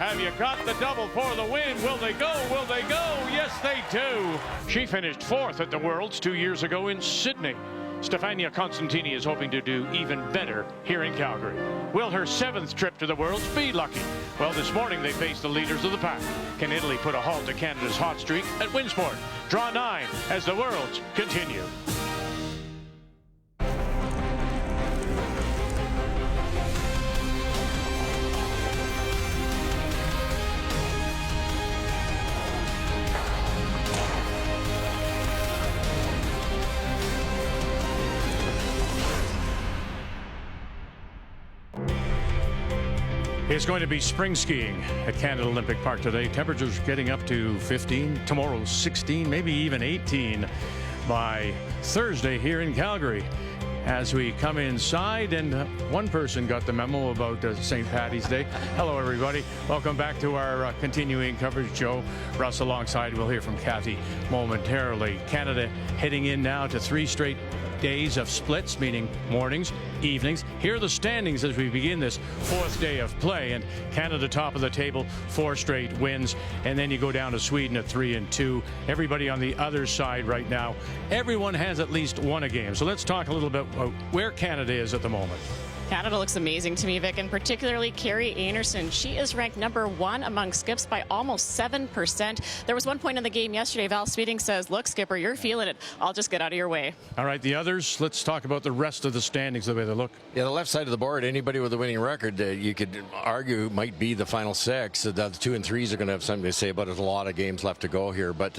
Have you got the double for the win? Will they go? Will they go? Yes, they do. She finished 4th at the Worlds 2 years ago in Sydney. Stefania Constantini is hoping to do even better here in Calgary. Will her 7th trip to the Worlds be lucky? Well, this morning they faced the leaders of the pack. Can Italy put a halt to Canada's hot streak at Winsport? Draw 9 as the Worlds continue. It's going to be spring skiing at Canada Olympic Park today. Temperatures getting up to 15, tomorrow 16, maybe even 18 by Thursday here in Calgary. As we come inside, and one person got the memo about St. Paddy's Day. Hello, everybody. Welcome back to our continuing coverage. Joe Russ alongside. We'll hear from Kathy momentarily. Canada heading in now to 3 straight days of splits, meaning mornings, evenings. Here are the standings as we begin this 4th day of play, and Canada top of the table, 4 straight wins, and then you go down to Sweden at 3-2. Everybody on the other side right now, everyone has at least won a game. So let's talk a little bit about where Canada is at the moment. Canada looks amazing to me, Vic, and particularly Carrie Einarson. She is ranked #1 among skips by almost 7%. There was one point in the game yesterday, Val Sweeting says, look, skipper, you're feeling it. I'll just get out of your way. All right, the others, let's talk about the rest of the standings, the way they look. Yeah, the left side of the board, anybody with a winning record, you could argue might be the final 6. The 2 and 3s are going to have something to say about it. There's a lot of games left to go here, but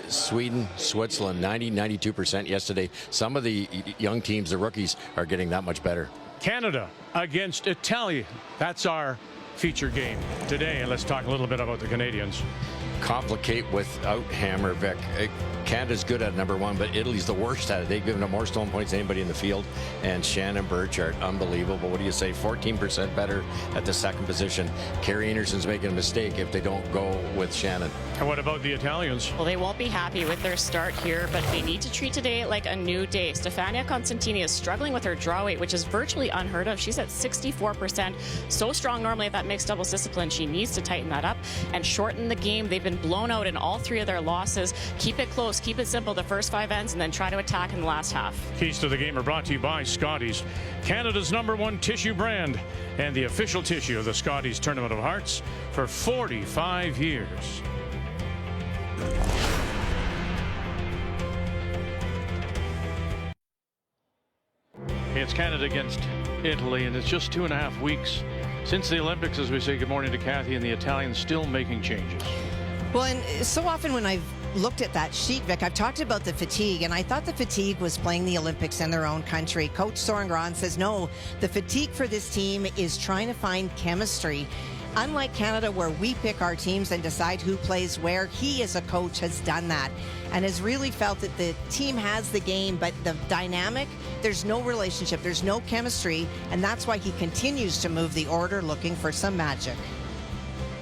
Sweden, Switzerland, 92% yesterday. Some of the young teams, the rookies, are getting that much better. Canada against Italy. That's our feature game today. And let's talk a little bit about the Canadians. Complicate without Hammer, Vic. Canada's good at #1, but Italy's the worst at it. They've given up more stone points than anybody in the field. And Shannon Burchard, unbelievable. What do you say? 14% better at the 2nd position. Carrie Einarson's making a mistake if they don't go with Shannon. And what about the Italians? Well, they won't be happy with their start here, but they need to treat today like a new day. Stefania Constantini is struggling with her draw weight, which is virtually unheard of. She's at 64%. So strong normally at that mixed doubles discipline. She needs to tighten that up and shorten the game. They've been blown out in all 3 of their losses. Keep it close, keep it simple the first 5 ends, and then try to attack in the last half. Keys to the game are brought to you by Scotties, Canada's #1 tissue brand and the official tissue of the Scotties Tournament of Hearts for 45 years. It's Canada against Italy, and it's just 2.5 weeks since the Olympics as we say good morning to Kathy, and the Italians still making changes. Well, and so often when I've looked at that sheet, Vic, I've talked about the fatigue, and I thought the fatigue was playing the Olympics in their own country. Coach Soren Gran says, no, the fatigue for this team is trying to find chemistry. Unlike Canada, where we pick our teams and decide who plays where, he as a coach has done that and has really felt that the team has the game, but the dynamic, there's no relationship, there's no chemistry, and that's why he continues to move the order looking for some magic.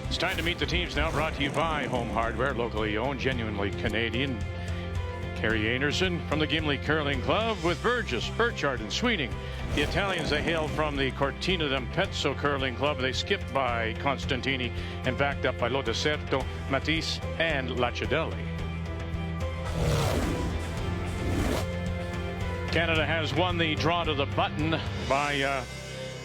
It's time to meet the teams now, brought to you by Home Hardware, locally owned, genuinely Canadian. Carrie Einarson from the Gimli Curling Club with Burgess, Burchard, and Sweeting. The Italians, they hail from the Cortina d'Ampezzo Curling Club. They skipped by Constantini and backed up by Lodeserto, Matisse, and Laciadelli. Canada has won the draw to the button by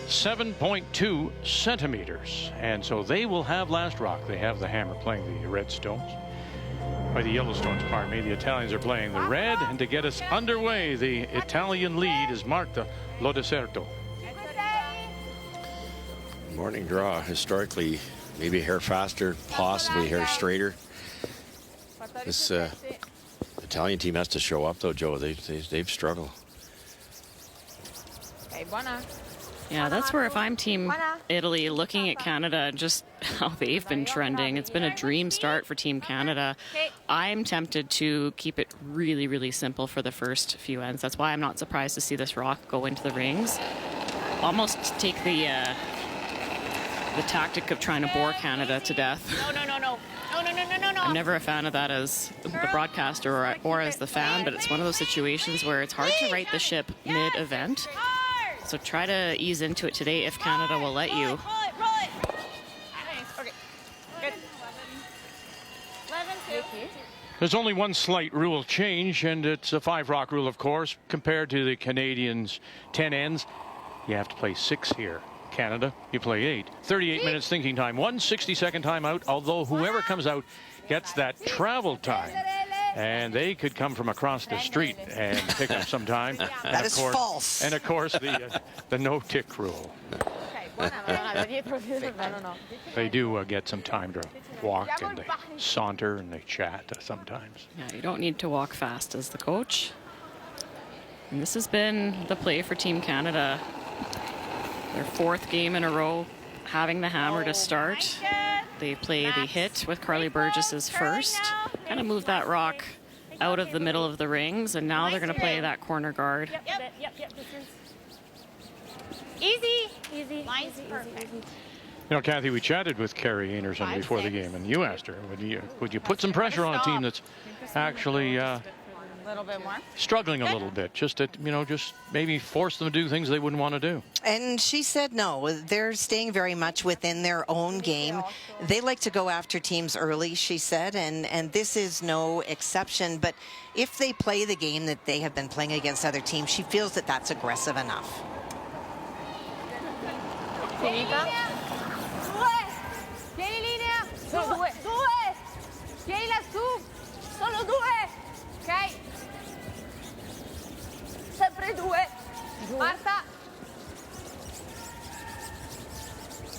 7.2 centimeters. And so they will have last rock. They have the hammer playing the red stones. By the Yellowstones, pardon me. The Italians are playing the red, and to get us underway, the Italian lead is Marta Lodeserto. Morning draw, historically, maybe a hair faster, possibly hair straighter. This Italian team has to show up, though, Joe. They've struggled. Yeah, that's where if I'm Team Italy, looking at Canada, just how they've been trending, it's been a dream start for Team Canada. I'm tempted to keep it really, really simple for the first few ends. That's why I'm not surprised to see this rock go into the rings. Almost take the tactic of trying to bore Canada to death. No. I'm never a fan of that as the broadcaster or as the fan, but it's one of those situations where it's hard to right the ship mid-event. So try to ease into it today if Canada will let you. There's only one slight rule change, and it's a 5-rock rule, of course. Compared to the Canadians' 10 ends, you have to play 6 here. Canada, you play 8. 38 minutes thinking time, 1 60-second timeout, although whoever comes out gets that travel time. And they could come from across the street and pick up some time. That is false. And of course, the no-tick rule. They do get some time to walk, and they saunter and they chat sometimes. Yeah, you don't need to walk fast as the coach. And this has been the play for Team Canada. Their 4th game in a row having the hammer to start. They play the hit with Carly Burgess's first. Kind of move that rock out of the middle of the rings, and now they're going to play that corner guard. Yep. Easy. Mine's perfect. You know, Kathy, we chatted with Carrie Einarson before the game, and you asked her, would you put some pressure on a team that's actually little bit more. Struggling a little bit, just to, just maybe force them to do things they wouldn't want to do? And she said no. They're staying very much within their own game. They like to go after teams early, she said, and this is no exception. But if they play the game that they have been playing against other teams, she feels that that's aggressive enough. Finita. Tieni linea. Solo due. Tienila su. Solo due. Ok. Sempre due. Marta.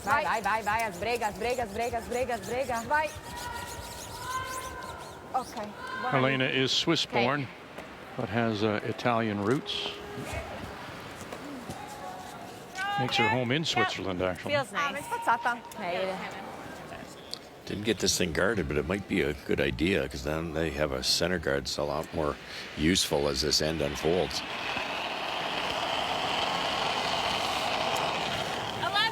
Vai. As bregas. Vai. Okay. Helena is Swiss-born, but has Italian roots. Makes her home in Switzerland, actually. Feels nice. Didn't get this thing guarded, but it might be a good idea, because then they have a center guard that's a lot more useful as this end unfolds. 11.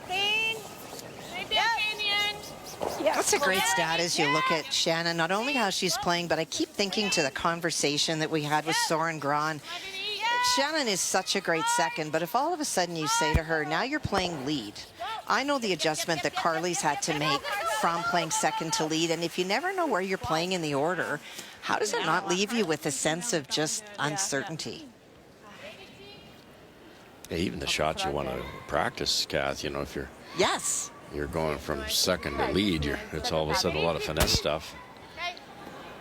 Clean. Right there, Canyon. That's a great stat as you look at Shannon, not only how she's playing, but I keep thinking to the conversation that we had with Soren Gran. Shannon is such a great second, but if all of a sudden you say to her, now you're playing lead. I know the adjustment that Carly's had to make from playing second to lead, and if you never know where you're playing in the order, how does it not leave you with a sense of just uncertainty? Yeah, even the shots you want to practice, Kath, if you're going from second to lead, it's all of a sudden a lot of finesse stuff.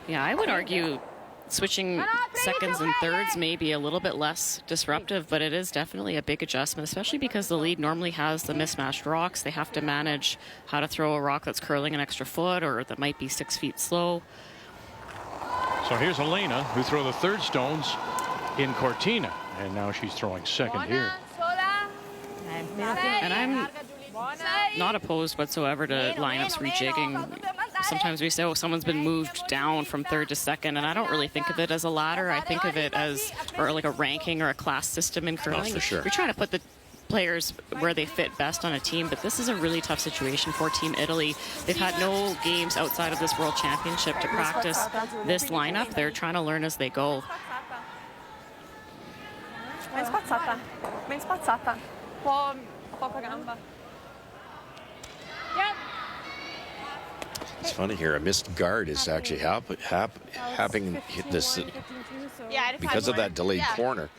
Yeah, I would argue switching seconds and thirds may be a little bit less disruptive, but it is definitely a big adjustment, especially because the lead normally has the mismatched rocks. They have to manage how to throw a rock that's curling an extra foot or that might be 6 feet slow. So here's Elena, who threw the third stones in Cortina, and now she's throwing second here. And I'm not opposed whatsoever to lineups rejigging. Sometimes we say, oh, someone's been moved down from third to second, and I don't really think of it as a ladder. I think of it as like a ranking or a class system in curling. Oh, for sure. You're trying to put the players where they fit best on a team, but this is a really tough situation for Team Italy. They've had no games outside of this World Championship to practice this lineup. They're trying to learn as they go. Ben spazzata. Poca gamba. Yep. It's funny here, a missed guard is actually happening this because of that delayed corner.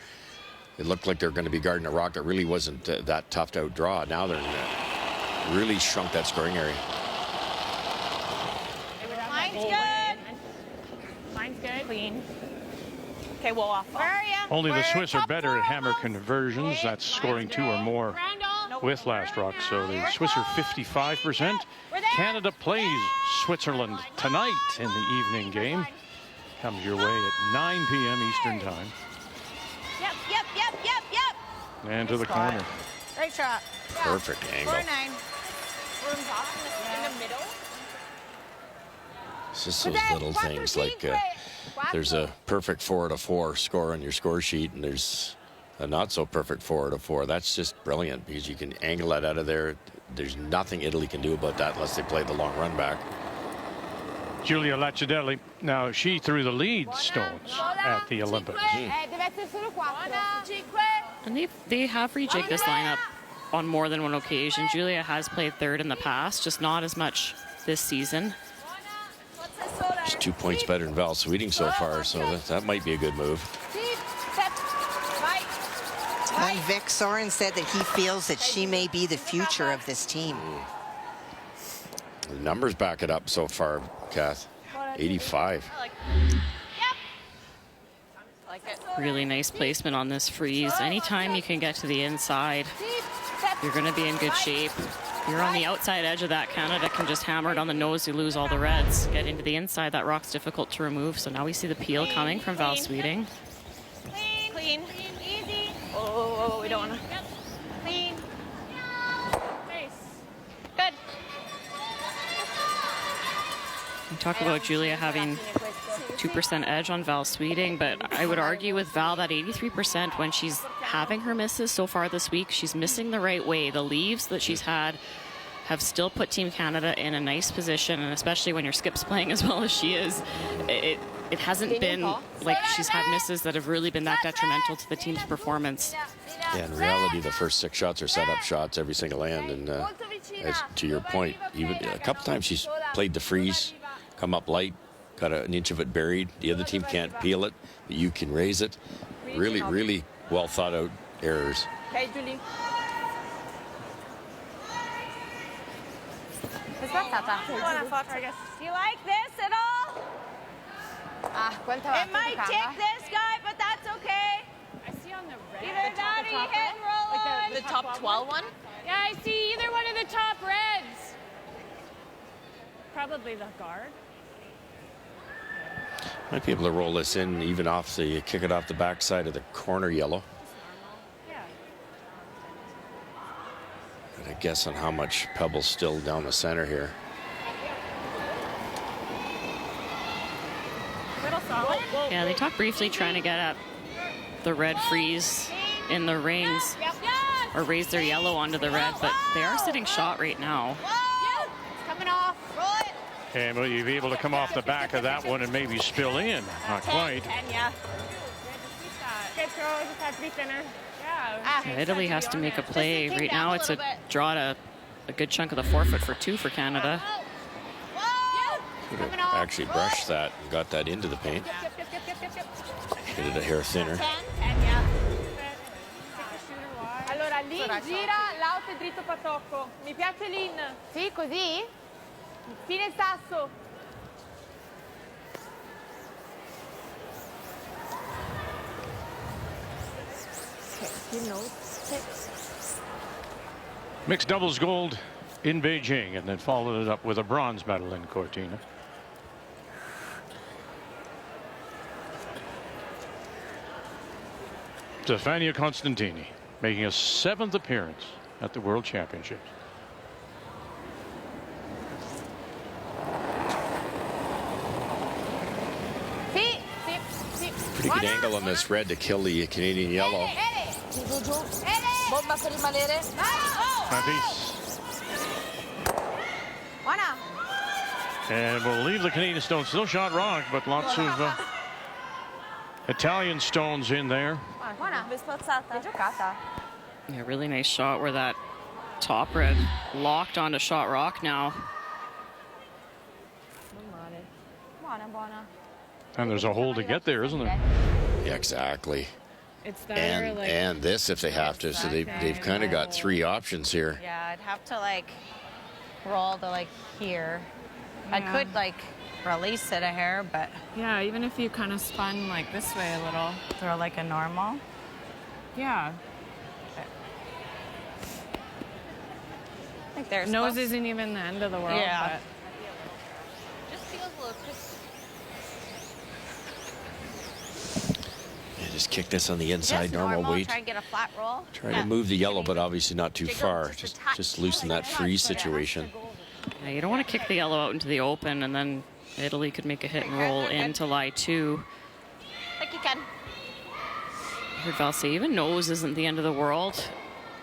It looked like they're going to be guarding a rock that really wasn't that tough to outdraw. Now they're really shrunk that scoring area. Mine's good. Clean. Okay, well off. Where are you? Only the Swiss are better at hammer conversions. That's scoring 2 or more with last rock. So the Swiss are 55%. Canada plays Switzerland tonight in the evening game. Comes your way at 9 p.m. Eastern time. Yep. And to the corner. Great shot. Perfect angle. 4-9. Rooms off in the middle. It's just those little things like there's a perfect 4 out of 4 score on your score sheet, and there's a not so perfect 4 out of 4. That's just brilliant because you can angle that out of there. There's nothing Italy can do about that unless they play the long run back. Julia Lacidelli, now she threw the lead stones at the Olympics. And they have rejigged this lineup on more than one occasion. Julia has played third in the past, just not as much this season. She's 2 points better than Val Sweeting so far, so that might be a good move. And Vic Soren said that he feels that she may be the future of this team. The numbers back it up so far, Kath. 85. Really nice placement on this freeze. Anytime you can get to the inside, you're going to be in good shape. You're on the outside edge of that. Canada can just hammer it on the nose. You lose all the reds. Get into the inside. That rock's difficult to remove. So now we see the peel coming from Val Sweeting. Clean. Easy. Oh, we don't want to. Clean. Nice. Good. We talk about Julia having 2% edge on Val Sweeting, but I would argue with Val that 83% when she's having her misses so far this week, she's missing the right way. The leaves that she's had have still put Team Canada in a nice position, and especially when your skip's playing as well as she is, it hasn't been like she's had misses that have really been that detrimental to the team's performance. Yeah, in reality, the first 6 shots are set-up shots every single end, and as to your point, even a couple times she's played the freeze, come up light, got an inch of it buried. The other team can't peel it, but you can raise it. Really, really well thought out errors. Okay, Julie. Do you like this at all? It might tick this guy, but that's okay. I see on the red. Either that or you hit and roll on. The top 12 one? Yeah, I see either one of the top reds. Probably the guard. Might be able to roll this in even off the, kick it off the backside of the corner yellow. Yeah. But I guess on how much pebble's still down the center here. Yeah, they talked briefly trying to get at the red freeze in the rings or raise their yellow onto the red, but they are sitting shot right now. Coming off. Roll it. And will you be able to come off the back of that one and maybe spill in? Not quite. Kenya. Good throw, just have to be thinner. Yeah, Italy has to make a play. Right now it's a draw to a good chunk of the forfeit for 2 for Canada. Could have actually brushed that and got that into the paint. Get it a hair thinner. Allora, Lin gira, l'out è dritto patocco. Mi piace Lin. Sì, così? Fine sasso. Mixed doubles gold in Beijing, and then followed it up with a bronze medal in Cortina. Stefania Constantini making a 7th appearance at the World Championships. Pretty good angle on this red to kill the Canadian yellow. Bomba per rimanere. And we'll leave the Canadian stones. Still shot rock, but lots of Italian stones in there. Yeah, really nice shot where that top red locked onto shot rock now. And there's a hole to get there, isn't there? Yeah, exactly. It's that And this if they have to. So they've kind of got 3 options here. Yeah, I'd have to like roll to like here. I could like release it a hair, but Yeah, even if you kind of spun like this way a little. throw like a normal. Yeah. Like there's Nose isn't even the end of the world. Yeah. But just feels a little crispy. Yeah, just kick this on the inside, Just normal weight. Try and get a flat roll. Try to move the yellow, but obviously not too Jiggle far. just a Just touch. loosen that freeze But it has to situation. go. Yeah, you don't want to kick the yellow out into the open, and then Italy could make a hit and roll into lie 2. Like you can. I heard Val say even nose isn't the end of the world.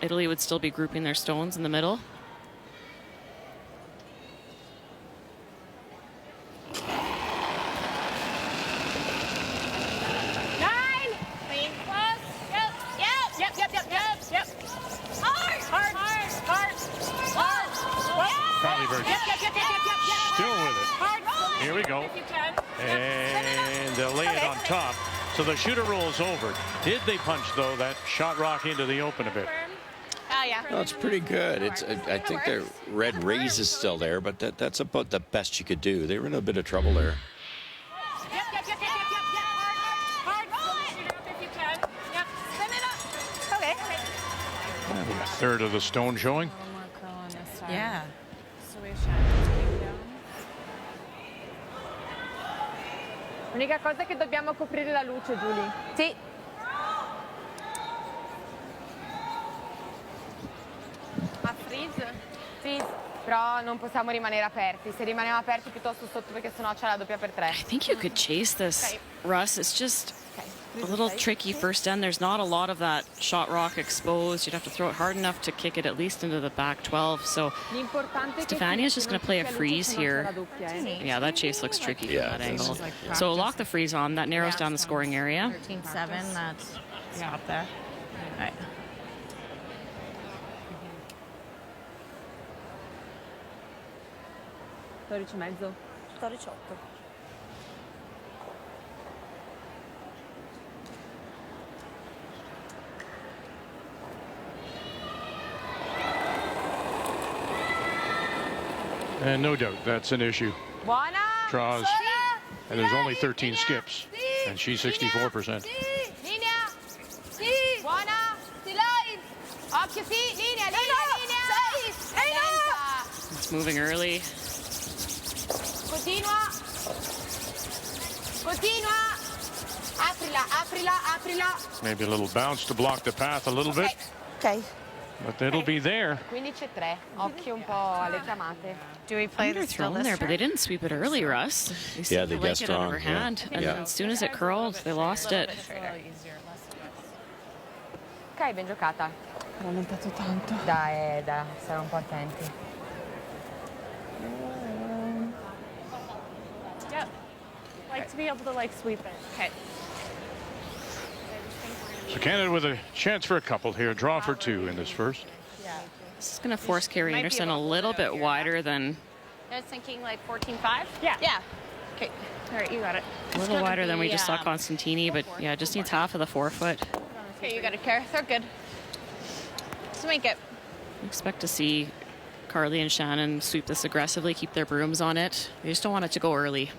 Italy would still be grouping their stones in the middle. Clean. Close. Yep. Hard. Haley Burgess. Still with it. Here we go. And they'll lay it on top. So the shooter rolls over. Did they punch, though, that shot rock into the open a bit? Oh, yeah. No, it's pretty good. I think the red raise is still there, but that's about the best you could do. They were in a bit of trouble there. Okay. A third of the stone showing. Yeah. L'unica cosa è che dobbiamo coprire la luce, Giulia. Sì. A freeze? Freeze. Però non possiamo rimanere aperti. Se rimaniamo aperti piuttosto sotto perché sennò c'è la doppia per 3. I think you could chase this, Russ. It's just a little tricky first end. There's not a lot of that shot rock exposed. You'd have to throw it hard enough to kick it at least into the back 12. So Stefania's just going to play a freeze here. Yeah, that chase looks tricky from that angle. So lock the freeze on. That narrows down the scoring area. 13-7, that's up there. All right. mezzo. 12-8. And no doubt that's an issue. Buona. Draws. And there's only 13 skips. And she's 64%. Linea. Sì. Buona. Sì, line. Occhio, sì. Linea, linea. It's moving early. Continua. Continua. Aprila, aprila, aprila. Maybe a little bounce to block the path a little bit. Okay. But it'll be there. 15-3. Occhio un po' alle chiamate. Do we play They're this still thrown there, but they didn't sweep it early, Russ. They Yeah, seemed they to like guessed it out of wrong, her yeah. hand. And Yeah. then as soon as it curled, they lost it. Ok, ben giocata. Ho rallentato tanto. Dai, stiamo un po' attenti. Yep. Like to be able to like sweep it. Okay. So Canada with a chance for a couple here. Draw for 2 in this first. This is going to force Carrie Might be Anderson a able to little put it bit here. wider than I was thinking like 14-5. Yeah. Yeah. Okay. All right, you got it. a little wider than we just saw be, Constantini, but yeah, just needs half of the 4 foot. Okay, you got it, Kara. They're good. Let's make it. Expect to see Carly and Shannon sweep this aggressively, keep their brooms on it. They just don't want it to go early.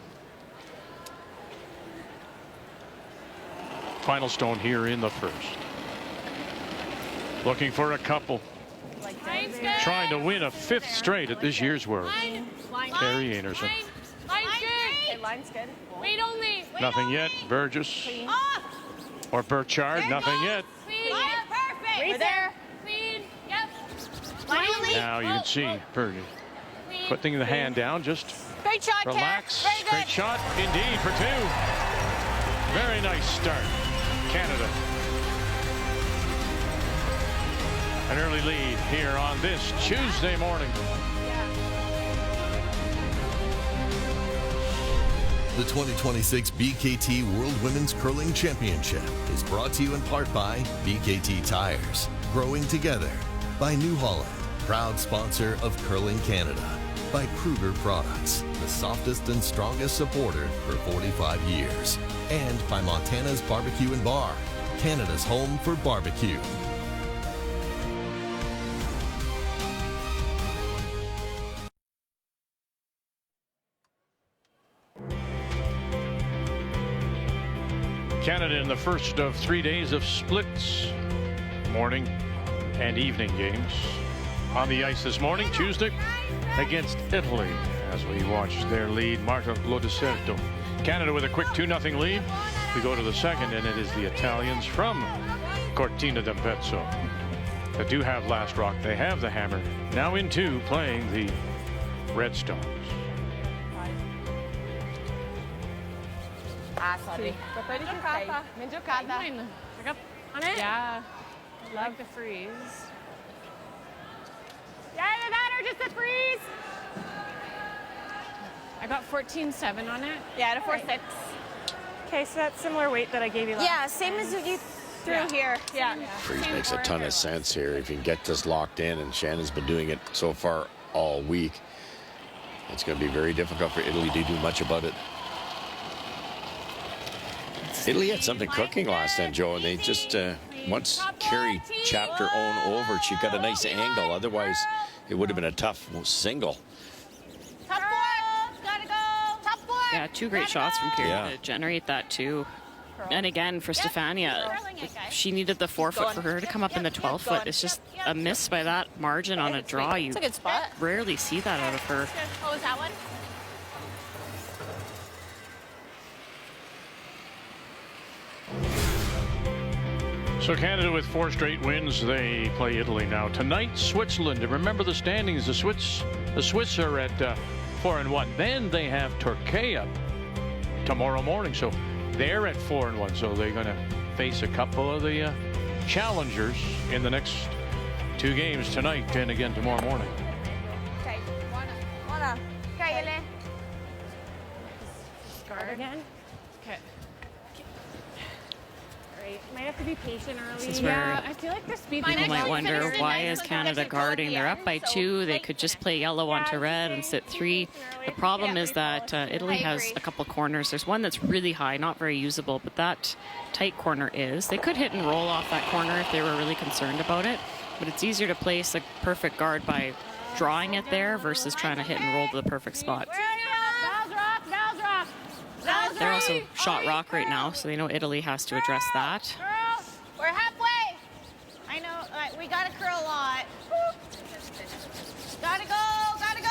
Final stone here in the first. Looking for a couple. Trying to win a 5th straight at this year's World. Carrie Einarson. Line's good. Okay, line's good. Wait only. Nothing yet. Burgess or Burchard. Nothing yet. Clean. Perfect. Right there. Clean. Yep. Now you can see Burgess putting the hand down. Just Great shot, Kara. relax. Very good. Great shot indeed for 2. Very nice start. Canada. An early lead here on this Tuesday morning. The 2026 BKT World Women's Curling Championship is brought to you in part by BKT Tires, Growing Together, by New Holland, proud sponsor of Curling Canada, by Kruger Products, the softest and strongest supporter for 45 years, and by Montana's Barbecue and Bar, Canada's home for barbecue. Canada in the first of 3 days of splits, morning and evening games. On the ice this morning, Tuesday, against Italy, as we watch their lead, Marta Lodeserto. Canada with a quick 2-0 lead. We go to the second, and it is the Italians from Cortina d'Ampezzo that do have last rock. They have the hammer. Now in 2, playing the Redstones. Ah, sorry. 14-6. Ben giocata. Pick up on it. Yeah. Like the freeze. Yeah, either that or just a freeze. I got 14-7 on it. Yeah, at a 4-6. Okay, so that's similar weight that I gave you last. Yeah, same as what you threw here. Yeah. Freeze makes a ton of sense here if you can get this locked in, and Shannon's been doing it so far all week. It's going to be very difficult for Italy to do much about it. Italy had something cooking last time, Joe, and they just once Carrie chapped her own over, she got a nice angle. Otherwise, it would have been a tough single. Top four. Gotta go. Top four. Yeah, 2 great shots from Carrie Yeah. to generate that too. And again, for Stefania, she needed the 4-foot for her to come up in the 12-foot. It's just a miss by that margin on a draw. You It's a good spot. rarely see that out of her. What was that one? So Canada with 4 straight wins. They play Italy now tonight. Switzerland. And remember the standings. The Swiss are at 4-1. Then they have Turkey tomorrow morning. So they're at 4-1. So they're going to face a couple of the challengers in the next 2 games tonight and again tomorrow morning. Okay, buona. Okay, Ele. Guard again. Okay. Right. Might have to be patient early. This is where Yeah, I feel like the speed. people might wonder, why is Canada guarding? They're up by 2. They could just play yellow onto red and sit 3. The problem is that Italy has a couple corners. There's one that's really high, not very usable, but that tight corner is. They could hit and roll off that corner if they were really concerned about it, but it's easier to place a perfect guard by drawing it there versus trying to hit and roll to the perfect spot. Val's rock. Val's rock. Val's They're also shot rock right now, so they know Italy has to address that. Girl, we're halfway. I know. We gotta curl a lot. Gotta go. Gotta go.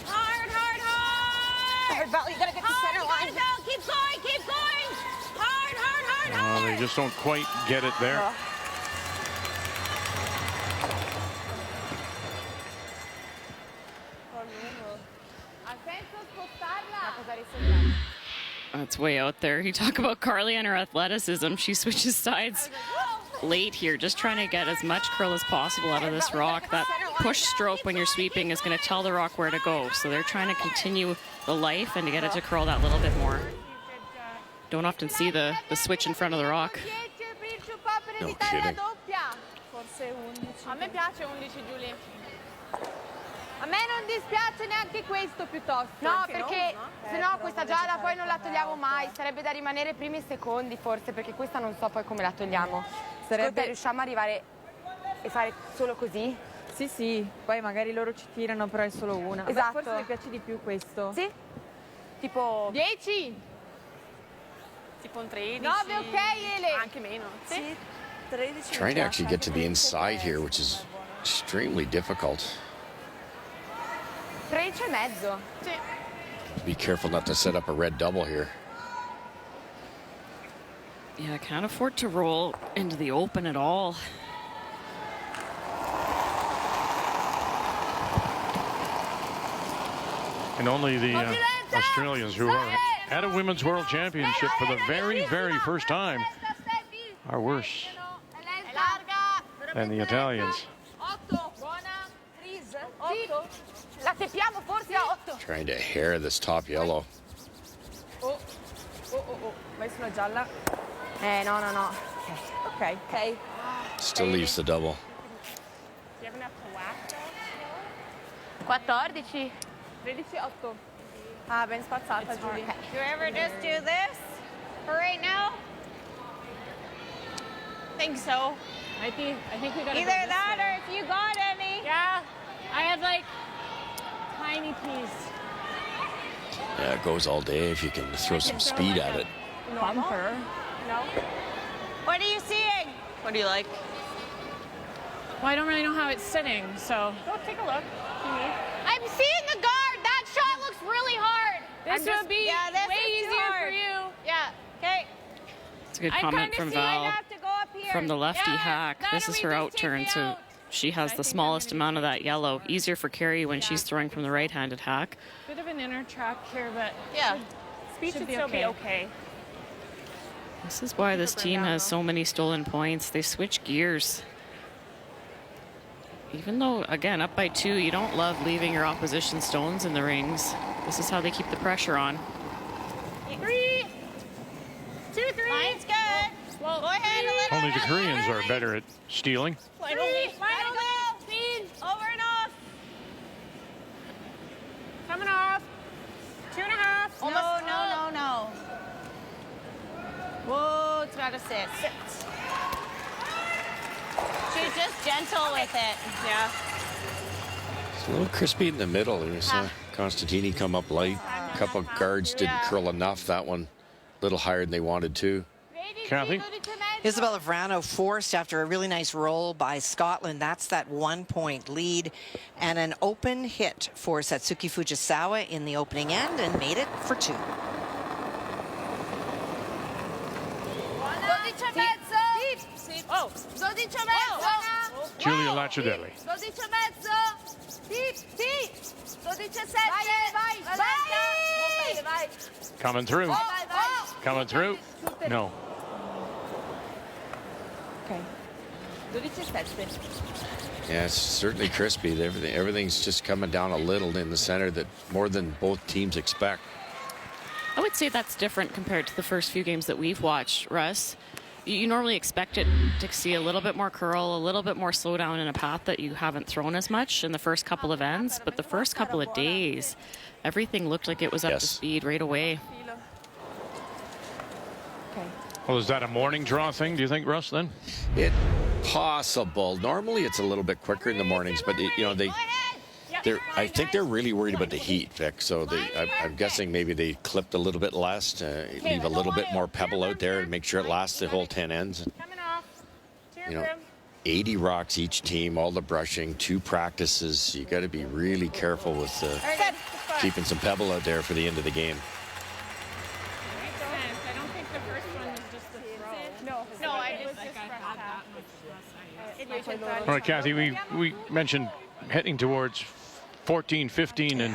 Hard, hard, hard. Val, you gotta get to center line. Gotta go. Keep going. Keep going. Hard, hard, hard, hard. They just don't quite get it there. That's way out there. You talk about Carly and her athleticism. She switches sides late here, just trying to get as much curl as possible out of this rock. That push stroke when you're sweeping is going to tell the rock where to go. So they're trying to continue the life and to get it to curl that little bit more. Don't often see the switch in front of the rock. No kidding. A me piace 11, Giulia. A me non dispiace neanche questo piuttosto. No, perché sennò questa gialla poi non la togliamo mai. Sarebbe da rimanere primi e secondi forse, perché questa non so poi come la togliamo. Sarebbe riusciamo a arrivare e fare solo così? Sì, sì, poi magari loro ci tirano, però è solo una. Esatto. Forse mi piace di più questo. Sì? Tipo 10? Tipo un 13. 9, ok, Ele. Anche meno. Sì, 13. Trying to actually get to the inside here, which is extremely difficult. 13 e mezzo. Sì. Be careful not to set up a red double here. Yeah, can't afford to roll into the open at all. And only the Australians, who are at a Women's World Championship for the very, very first time, are worse than the Italians. La teppiamo forse a 8. Trying to hair this top yellow. Vai sulla gialla. No, no, no. Ok, ok. Still leaves the double. Do you have enough to whack though? 14. 13, 8. Ah, ben spazzata, Giulia. Do you ever just do this for right now? Think so. I think we gotta Either go this that way. or if you got any. Yeah. I have like tiny piece. Yeah, it goes all day if you can throw some speed at it. Bumper. No. What are you seeing? What do you like? Well, I don't really know how it's sitting, so go take a look. I'm seeing the guard. That shot looks really hard. This would be this way is too easier for hard. you. Yeah. Okay. It's a good I comment kinda from see Val. I have to go up here. From the lefty Yeah, hack. that This or is we her just out take turn, it so out. she has the smallest amount of that yellow. Easier for Carrie when she's throwing from the right-handed hack. Bit of an inner track here, but Yeah. speed should still be okay. This is why this team has so many stolen points. They switch gears. Even though, again, up by 2, you don't love leaving your opposition stones in the rings. This is how they keep the pressure on. 3, 2, 3. Mine's good. Well, Go ahead. A little Only the Koreans are better at stealing. Final speed. Over and off. gotta sit. She's just gentle with it. Yeah. It's a little crispy in the middle. You saw Constantini come up light. A couple guards didn't curl enough. That one a little higher than they wanted to. Kathy? Isabella Verano forced after a really nice roll by Scotland. That's that 1-point lead. And an open hit for Satsuki Fujisawa in the opening end and made it for 2. Oh. Julia Laciadelli. Coming through. Coming through. No. Okay. Yeah, it's certainly crispy. Everything's just coming down a little in the center, that more than both teams expect. I would say that's different compared to the first few games that we've watched, Russ. You normally expect it to see a little bit more curl, a little bit more slowdown in a path that you haven't thrown as much in the first couple of ends, but the first couple of days, everything looked like it was up to speed right away. Well, is that a morning draw thing, do you think, Russ, then? It possible. Normally it's a little bit quicker in the mornings, but you know, I think they're really worried about the heat, Vic. So I'm guessing maybe they clipped a little bit less, leave a little bit more pebble out there and make sure it lasts the whole 10 ends. You know, 80 rocks each team, all the brushing, 2 practices. You got to be really careful with keeping some pebble out there for the end of the game. I don't think the first one was just the throw. No, I just had that much. All right, Kathy, we mentioned heading towards 14, 15, and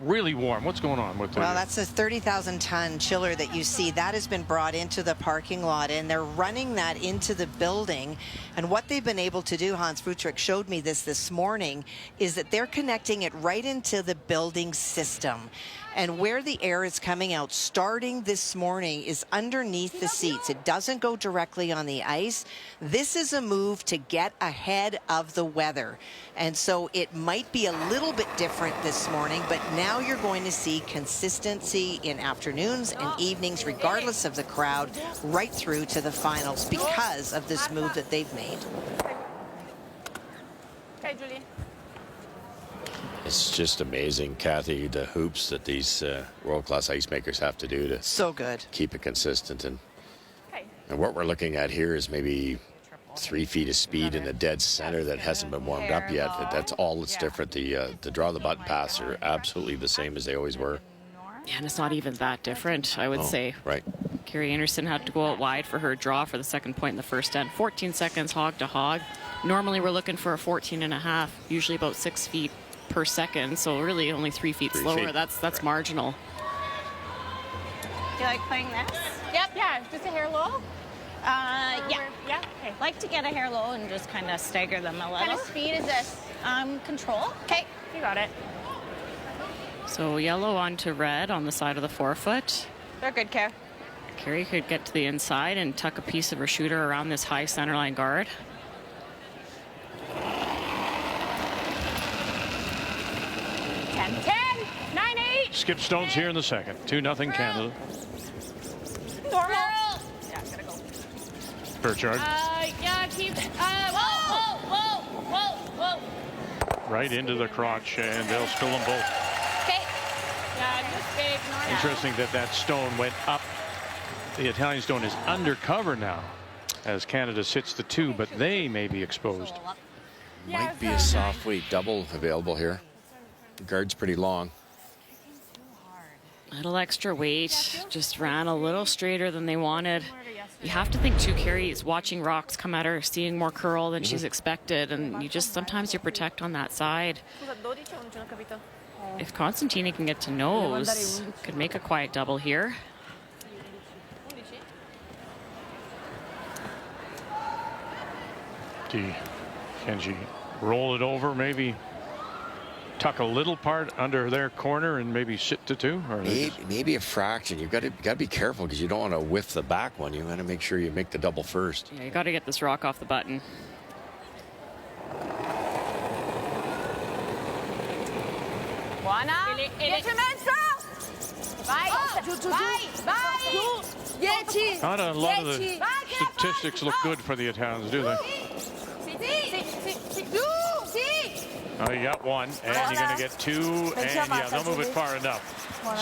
really warm. What's going on with that? Well, that's a 30,000-ton chiller that you see. That has been brought into the parking lot, and they're running that into the building. And what they've been able to do, Hans Futrick showed me this morning, is that they're connecting it right into the building system. And where the air is coming out starting this morning is underneath the seats. It doesn't go directly on the ice. This is a move to get ahead of the weather. And so it might be a little bit different this morning, but now you're going to see consistency in afternoons and evenings, regardless of the crowd, right through to the finals because of this move that they've made. Okay, Julie. It's just amazing, Kathy, the hoops that these world-class ice makers have to do to keep it consistent. And what we're looking at here is maybe 3 feet of speed in the dead center that hasn't been warmed up yet. That's all that's different. The draw the button paths are absolutely the same as they always were. Yeah, and it's not even that different, I would say. Right. Carrie Einarson had to go out wide for her draw for the second point in the first end. 14 seconds hog to hog. Normally we're looking for a 14.5, usually about 6 feet per second, so really only 3 feet slower. That's marginal. Do you like playing this? Yep. Yeah. Just a hair low. Yeah. Yeah. Okay. Like to get a hair low and just kind of stagger them a little. What kind of speed is this? Control. Okay. You got it. So yellow onto red on the side of the forefoot. They're good, Kev. Carrie could get to the inside and tuck a piece of her shooter around this high centerline guard. Skip Stone's here in the second. 2-0 Canada. Normal. Yeah, gotta go. Burchard. Yeah, keep. Whoa. Right into the crotch, and they'll spill them both. Okay. Yeah, just big. Interesting that stone went up. The Italian stone is undercover now as Canada sits the 2, but they may be exposed. Might be a soft weight double available here. The guard's pretty long. Little extra weight, just ran a little straighter than they wanted. You have to think too, Carrie is watching rocks come at her, seeing more curl than she's expected, and sometimes you protect on that side. If Constantini can get to nose, could make a quiet double here. Can she roll it over, maybe tuck a little part under their corner and maybe sit to 2? Or maybe a fraction. You've got to be careful because you don't want to whiff the back one. You want to make sure you make the double first. Yeah, you got to get this rock off the button. Buona. 10 e mezzo. Vai. Vai. 10. Not a lot of the statistics look good for the Italians, do they? Oh, you got one, and you're going to get two, and yeah, they'll move it far enough.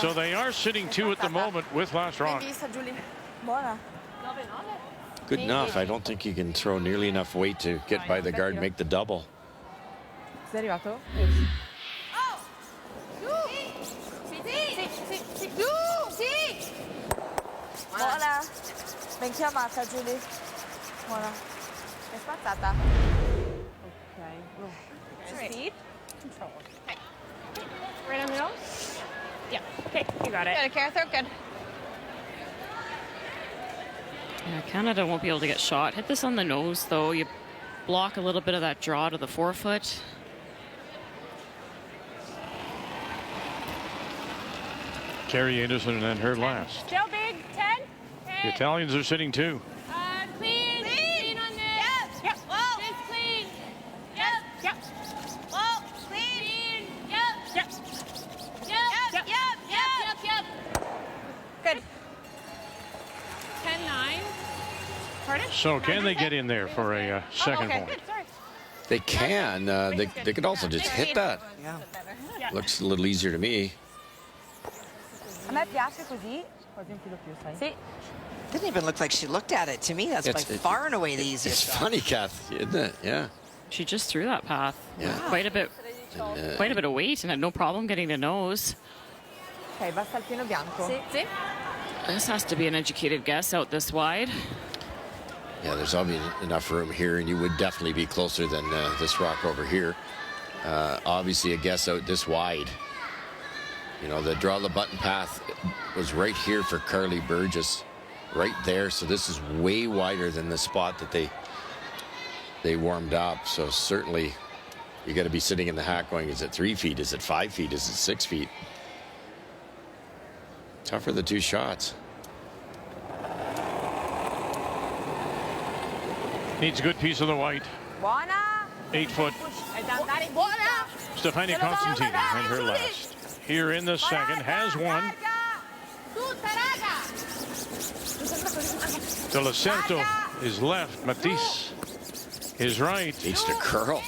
So they are sitting two at the moment with last rock. Good enough. I don't think you can throw nearly enough weight to get by the guard and make the double. Sei arrivato? Buona. Ben chiamata, Giulia. Buona. È spazzata. Ok. Speed. Control. Okay. Right on the nose? Yeah. Okay, you got it. Got it, Kara. Throw good. Yeah, Canada won't be able to get shot. Hit this on the nose, though. You block a little bit of that draw to the forefoot. Carrie Einarson and her last. Still big. 10. The Italians are sitting two. Clean. Clean on this. Yep. Whoa. Just clean. Yep. Yep. Whoa. Clean. Yep. Yep. Yep. Yep. Good. 10-9. Pardon? So can they get in there for a second point? Good. Sorry. They can. They could also just hit that. Yeah. Looks a little easier to me. A me piace così, quasi un filo più, sai? Sì. Didn't even look like she looked at it. To me, that's by far and away the easiest. It's funny, Kath, isn't it? Yeah. She just threw that path. Yeah. Quite a bit of weight and had no problem getting to nose. Ok, basta il pieno bianco. Sì. This has to be an educated guess out this wide. Yeah, there's obviously enough room here, and you would definitely be closer than this rock over here. Obviously, a guess out this wide. You know, the draw the button path was right here for Carly Burgess, right there. So this is way wider than the spot that they warmed up. So certainly, you got to be sitting in the hack going, is it 3 feet? Is it 5 feet? Is it 6 feet? Tougher the two shots. Needs a good piece of the white. Buona. 8 foot. Buona. Stefania Constantini and her last. Here in the second, has one. De La Certo is left. Matisse is right. Needs to curl.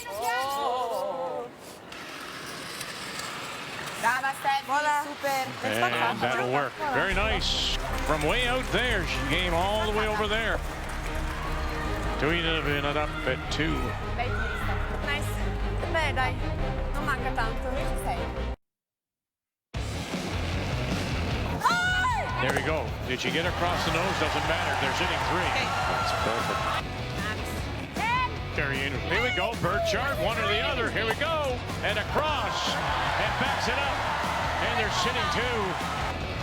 Brava, Steffi. Super. And that'll work. Very nice. From way out there, she came all the way over there. Tuina been it up at 2. Nice. Beh, dai. Non manca tanto. Ci sei. There we go. Did she get across the nose? Doesn't matter. They're sitting 3. That's perfect. Carrie Einarson. Here we go. Burchard, one or the other. Here we go. And across. And backs it up. And they're sitting 2.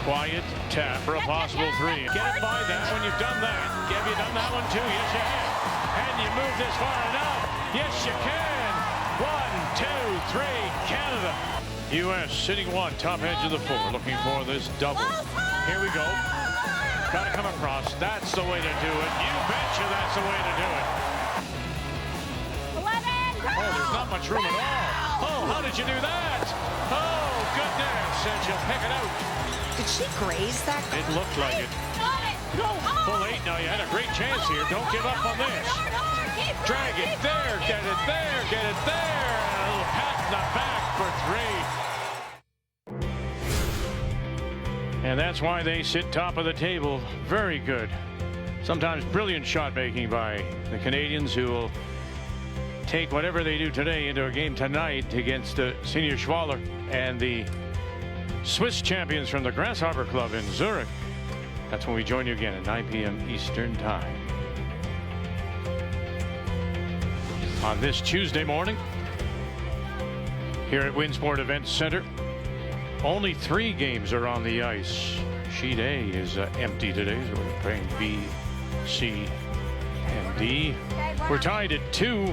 Quiet tap for a possible 3. Get it by that when you've done that. Have you done that one too? Yes, you have. And you move this far enough. Yes, you can. 1, 2, 3. Canada. U.S. sitting 1, top edge of the 4, looking for this double. Here we go. Got to come across. That's the way to do it. You betcha that's the way to do it. 11. Oh, there's not much room at all. Oh, how did you do that? Oh, goodness. And she'll pick it out. Did she graze that? It looked like it. Full 8 now. You had a great chance here. Don't give up on this. Drag it there. Get it there. Get it there. And a little pat in the back for 3. And that's why they sit top of the table. Very good. Sometimes brilliant shot making by the Canadians, who will take whatever they do today into a game tonight against Senior Schwaller and the Swiss champions from the Grasshopper Club in Zurich. That's when we join you again at 9 p.m. Eastern Time. On this Tuesday morning, here at Winsport Events Center, only 3 games are on the ice. Sheet A is empty today, so we're playing B, C, and D. We're tied at 2,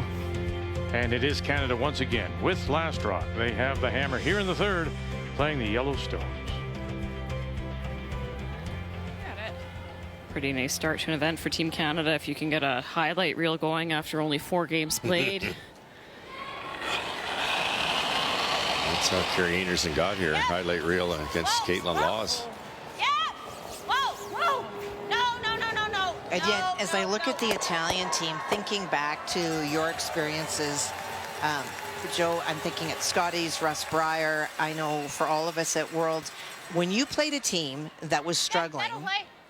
and it is Canada once again with Last Rock. They have the hammer here in the 3rd, playing the Yellowstones. Pretty nice start to an event for Team Canada if you can get a highlight reel going after only 4 games played. That's how Carrie Einarson got here. Highlight reel against Caitlin Laws. Yeah. Whoa. Whoa. No. And yet, as I look at the Italian team, thinking back to your experiences, Joe, I'm thinking at Scotty's, Russ Breyer, I know for all of us at Worlds, when you played a team that was struggling,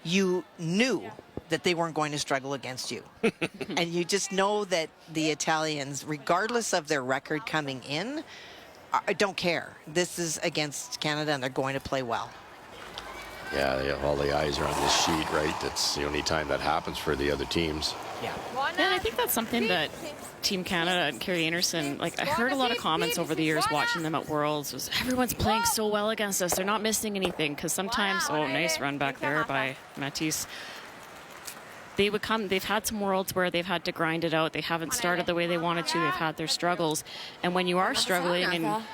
you knew that they weren't going to struggle against you. And you just know that the Italians, regardless of their record coming in, don't care. This is against Canada, and they're going to play well. Yeah, all the eyes are on this sheet, right? That's the only time that happens for the other teams. Yeah. And I think that's something that Team Canada and Carrie Einarson, like I heard a lot of comments over the years watching them at Worlds, was everyone's playing so well against us. They're not missing anything, because sometimes, oh, nice run back there by Matisse. They would come, they've had some Worlds where they've had to grind it out. They haven't started the way they wanted to. They've had their struggles. And when you are struggling and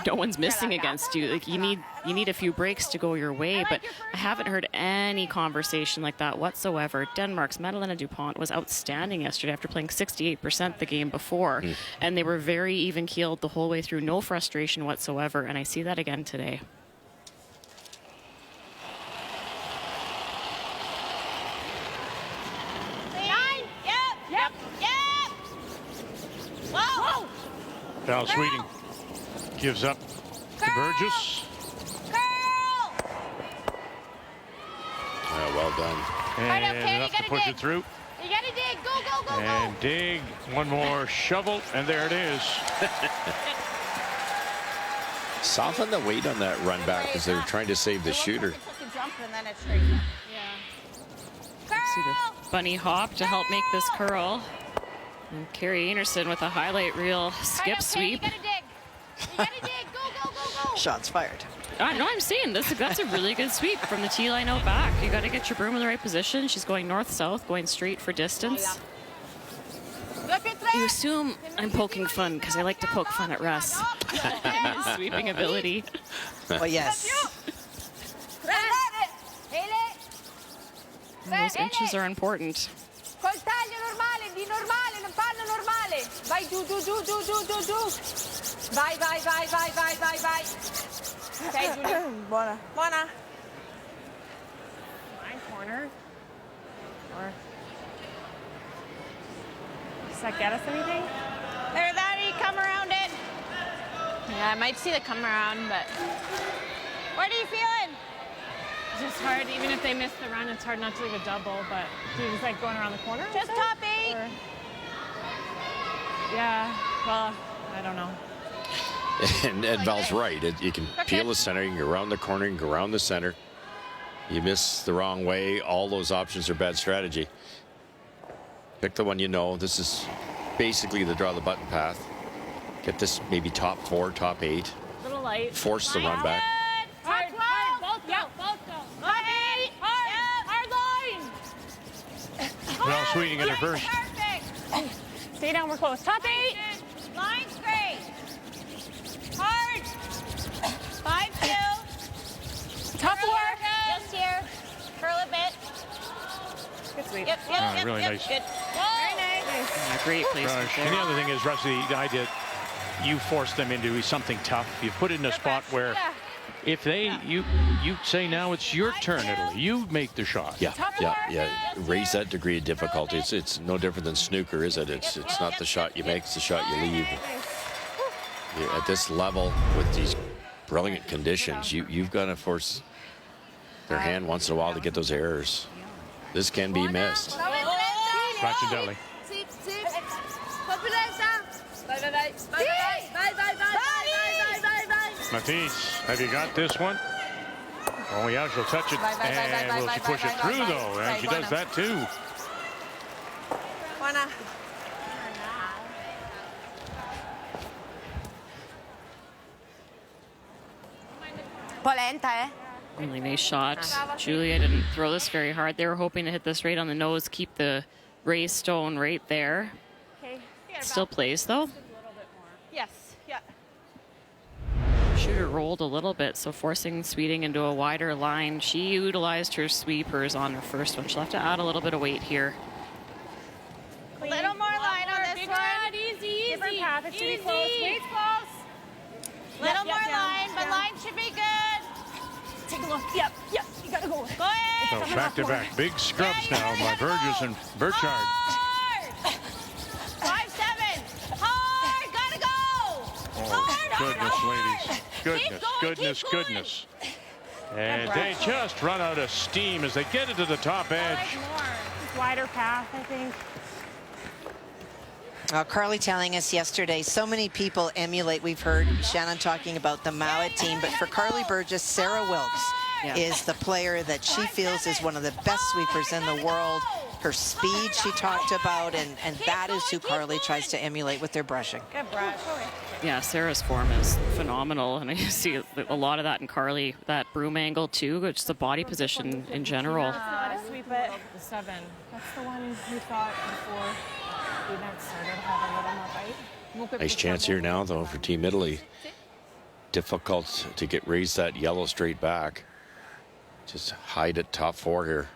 no one's missing against you, like you need a few breaks to go your way. But I haven't heard any conversation like that whatsoever. Denmark's Madeleine Dupont was outstanding yesterday after playing 68% the game before. And they were very even-keeled the whole way through. No frustration whatsoever. And I see that again today. Val Sweeting gives up to Burgess. Well done. And enough to push it through. You gotta dig. Go, go, go, And dig. One more shovel, and there it is. Soften the weight on that run back because they're trying to save the shooter. See the bunny hop to help make this curl. And Carrie Einarson with a highlight reel skip sweep. You gotta dig. You gotta dig. Go, go, go, go. Shots fired. No, I'm saying that's a really good sweep from the tee line out back. You got to get your broom in the right position. She's going north-south, going straight for distance. You assume I'm poking fun because I like to poke fun at Russ and his sweeping ability. Well, yes. And those inches are important. Col taglio normale, di normale, non parlo normale. Vai giù, giù, giù, giù, giù, giù, giù. Vai, vai, vai, vai, vai, vai, vai. Okay, Giulia. Buona. Buona. Line corner. Or does that get us anything? There, Laddie, come around it. Yeah, I might see the come around, but what are you feeling? It's just hard, even if they miss the run, it's hard not to leave a double, but do you just like going around the corner? Just top 8. Or... Yeah, well, I don't know. And Val's right. You can peel the center, you can go around the corner, you can go around the center. You miss the wrong way, all those options are bad strategy. Pick the one you know. This is basically the draw the button path. Get this maybe top 4, top 8. Little light. Force the run back. Hard, hard, both go, both go. Top 8. Hard line. Val Sweeting in her first. Perfect. Stay down, we're close. Top 8. Line straight. Hard. 5-2. Top 4. Just here. Curl a bit. Good sweep. Yep, yep, Really yep, nice. Good. Very nice. Yeah, great placement And the there. other thing is, Rusty, the idea you force them into something tough. You put it in a spot where if they, you say now it's your turn, Italy. You make the shot. Yeah, yeah. Raise that degree of difficulty. It's no different than snooker, is it? It's not the shot you make, it's the shot you leave. At this level, with these brilliant conditions, you've got to force their hand once in a while to get those errors. This can be missed. Raccindelli. Sì, sì. Popolesa. Vai, vai, vai. Vai, vai, vai, vai, vai, vai, vai. Matisse, have you got this one? Oh yeah, she'll touch it. And will she push it through though? And she does that too. Buona. Polenta, eh? Really nice shot. Julia didn't throw this very hard. They were hoping to hit this right on the nose, keep the raised stone right there. Okay. Still plays though. Yes, yeah. Shooter rolled a little bit, so forcing Sweeting into a wider line. She utilized her sweepers on her first one. She'll have to add a little bit of weight here. A little more line on this one. Easy. Different path. It should be close. Wait's close. Little more line, but line should be good. Take a look. Yep. You got So back-to-back big scrubs now by Burgess and Burchard. 5-7. Hard. Gotta go. Oh, goodness, ladies. Goodness. And they just run out of steam as they get it to the top edge. Wider path, I think. Carly telling us yesterday, so many people emulate. We've heard Shannon talking about the Mowat team, but for Carly Burgess, Sarah Wilkes is the player that she feels is one of the best sweepers in the world. Her speed she talked about, and that is who Carly tries to emulate with their brushing. Good brush. Yeah, Sarah's form is phenomenal, and I see a lot of that in Carly. That broom angle too, just the body position in general. Sweep it. The 7. That's the one we thought before the event started have a little more bite. Nice chance here now, though, for Team Italy. Difficult to raise that yellow straight back. Just hide it top 4 here.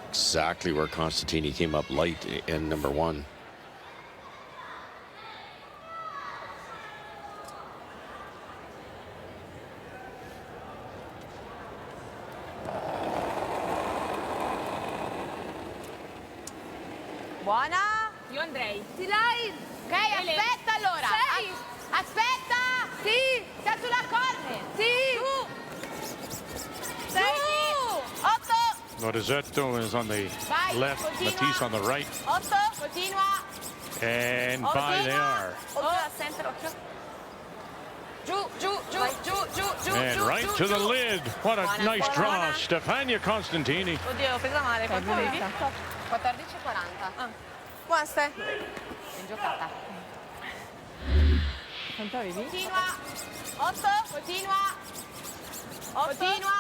Exactly where Constantini came up light in number 1. Buona. Io andrei. Ti dai? Ok, aspetta allora. Aspetta. Sì. Sta sulla corner. Sì. Su. 6. 8. Lorenzetto is on the left, Matisse on the right. 8. Continua. And by they are. And right to the lid. What a nice draw. Stefania Constantini. Oddio, presa male. Quanto avevi? 14:40. Buona Ste. In giocata. Quanto avevi? Continua. 8. Continua. 8. Continua.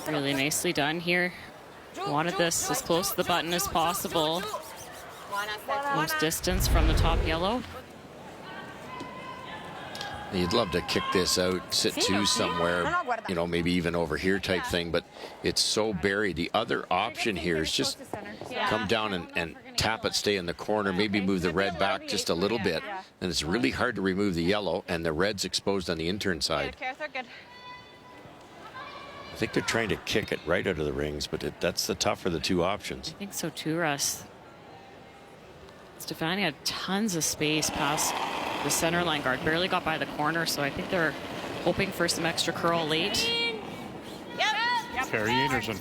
Really nicely done here. Wanted this as close to the button as possible. Most distance from the top yellow. You'd love to kick this out, sit 2 somewhere, you know, maybe even over here type thing, but it's so buried. The other option here is just come down and tap it, stay in the corner, maybe move the red back just a little bit. And it's really hard to remove the yellow, and the red's exposed on the intern side. I think they're trying to kick it right out of the rings, but that's the tougher of the 2 options. I think so too, Russ. Stefania had tons of space past the center line guard, barely got by the corner, so I think they're hoping for some extra curl late. Carrie Einarson.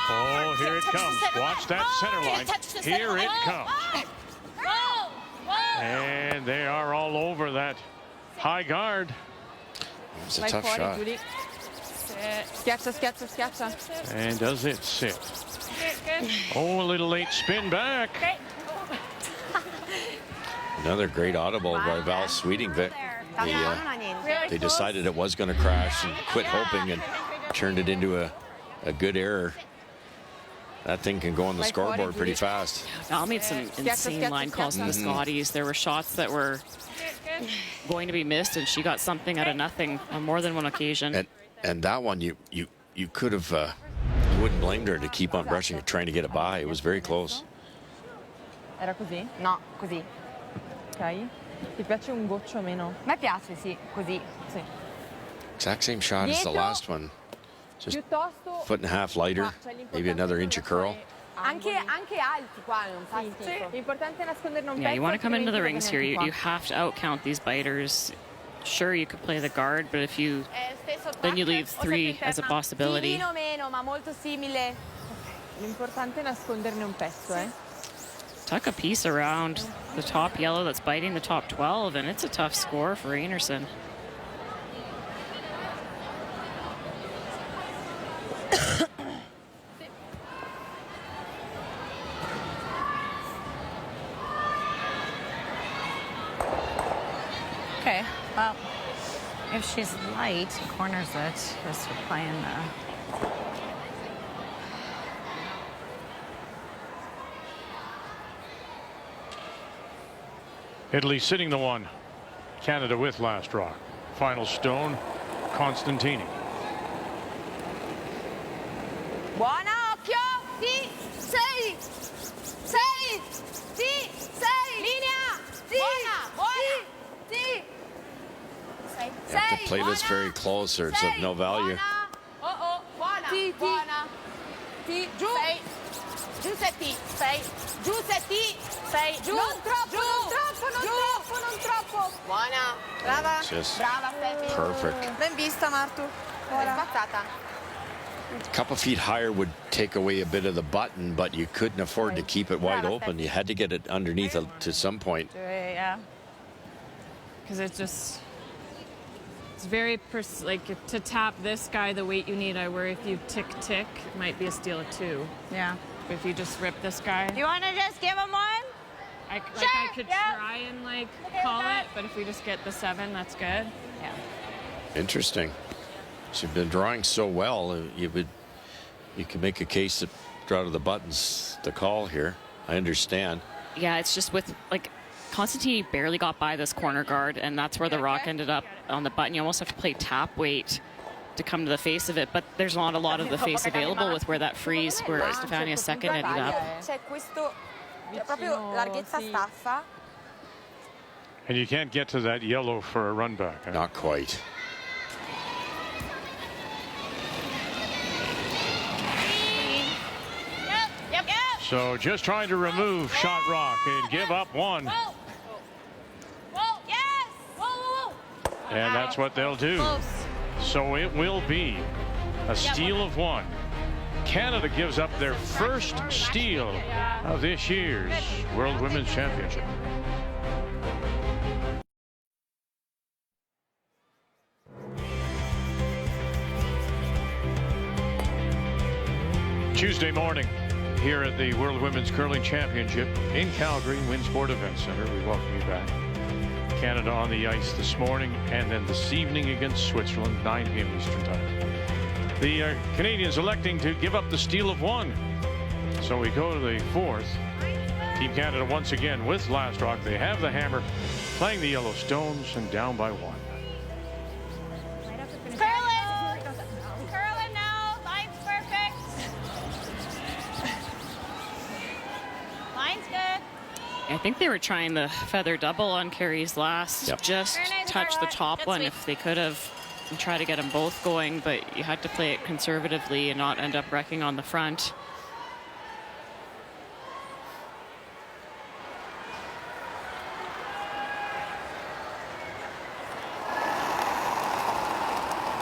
Oh, here it comes. Watch that center line. Here it comes. And they are all over that high guard. It's a tough shot. And does it sit? Oh, a little late spin back. Another great audible by Val Sweeting, Vic. They decided it was going to crash and quit hoping and turned it into a good error. That thing can go on the scoreboard pretty fast. Val made some insane line calls to the Scotties. There were shots that were going to be missed, and she got something out of nothing on more than one occasion. And that one, you could have, you wouldn't blame her to keep on brushing it, trying to get it by. It was very close. Era così? No, così. Ok. Ti piace un goccio o meno? A me piace, sì, così. Sì. Exact same shot as the last one. Just Piuttosto... foot and a half lighter, maybe another inch of curl. Anche alti qua, non fa schifo. L'importante è nasconderne un pezzo. Yeah, you want to come into the rings here. altrimenti You have to outcount these biters. Sure, you could play the guard, but if you then you leave 3 as a possibility. Meno, ma molto simile. L'importante è nasconderne un pezzo, eh? Tuck a piece around the top yellow that's biting the top 12, and it's a tough score for Einarson. Okay, well, if she's light, corners it, just for playing the... Italy sitting the 1. Canada with last rock. Final stone, Constantini. Buona, occhio! Sì, 6! 6! Sì, 6! Linea! Sì! Buona! Sì! play this very close or it's of no value. Buona. Buona. Giù. Giù 6. 6. Giù 7. 6. Giù. Non troppo, non troppo, non troppo, non troppo. Buona. Brava. Just Brava, Steffi. perfect. Ben vista, Martu. È sbattata. A couple feet higher would take away a bit of the button, but you couldn't afford to keep it wide open. You had to get it underneath to some point. Yeah. Because it's very, like, to tap this guy the weight you need, I worry if you tick, it might be a steal of 2. Yeah. If you just rip this guy. You want to just give him one? I could try and, like, call it, but if we just get the 7, that's good. Yeah. Interesting. She's been drawing so well. You could make a case that draw to the buttons the call here. I understand. Yeah, it's just with, like, Constantini barely got by this corner guard, and that's where the rock ended up on the button. You almost have to play tap weight to come to the face of it, but there's not a lot of the face available with where that freeze, where Stefania's second ended up. C'è questo proprio larghezza staffa. And you can't get to that yellow for a run back. Huh? Not quite. Yep. So just trying to remove shot rock and give up 1. Whoa, yes. Whoa. And that's what they'll do. So it will be a steal of 1. Canada gives up their first steal of this year's World Women's Championship. Tuesday morning here at the World Women's Curling Championship in Calgary, Winsport Event Center. We welcome you back. Canada on the ice this morning and then this evening against Switzerland, 9 p.m. Eastern Time. The Canadians electing to give up the steal of 1. So we go to the 4th. Team Canada once again with last rock. They have the hammer, playing the Yellowstones and down by 1. Curling now. Line's perfect. Line's good. I think they were trying the feather double on Carey's last. Yep. Just touch the top one if they could have and try to get them both going, but you had to play it conservatively and not end up wrecking on the front.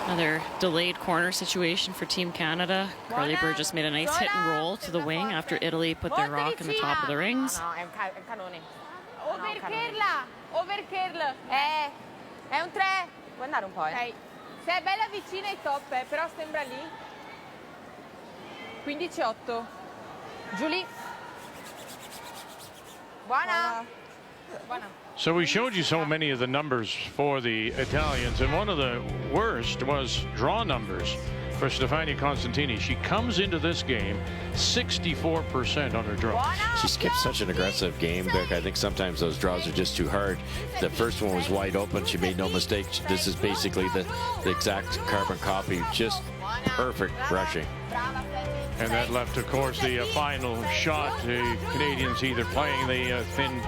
Another delayed corner situation for Team Canada. Carly Burgess made a nice hit and roll to the wing after Italy put their rock in the top of the rings. No, è un canone. Overcurla. Overcurl. È un 3. Puoi andare un po', Okay. Se è bella vicina ai top, però sembra lì. 15-8. Giulia. Buona. So we showed you so many of the numbers for the Italians, and one of the worst was draw numbers for Stefania Constantini. She comes into this game 64% on her draws. She skipped such an aggressive game, Vic. I think sometimes those draws are just too hard. The first one was wide open. She made no mistake. This is basically the exact carbon copy. Just perfect brushing. And that left, of course, the final shot. The Canadians either playing the thin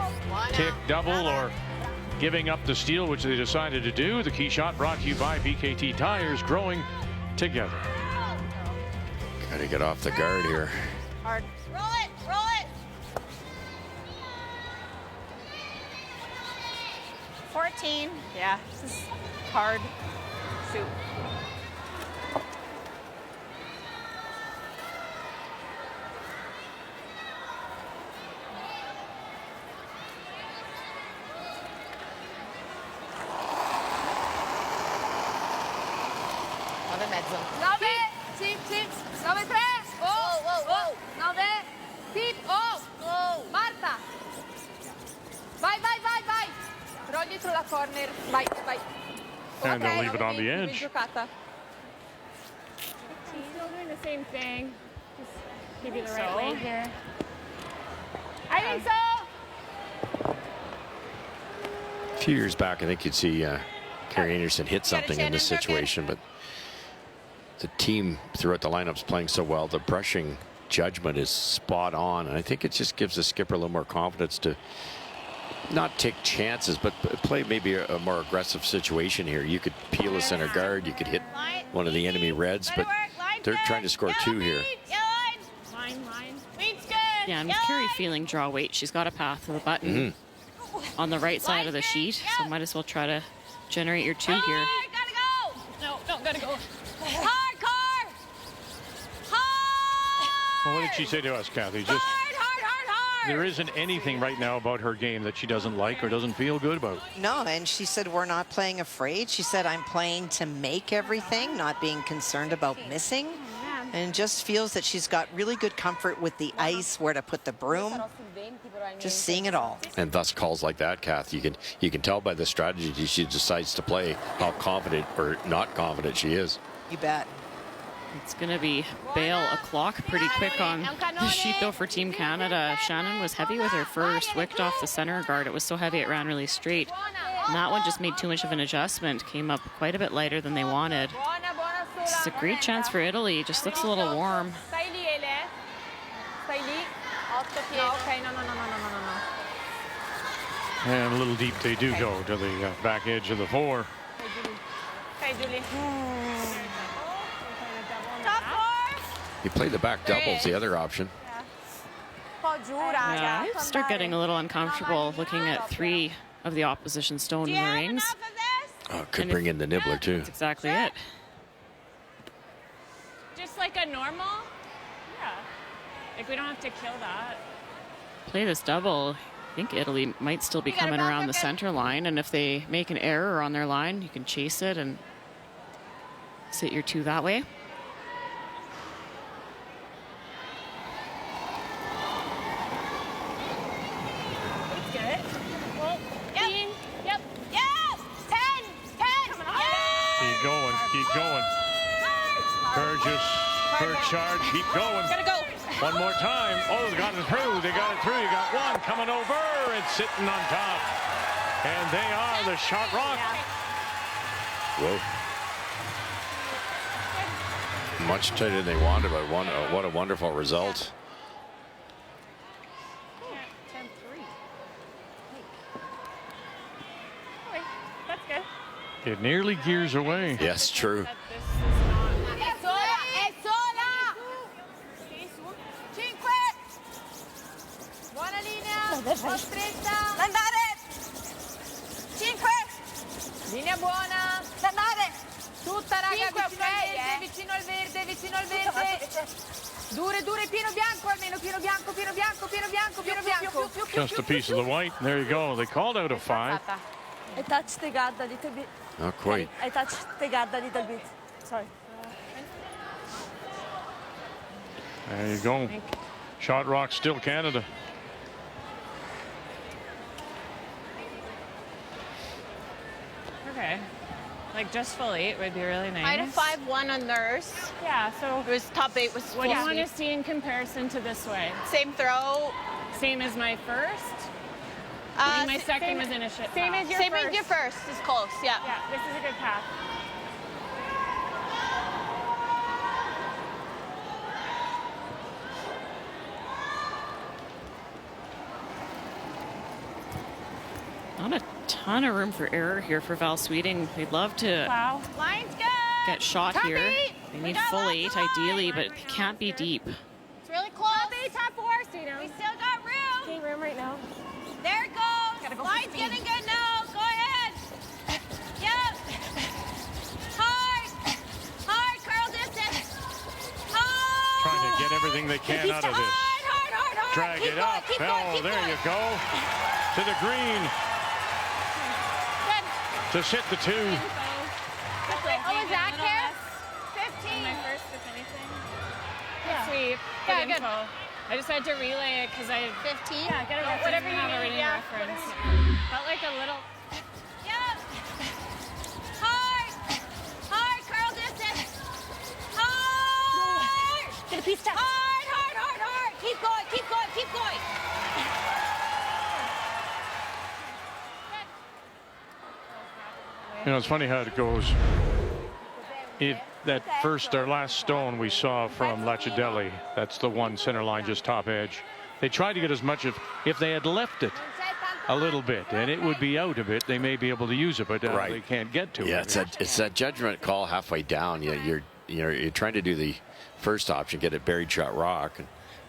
tick double or giving up the steal, which they decided to do. The key shot brought to you by BKT Tires, growing together. Got to get off the guard here. Hard. Roll it, roll it. 14. Yeah, this is hard shoot. Mezzo. 9, sì, 9, 3. Oh. 9, sì, oh. Marta. Vai. Però dietro la corner. Vai. And they'll leave it on the Ben edge. giocata. Still doing the same thing. Just give you the right weight here. I think so. A few years back, I think you'd see Carey Einarson hit something in this situation, but the team throughout the lineups playing so well, the brushing judgment is spot on, and I think it just gives the skipper a little more confidence to not take chances, but play maybe a more aggressive situation here. You could peel a center guard, you could hit one of the enemy reds, but they're trying to score 2 here. Yeah, and with Curie feeling draw weight, she's got a path to the button on the right side of the sheet, so might as well try to generate your 2 here. No, gotta go. Hard, Car! Hard! Well, what did she say to us, Kathy? Just there isn't anything right now about her game that she doesn't like or doesn't feel good about. No, and she said, we're not playing afraid. She said, I'm playing to make everything, not being concerned about missing. And just feels that she's got really good comfort with the ice, where to put the broom, just seeing it all. And thus calls like that, Kath, you can tell by the strategy she decides to play how confident or not confident she is. You bet. It's going to be bail o'clock pretty quick on the sheet, though, for Team Canada. Shannon was heavy with her first, wicked off the center guard. It was so heavy it ran really straight. And that one just made too much of an adjustment, came up quite a bit lighter than they wanted. This is a great chance for Italy. Just looks a little warm. Stai lì, Ele. Stai lì. 8 piedi. No, okay, no. And a little deep they do go to the back edge of the 4. Okay, Julie. You play the back doubles, the other option. Yeah, I start getting a little uncomfortable looking at 3 of the opposition stone in the rings. Oh, could bring in the nibbler, too. That's exactly it. Just like a normal? Yeah. Like, we don't have to kill that. Play this double. I think Italy might still be coming around the center line, and if they make an error on their line, you can chase it and sit your 2 that way. Keep going. Burgess, first charge, keep going. Gotta go. One more time. Oh, they got it through. They got it through. You got one coming over. It's sitting on top. And they are the shot rock. Whoa. Much tighter than they wanted, but what a wonderful result. It nearly gears away. Yes, true. Buona linea. Stretta. Andare. 5. Linea buona. Andare. Tutta, raga, vicino al verde, vicino al verde. Dure, pieno bianco almeno, pieno bianco. Just a piece of the white. There you go. They called out a 5. I touched the guard a little bit. Not quite. I touched the guard a little bit. Sorry. There you go. Shot rock still Canada. Okay. Like just full 8 would be really nice. I had a 5-1 on theirs. Yeah, so It was top 8 was what do you want to see in comparison to this way? Same throw. Same as my first? I mean, my second was in a shit Same path. as your first is close, yeah. Yeah, this is a good path. Not a ton of room for error here for Val Sweeting. They'd love to Line's good. get shot here. They need full 8 ideally, but it can't be deep. It's really close. Top 4, Stino. We still got room. Okay, room right now. There it goes. Line's getting good now. Go ahead. Yep. Hard, curl distance. Hard. Trying to get everything they can out of this. Hard. Drag Keep it going, up. keep going, keep There going. you go. To the green. Good. To sit the 2. Oh, is that care? 15. My first, if anything. Yeah. Sweep. Yeah, Good good. info. I just had to relay it because I 15. Yeah, get a reference. Whatever you have a need, reading yeah. reference. Felt like a little. Yep. Hard, curl distance. Hard. Get a piece down. Hard. Keep going. You know, it's funny how it goes. That first or last stone we saw from Lacidelli, that's the one center line just top edge. They tried to get as much of, if they had left it, a little bit, and it would be out a bit. They may be able to use it, but they can't get to it. Yeah, it's that judgment call halfway down. You're trying to do the first option, get it buried shot rock,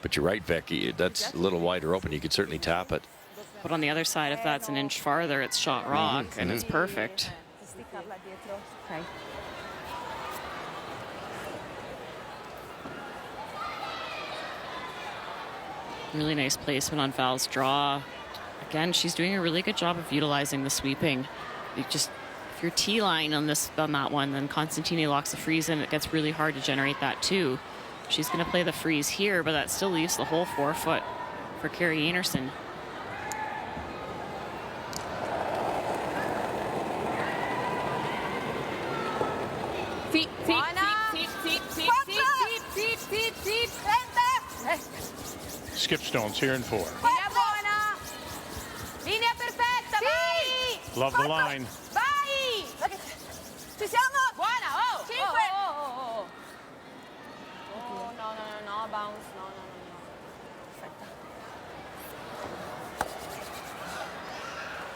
but you're right, Becky. That's a little wider open. You could certainly tap it. But on the other side, if that's an inch farther, it's shot rock, and it's perfect. Really nice placement on Val's draw. Again, she's doing a really good job of utilizing the sweeping. If your T line on that one, then Constantini locks the freeze in. It gets really hard to generate that too. She's going to play the freeze here, but that still leaves the whole 4 foot for Carrie Einarson. Skip stones here in 4. Linea buona. Linea perfetta, vai. Love the line. Vai. Ci siamo? Buona, oh. 5. Oh, no, bounce, no. Perfetta.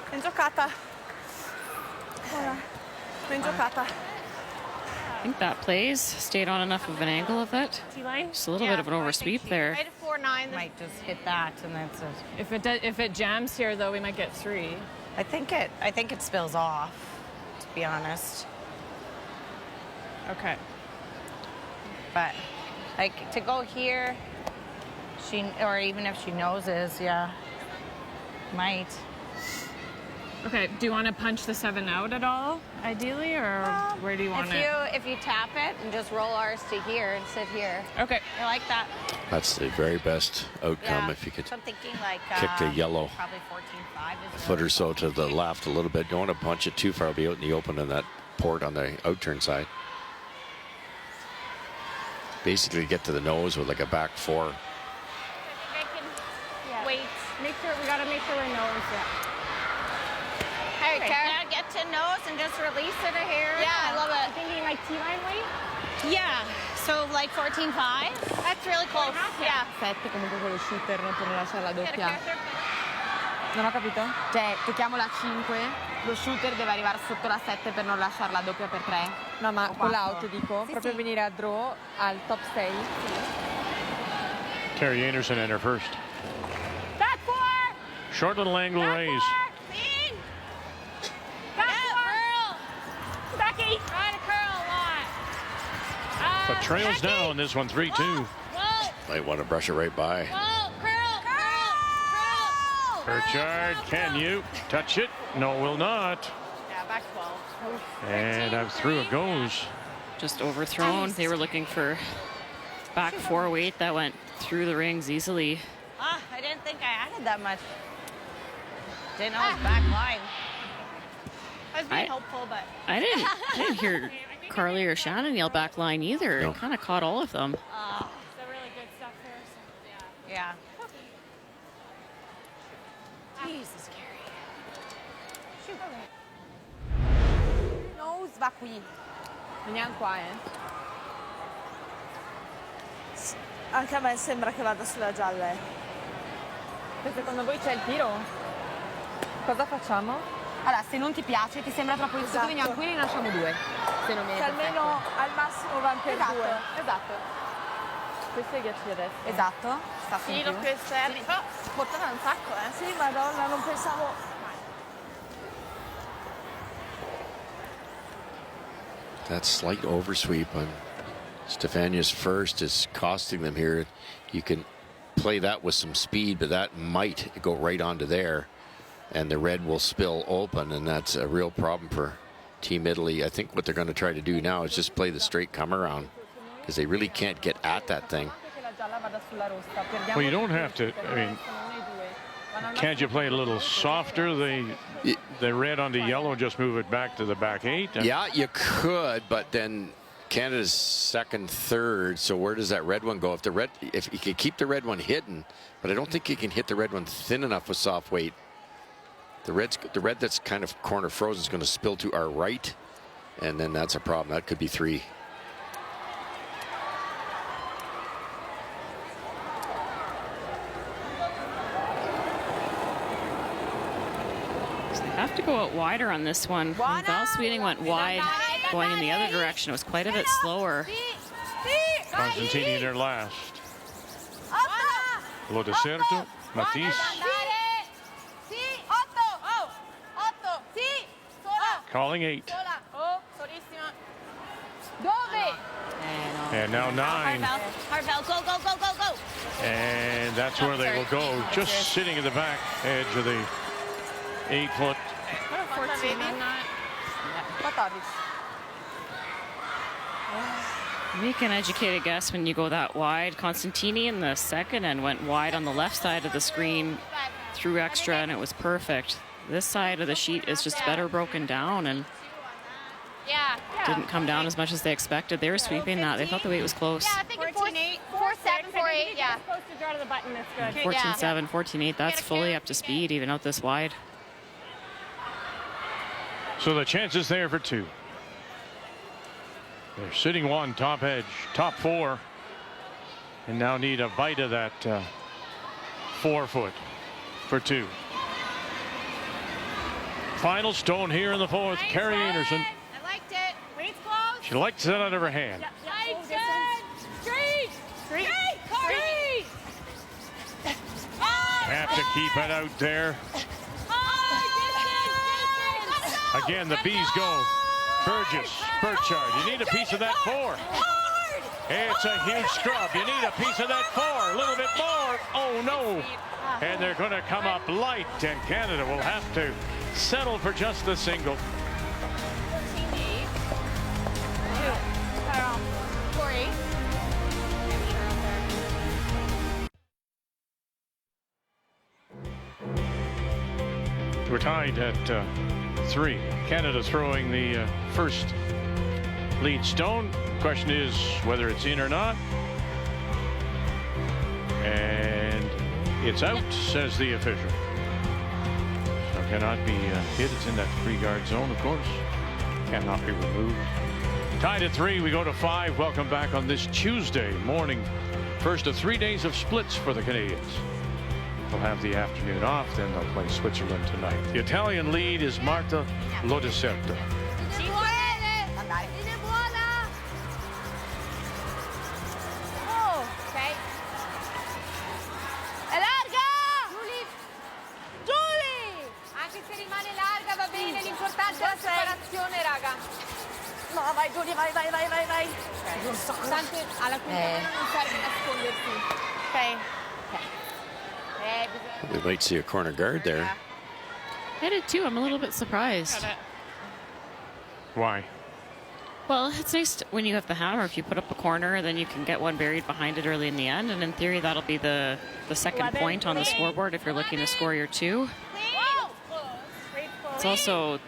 Ben giocata. Ben giocata. I think that plays. Stayed on enough of an angle of it. Just a little bit of an oversweep there. Right at 4-9. Might just hit that, and that's it. If it jams here, though, we might get 3. I think it spills off, to be honest. Okay. But like to go here, or even if she noses, yeah, might. Okay. Do you want to punch the 7 out at all, ideally, or where do you want it? If you tap it and just roll ours to here and sit here. Okay. I like that. That's the very best outcome if you could So I'm thinking like kick the yellow probably 14.5 a foot or so to the left a little bit. Don't want to punch it too far. Be out in the open on that port on the outturn side. Basically get to the nose with like a back 4. Wait. We gotta make sure we nose. Hey, Okay, Kara. now get to nose and just release it here. Yeah, I love it. Thinking like T-line weight? Yeah. So like 14.5. That's really close. Yeah. 7 comunque con lo shooter per non lasciare la doppia. Non ho capito? Cioè, tocchiamo la 5, lo shooter deve arrivare sotto la 7 per non lasciare la doppia per 3. No, ma con l'out dico, proprio venire a draw al top 6. Carrie Einarson in her first. Back 4. Short little angle raise. Becky. Trying to curl a lot. But trails down this one 3-2. Might want to brush it right by. Burchard, can you touch it? No, will not. Yeah, back 12. And out through it goes. Just overthrown. They were looking for back 4 weight that went through the rings easily. I didn't think I added that much. Didn't know it was back line. I was being hopeful, but I didn't hear Carly or Shannon yell back line either. No. It kind of caught all of them. It's really good stuff there. So. Yeah. Jesus, Carrie. Nose va qui. Veniamo qua, Anche a me sembra che vada sulla gialla. Secondo voi c'è il tiro? Cosa facciamo? Allora, se non ti piace, ti sembra troppo se tu veniamo qui, ne lasciamo 2. Se non viene almeno al massimo van per 2. Esatto. Questo è ghiaccio adesso. Esatto. Sta Sì, lo che serve. Però portava un sacco, Sì, madonna, non pensavo. That slight oversweep on Stefania's first is costing them here. You can play that with some speed, but that might go right onto there, and the red will spill open, and that's a real problem for Team Italy. I think what they're going to try to do now is just play the straight come around, because they really can't get at that thing. Well, you don't have to. I mean, can't you play it a little softer? The red onto yellow, just move it back to the back 8. Yeah, you could, but then Canada's second, third. So where does that red one go? If you could keep the red one hidden, but I don't think you can hit the red one thin enough with soft weight. The red that's kind of corner frozen is going to spill to our right, and then that's a problem. That could be 3. They have to go out wider on this one. When Val Sweeting went wide, going in the other direction. It was quite a bit slower. Constantini in their last. Lo Deserto, Matisse. Calling 8. And now 9. Hard go, go, go, go, go. And that's where they will go. Just sitting at the back edge of the 8-foot. Make an educated guess when you go that wide. Constantini in the second end went wide on the left side of the screen, through extra, and it was perfect. This side of the sheet is just better broken down and didn't come down as much as they expected. They were sweeping that. They thought the weight was close. Yeah, I think 14-8, 4-7, 4-8, yeah. Supposed to draw to the button, that's good. 14-7, 14-8, that's fully up to speed, even out this wide. So the chances there for 2. They're sitting 1 top edge, top 4, and now need a bite of that 4-foot for 2. Final stone here in the 4th. Carrie Einarson. I liked it. Weight's close. She likes it out of her hand. Liked it. Straight. Straight. Straight. Have to keep it out there. Again, the bees go. Burgess, Burchard, you need a piece of that 4. It's a huge scrub. You need a piece of that 4. A little bit more. Oh, no. And they're going to come up light, and Canada will have to settle for just the single. 4-8. We're tied at 3. Canada throwing the first lead stone. Question is whether it's in or not. And it's out, says the official. So cannot be hit. It's in that 3-yard zone, of course. Cannot be removed. Tied at 3. We go to 5. Welcome back on this Tuesday morning. First of 3 days of splits for the Canadians. They'll have the afternoon off, then they'll play Switzerland tonight. The Italian lead is Marta Lo Deserto. Anche se rimane larga va bene, l'importante è la separazione, raga. No, vai Giulia, vai. Tanto alla quinta non serve nascondersi. Ok. We might see a corner guard there. I did too. I'm a little bit surprised. Why? Well, it's nice when you have the hammer. If you put up a corner, then you can get one buried behind it early in the end. And in theory, that'll be the second point on the scoreboard if you're looking to score your 2. It's also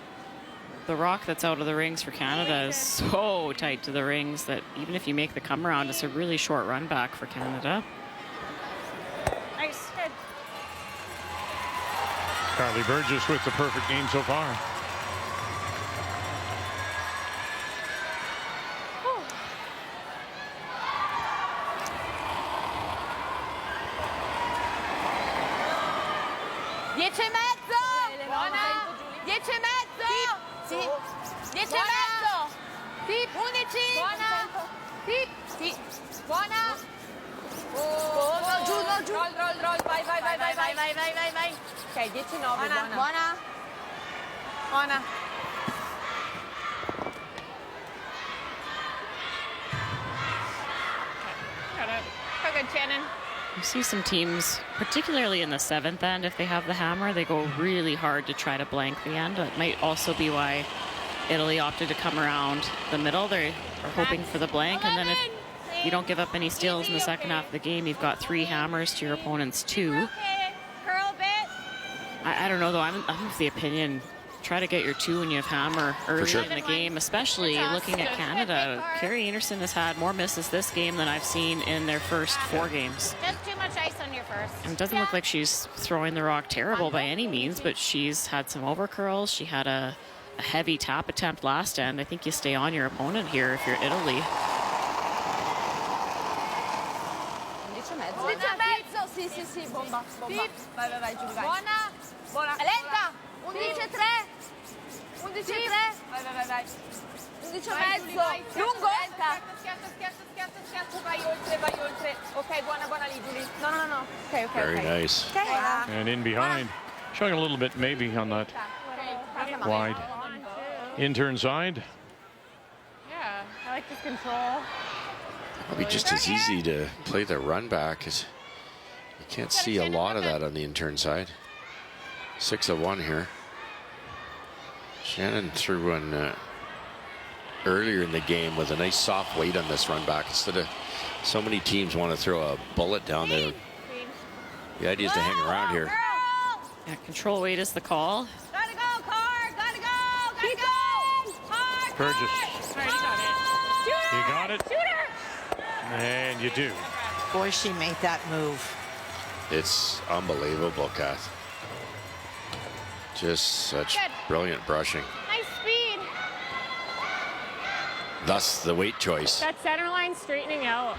the rock that's out of the rings for Canada is so tight to the rings that even if you make the come around, it's a really short run back for Canada. Nice. Good. Carly Burgess with the perfect game so far. Dieci e mezzo! Buona! 10 e mezzo! Sì! 10 e mezzo! Sì! 11! Buona! Sì! Buona! Oh, giù! Roll! Vai! Ok, 10 e 9. Buona! Good, Shannon. You see some teams, particularly in the 7th end, if they have the hammer, they go really hard to try to blank the end. It might also be why Italy opted to come around the middle. They are hoping for the blank, and then if you don't give up any steals in the second half of the game, you've got 3 hammers to your opponent's 2. Okay, curl a bit. I don't know, though. I'm of the opinion, try to get your 2 when you have hammer early in the game, especially looking at Canada. Carrie Einarson has had more misses this game than I've seen in their first 4 games. Just too much ice on your first. And it doesn't look like she's throwing the rock terrible by any means, but she's had some overcurls. She had a heavy tap attempt last end. I think you stay on your opponent here if you're Italy. 11 e mezzo, sì, bomba. Vai, Giulia, vai. Buona. È lenta. 11 e 3. 11 e 3. Vai, vai, vai, vai. 11 e mezzo. Lungo. Schiaccia, vai oltre. Ok, buona lì, Giulia. No. Ok. Very nice. And in behind. Showing a little bit maybe on that wide in-turn side. Yeah, I like this control. It'll be just as easy to play the run back as you can't see a lot of that on the in-turn side. 6 of 1 here. Shannon threw one earlier in the game with a nice soft weight on this run back. Instead of so many teams want to throw a bullet down there, the idea is to hang around here. Yeah, control weight is the call. Gotta go, Car. Gotta go. Hard. Burgess. All right, You got it. And you do. Boy, she made that move. It's unbelievable, Kath. Just such brilliant brushing. Nice speed. Thus the weight choice. That center line straightening out.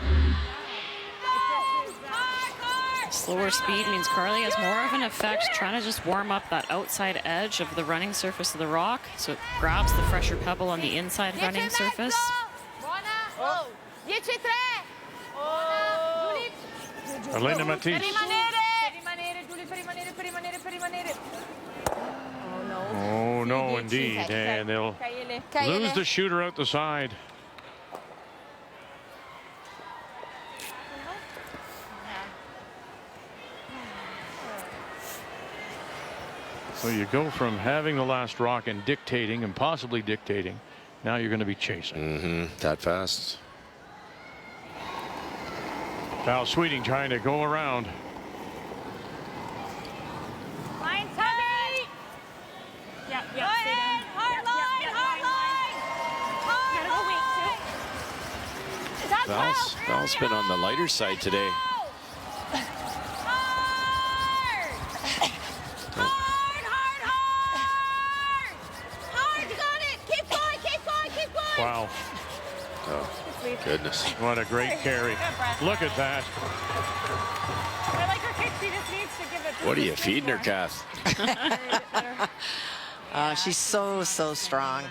Slower speed means Carly has more of an effect trying to just warm up that outside edge of the running surface of the rock, so it grabs the fresher pebble on the inside running surface. Buona. 10 e 3. Elena Matisse. Per rimanere. Oh, no, indeed. And they'll lose the shooter out the side. So you go from having the last rock and dictating and possibly dictating. Now you're going to be chasing. That fast. Val Sweeting trying to go around. Line heavy. Yeah. Go ahead. Hard line. Val's been on the lighter side today. Hard. You got it. Keep going. Wow. Oh, goodness. What a great carry. Look at that. I like her kick. She just needs to give it. What are you feeding her, Kath? She's so strong.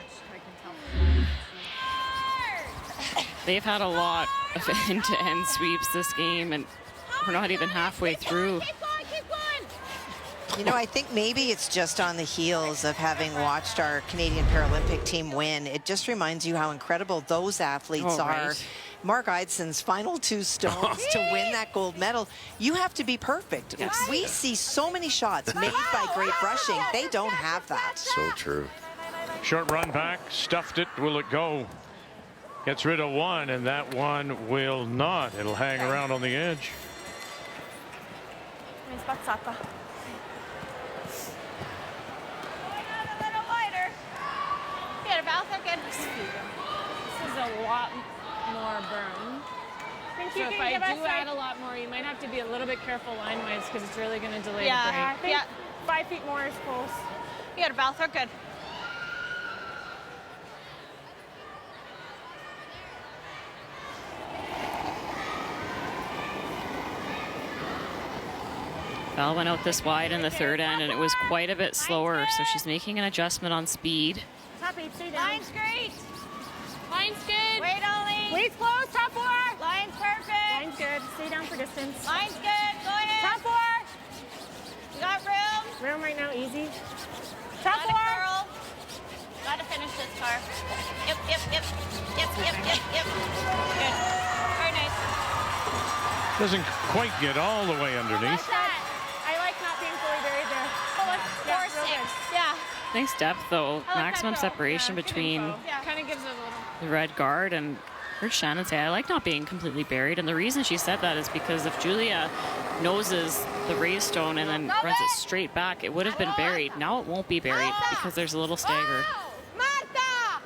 They've had a lot of end-to-end sweeps this game, and we're not even halfway through. You know, I think maybe it's just on the heels of having watched our Canadian Paralympic team win. It just reminds you how incredible those athletes are. Mark Eidson's final 2 stones to win that gold medal. You have to be perfect. Yes. We see so many shots made by great brushing. They don't have that. So true. Short run back. Stuffed it. Will it go? Gets rid of one, and that one will not. It'll hang around on the edge. Spazzata. This is a lot more burn. So if I do add a lot more, you might have to be a little bit careful line-wise because it's really going to delay the break. Yeah. 5 feet more is close. You got a Val, throw good. Val went out this wide in the third end, and it was quite a bit slower, so she's making an adjustment on speed. Top 8, stay down. Line's great. Line's good. Wait only. Waist close, top 4. Line's perfect. Line's good. Stay down for distance. Line's good. Go ahead. Top 4. You got room. Room right now, easy. Top 4. Gotta finish this, Car. Yep. Good. Very nice. Doesn't quite get all the way underneath. I like not being fully buried there. Oh, it's 4-6. Yeah. Nice depth, though. I like Maximum that, though. separation Yeah, good between info. Kind of gives it a little. the red guard, and heard Shannon say, I like not being completely buried. And the reason she said that is because if Julia noses the raised stone and then runs it straight back, it would have been buried. Now it won't be buried because there's a little stagger. Marta!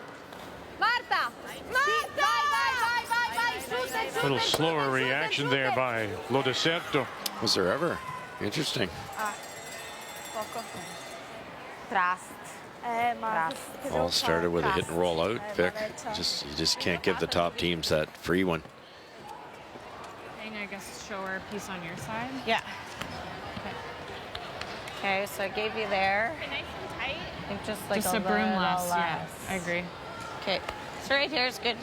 A little slower reaction there by Lodeserto. Was there ever? Interesting. Poco. Trust. All started with a hit and roll out, Vic. You just can't give the top teams that free one. And I guess show her a piece on your side. Yeah. Okay, so I gave you there. Nice and tight. I think just like Just a a broom little less. less. Yeah, I agree. Okay. So right here is good.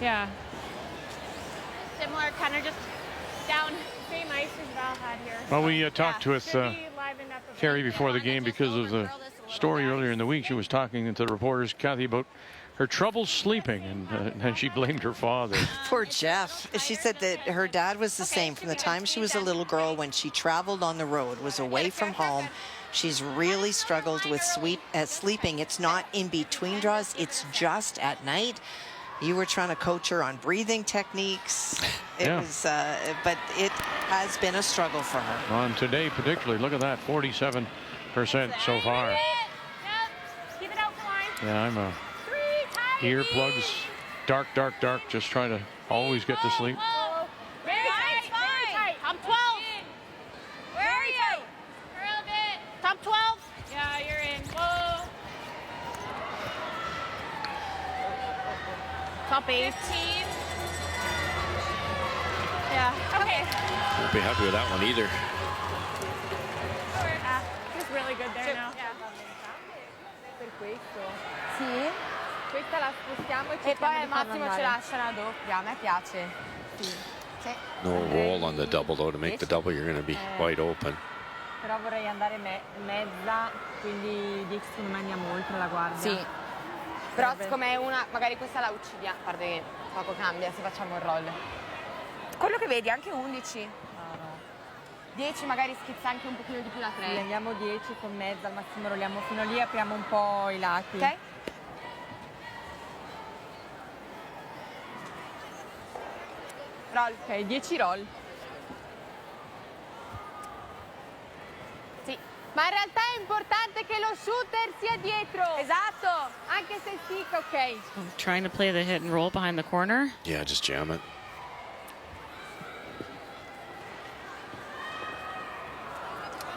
Yeah. Similar, kind of just down. Same ice as Val had here. Well, we talked with Should be livened up a bit. Carrie before the game because of the story earlier in the week. She was talking to the reporters, Kathy, about her trouble sleeping, and she blamed her father. Poor Jeff. She said that her dad was the same from the time she was a little girl when she traveled on the road, was away from home. She's really struggled with sleeping. It's not in between draws, it's just at night. You were trying to coach her on breathing techniques. It was, but it has been a struggle for her. On today, particularly, look at that, 47% so far. Yep. Keep it out the line. Yeah, I'm a earplugs, dark, just trying to always get to sleep. Very tight, very tight. Top 12. Where are you? Curl a bit. Top 12. Yeah, you're in. Whoa. Top 8. 15. Yeah. Okay. Won't be happy with that one either. He's really good there now. Per questo. Sì. Questa la spostiamo e poi al massimo ce lascia una doppia. A me piace. Sì. No roll on the double, though. To make the double, you're going to be wide open. Però vorrei andare mezza, quindi 10 secondo me andiamo oltre la guardia. Sì. Però siccome è una, magari questa la uccidiamo. A parte che poco cambia se facciamo il roll. Quello che vedi, anche 11. 10 magari schizza anche un pochino di più la 3. Sì, andiamo 10 con mezza, al massimo rolliamo fino lì, apriamo un po' i lati. Ok? Roll. Ok, 10 roll. Sì. Ma in realtà è importante che lo shooter sia dietro. Esatto. Anche se stick, ok. Trying to play the hit and roll behind the corner. Yeah, just jam it.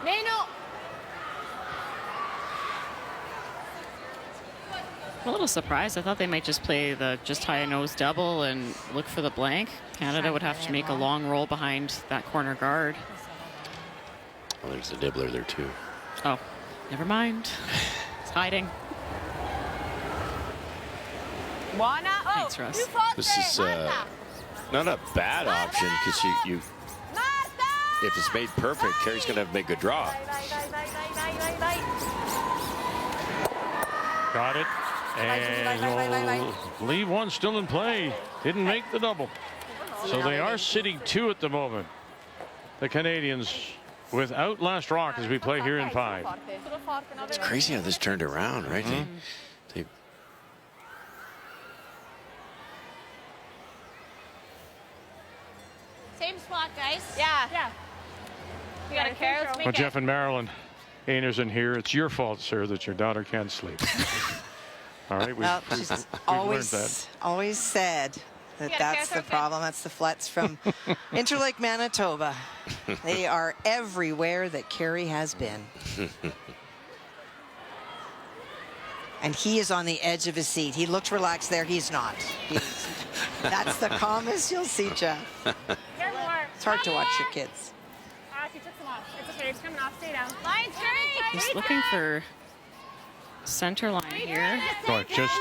Meno. A little surprised. I thought they might just play the just high nose double and look for the blank. Canada would have to make a long roll behind that corner guard. Well, there's the dibbler there, too. Oh, never mind. It's hiding. Buona. Oh, Thanks, Russ. più forte. This is not a bad option because you if it's made perfect, Carrie's going to have to make a draw. Got it. And we'll leave one still in play. Didn't make the double. So they are sitting 2 at the moment. The Canadians without last rock as we play here in 5. It's crazy how this turned around, right? They Same spot, guys. Yeah. You got a carrot? Let's make Well, it. Jeff and Marilyn Einarson here. It's your fault, sir, that your daughter can't sleep. All right, Well, she's learned that. always said that that's the problem. That's the Flets from Interlake, Manitoba. They are everywhere that Carrie has been. And he is on the edge of his seat. He looked relaxed there. He's not. That's the calmest you'll see, Jeff. Here more. It's hard to watch your kids. She took some off. It's okay. It's coming off. Stay down. Line straight. He's looking for center line here. What, just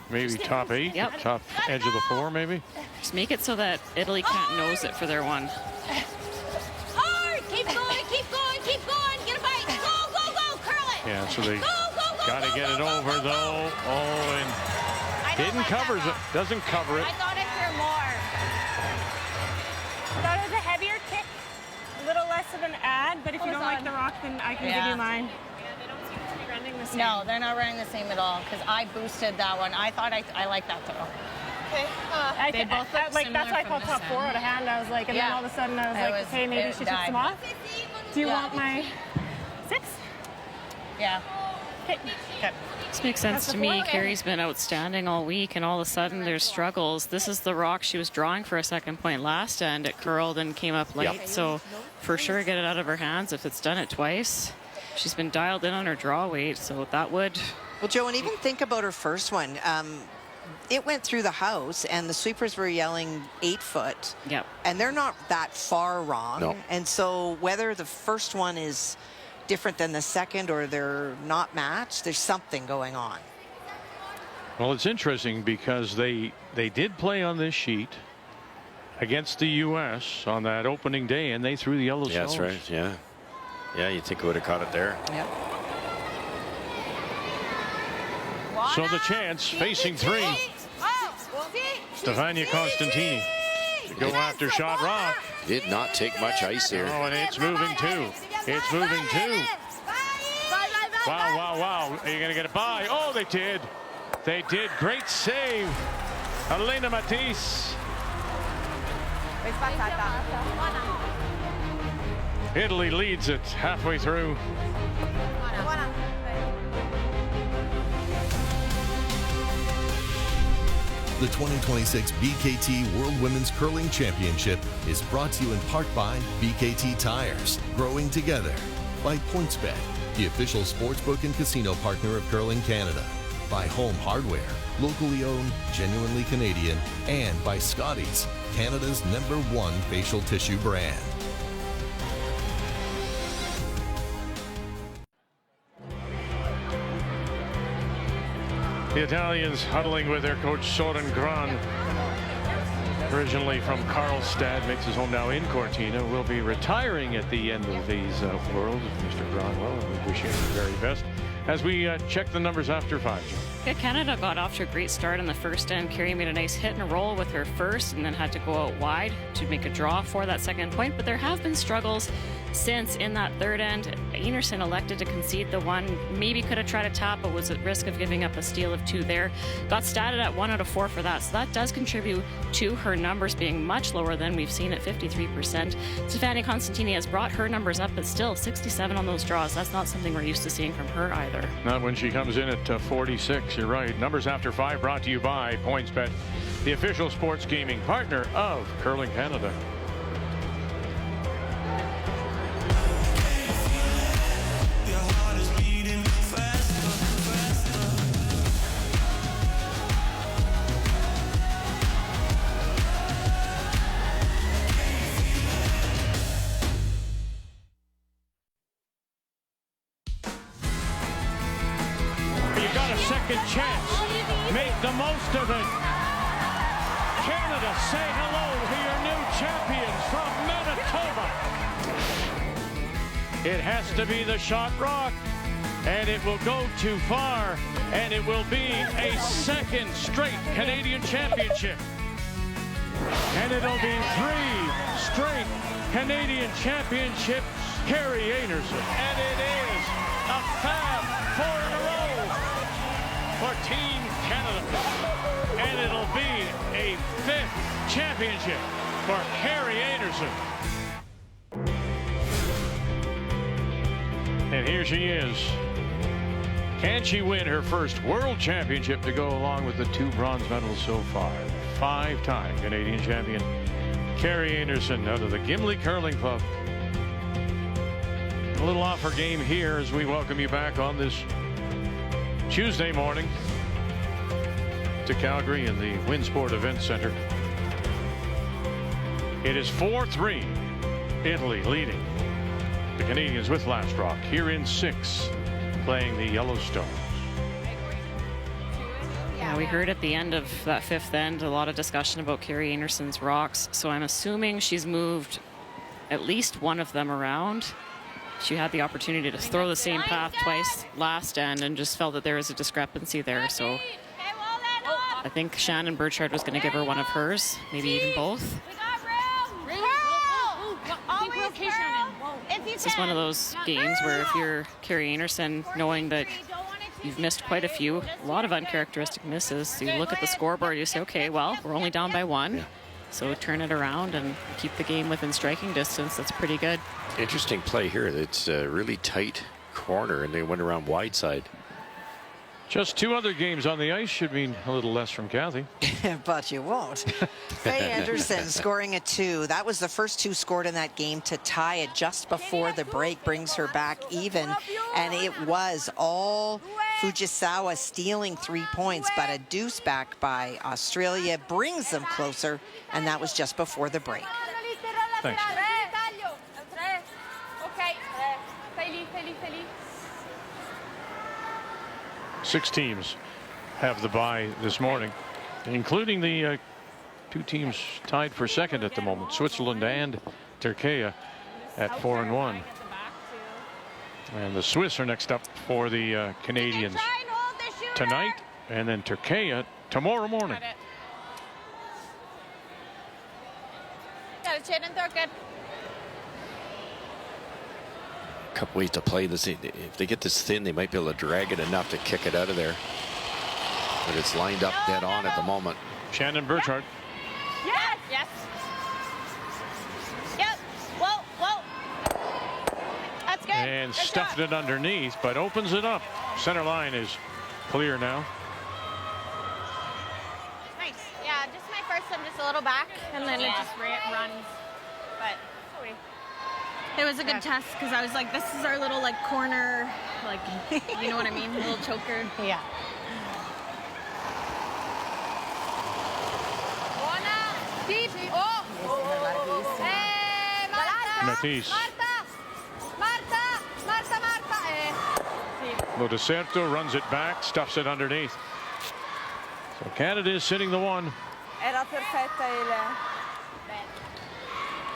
maybe top 8? Yep. Top edge of the 4, maybe? Just make it so that Italy can't nose it for their one. Hard. Keep going. Keep going. Keep going. Get a bite. Go, go, go. Curl it. Yeah, so they Go, go, go. got to go, get go, it go, over, go, go. though. Oh, and I don't didn't like cover that it. rock. Doesn't cover it. I thought I'd hear more. Thought it was a heavier kick. A little less of an ad, but if you don't like the rock, then I can give you mine. They don't seem to be running the same. No, they're not running the same at all because I boosted that one. I thought I like that though. Okay. They both look like similar that's why I from called the top 4 center. out of hand. I was like, and then Yeah. all of a sudden I was It like, was- okay, maybe it she took died. some off. Do you Yeah. want my 6? Yeah. Okay. Okay. This makes sense That's to the me. floor. Carrie's been outstanding all week, and all of a sudden there's struggles. This is the rock she was drawing for a second point last end. It curled and came up late, Yep. so for sure get it out of her hands if it's done it twice. She's been dialed in on her draw weight, so that would... Well, Joe, and even think about her first one. It went through the house, and the sweepers were yelling 8 foot. Yep. And they're not that far wrong. No. And so whether the first one is different than the second, or they're not matched. There's something going on. Well, it's interesting because they did play on this sheet against the U.S. on that opening day, and they threw the yellow stones. That's right. Yeah. Yeah, you think we would have caught it there. Yep. So the chance facing three. Stefania Constantini to go after shot rock. Did not take much ice here. Oh, and it's moving too. It's moving too. Wow, wow, wow. Are you going to get it by? Oh, they did. They did. Great save. Elena Matisse. Italy leads it halfway through. The 2026 BKT World Women's Curling Championship is brought to you in part by BKT Tires, growing together, by PointsBet, the official sportsbook and casino partner of Curling Canada, by Home Hardware, locally owned, genuinely Canadian, and by Scotties, Canada's #1 facial tissue brand. The Italians huddling with their coach Soren Gran, originally from Karlstad, makes his home now in Cortina, will be retiring at the end of these Worlds. Mr. Gran, well, we wish you the very best. As we check the numbers after 5, Joe. Yeah, Canada got off to a great start in the first end. Carrie made a nice hit and roll with her first and then had to go out wide to make a draw for that second point. But there have been struggles since in that third end. Einarson elected to concede the one. Maybe could have tried to tap, but was at risk of giving up a steal of 2 there. Got statted at 1 out of 4 for that. So that does contribute to her numbers being much lower than we've seen at 53%. Stefania Constantini has brought her numbers up, but still 67 on those draws. That's not something we're used to seeing from her either. Not when she comes in at 46. You're right. Numbers after 5 brought to you by PointsBet, the official sports gaming partner of Curling Canada. Second chance. Make the most of it. Canada, say hello to your new champions from Manitoba. It has to be the shot rock, and it will go too far, and it will be a second straight Canadian championship. And it'll be 3 straight Canadian championships, Carrie Einarson. And it is a fab 4 in a row for Team Canada. And it'll be a 5th championship for Carrie Einarson. And here she is. Can she win her first world championship to go along with the 2 bronze medals so far? 5-time Canadian champion Carrie Einarson out of the Gimli Curling Club. A little off her game here as we welcome you back on this Tuesday morning to Calgary in the Winsport Event Center. It is 4-3, Italy leading the Canadians with last rock here in 6, playing the Yellowstones. Yeah, we heard at the end of that 5th end a lot of discussion about Carrie Einarson's rocks, so I'm assuming she's moved at least one of them around. She had the opportunity to throw the same path twice last end and just felt that there was a discrepancy there. So I think Shannon Burchard was going to give her one of hers, maybe even both. This is one of those games where if you're Carrie Einarson, knowing that you've missed quite a lot of uncharacteristic misses, so you look at the scoreboard, you say, okay, well, we're only down by 1. Yeah. So turn it around and keep the game within striking distance. That's pretty good. Interesting play here. It's a really tight corner, and they went around wide side. Just 2 other games on the ice should mean a little less from Kathy. But you won't. Faye Anderson scoring a 2. That was the first 2 scored in that game to tie it just before the break, brings her back even. And it was all Fujisawa stealing 3 points, but a deuce back by Australia brings them closer, and that was just before the break. Thanks. 6 teams have the bye this morning, including the 2 teams tied for second at the moment, Switzerland and Turkey at 4-1. And the Swiss are next up for the Canadians tonight, and then Turkey tomorrow morning. Got it, Shannon. Throw it good. A couple ways to play this. If they get this thin, they might be able to drag it enough to kick it out of there. But it's lined up dead on at the moment. Shannon Burchard. Yes. Yes. Yep. Whoa. Whoa. That's good. And Good stuffed job. it underneath, but opens it up. Center line is clear now. Nice. Yeah, just my first one, just a little back, and then it just runs. But It was a good test because I was like, this is our little like corner, like, you know what I mean? Little choker. Yeah. Matisse. Lodeserto runs it back, stuffs it underneath. So Canada is sitting the one. Era perfetta il...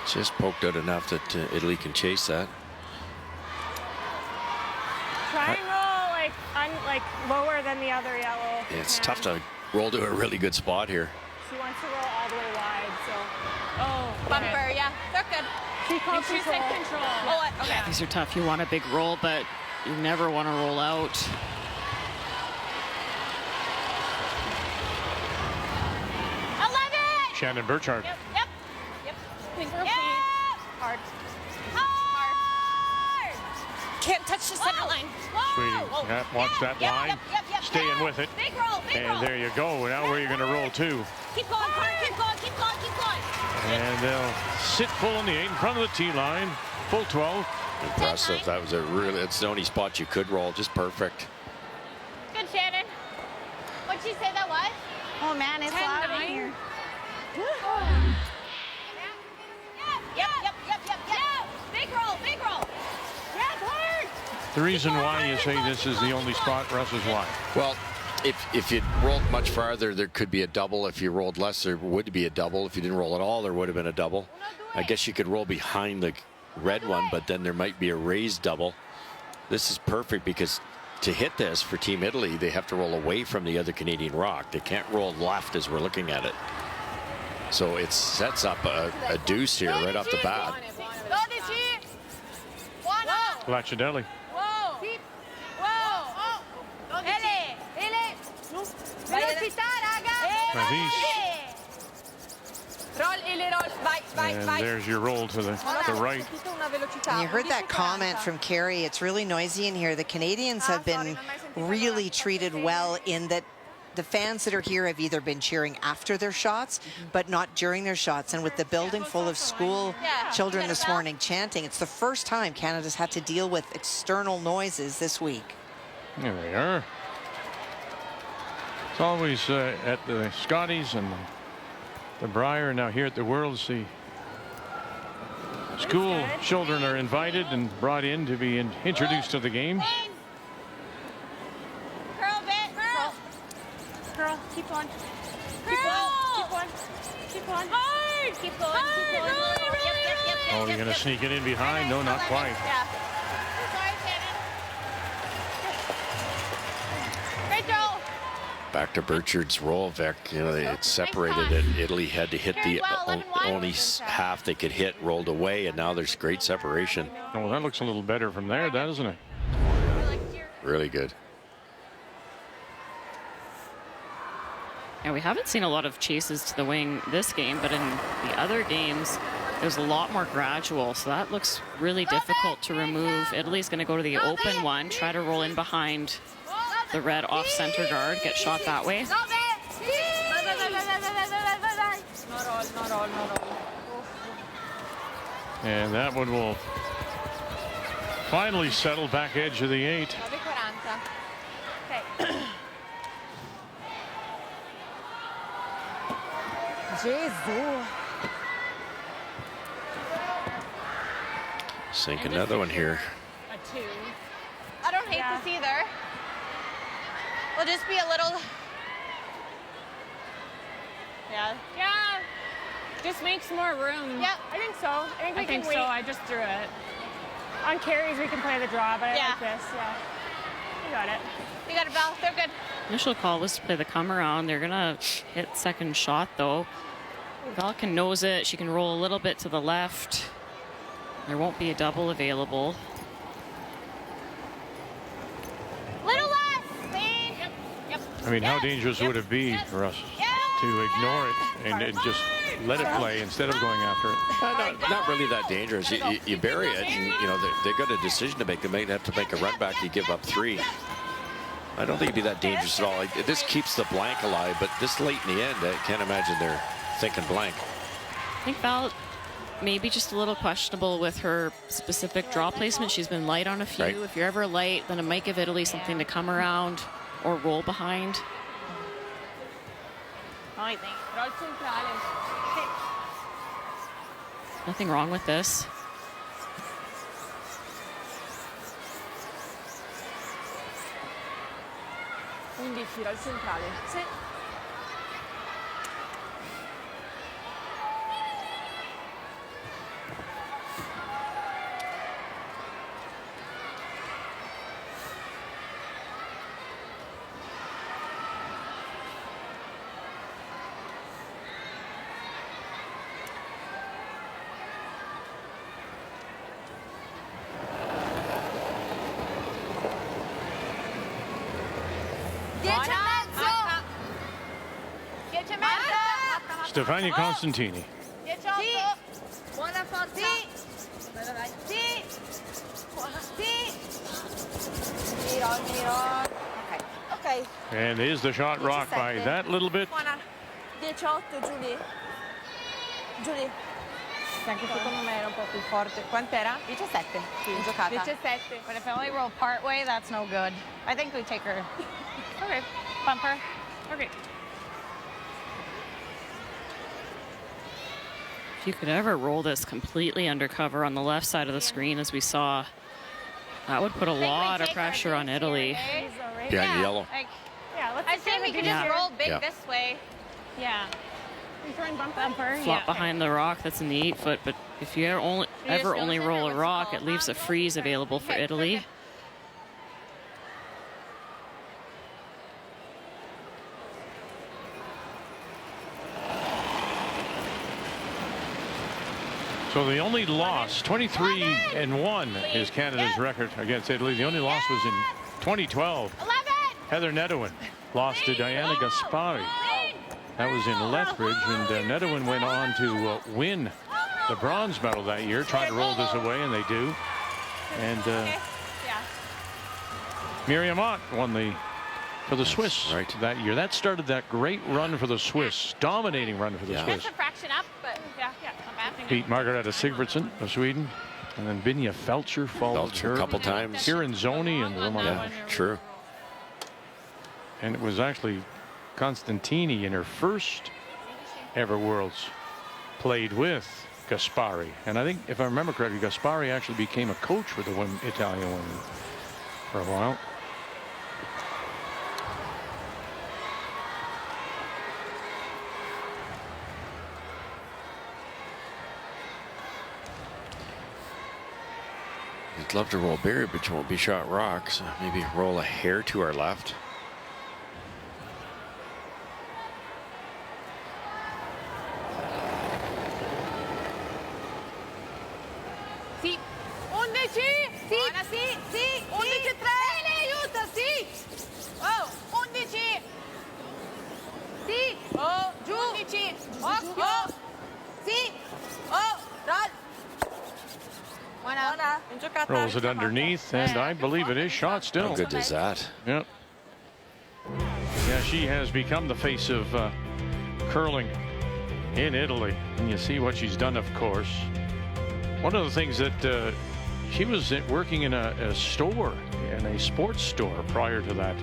Just poked out enough that Italy can chase that. Triangle, like lower than the other yellow. Yeah, it's tough to roll to a really good spot here. She wants to roll all the way wide, so. Oh, Bumper, yeah. They're good. She said control. Oh, what? Okay. These are tough. You want a big roll, but you never want to roll out. Shannon Burchard. Yep. Yep. Hard. Hard. Can't touch the center line. Sweetie, yeah, watch that line. Staying with it. Big roll, big roll. And there you go. Now where you're going to roll to. Keep going, Carter. Keep going, keep going, keep going. And they'll sit full in the 8 in front of the tee line. Full 12. Impressive. That was it's the only spot you could roll. Just perfect. Good, Shannon. What'd she say that was? Oh man, it's loud in here. Yep. Big roll, big roll. Yeah, hard. The reason why you say this is the only spot, Russ, is why? Well, if you rolled much farther, there could be a double. If you rolled less, there would be a double. If you didn't roll at all, there would have been a double. I guess you could roll behind the red one, but then there might be a raised double. This is perfect because to hit this for Team Italy, they have to roll away from the other Canadian rock. They can't roll left as we're looking at it. So it sets up a deuce here right off the bat. Lacciadelli. And there's your roll to the right. And you heard that comment from Carey. It's really noisy in here. The Canadians have been really treated well in that the fans that are here have either been cheering after their shots, but not during their shots. And with the building full of school children this morning chanting, it's the first time Canada's had to deal with external noises this week. There they are. It's always at the Scotties and the Briar. Now here at the Worlds, the school children are invited and brought in to be introduced to the game. Curl, keep going. Keep going. Keep going. Hard. Keep going. Keep going. Oh, you're going to sneak it in behind? No, not quite. Yeah. Sorry, Shannon. Great throw. Back to Burchard's roll, Vic. You know, it separated it. Italy had to hit the only half they could hit, rolled away, and now there's great separation. Oh, well, that looks a little better from there, doesn't it? Really good. And we haven't seen a lot of chases to the wing this game, but in the other games, it was a lot more gradual. So that looks really difficult to remove. Italy's going to go to the open one, try to roll in behind the red off-center guard, get shot that way. And that one will finally settle back edge of the 8. Jesus. Sink another one here. I don't hate this either. We'll just be a little. Yeah. Yeah. Just makes more room. Yep, I think so. I think we can wait. I just threw it. On carries, we can play the draw, but Yeah. I like this. Yeah. You got it. You got it, Val. They're good. Initial call was to play the come around. They're gonna hit second shot though. Val can nose it. She can roll a little bit to the left. There won't be a double available. Little less, Lane. Yep. I mean, how dangerous would it be for us to ignore it and just let it play instead of going after it? Not really that dangerous. You bury it, and you know they got a decision to make. They might have to make a run back. You give up 3. I don't think it'd be that dangerous at all. This keeps the blank alive, but this late in the end, I can't imagine they're thinking blank. I think Val maybe just a little questionable with her specific draw placement. She's been light on a few. Right. If you're ever light, then it might give Italy something to come around or roll behind. I think. Roll centrale. Nothing wrong with this. Roll centrale. Sì. Stefania Constantini. 18. Buona forza. Sì. Miro. Ok. And is the shot rocked by that little bit? 18, Giulia. Giulia. Anche secondo me era un po' più forte. Quant'era? 17 in giocata. 17. But if I only roll part way, that's no good. I think we take her. Okay. Bump her. Okay. If you could ever roll this completely undercover on the left side of the screen, as we saw, that would put a lot of pressure on Italy. Behind the yellow. Like, Yeah, let's I think we could just roll big this way. Yeah. You throwing bumper? Bumper. Flop Yeah. behind the rock that's in the 8-foot, but if you ever only roll a rock, it leaves a freeze available for Italy. So the only loss, 23-1 is Canada's record against Italy. The only loss was in 2012. 11. Heather Nedewin lost to Diana Gaspari. That was in Lethbridge, and Nedewin went on to win the bronze medal that year. Tried to roll this away, and they do. And Miriam Ott won for the Swiss that year. That started that great run for the Swiss, dominating run for the Swiss. Just a fraction up, but yeah, not bad. Beat Margareta Sigvardsson of Sweden, and then Binja Felcher followed her a couple times. Kieran Zoni and Yeah, true. And it was actually Constantini in her first ever Worlds played with Gaspari. And I think, if I remember correctly, Gaspari actually became a coach for the Italian women for a while. I'd love to roll Barry, but you won't be shot rocks. Maybe roll a hair to our left. Sì. 11. Sì. Buona, sì. 11 3. Lei aiuta, sì. Oh, 11. Sì. Oh, giù. 11. Occhio. Sì. Oh, roll. Buona. In giocata. Rolls it underneath, and I believe it is shot still. How good is that? Yep. Yeah, she has become the face of curling in Italy. And you see what she's done, of course. One of the things that she was working in a store, in a sports store prior to that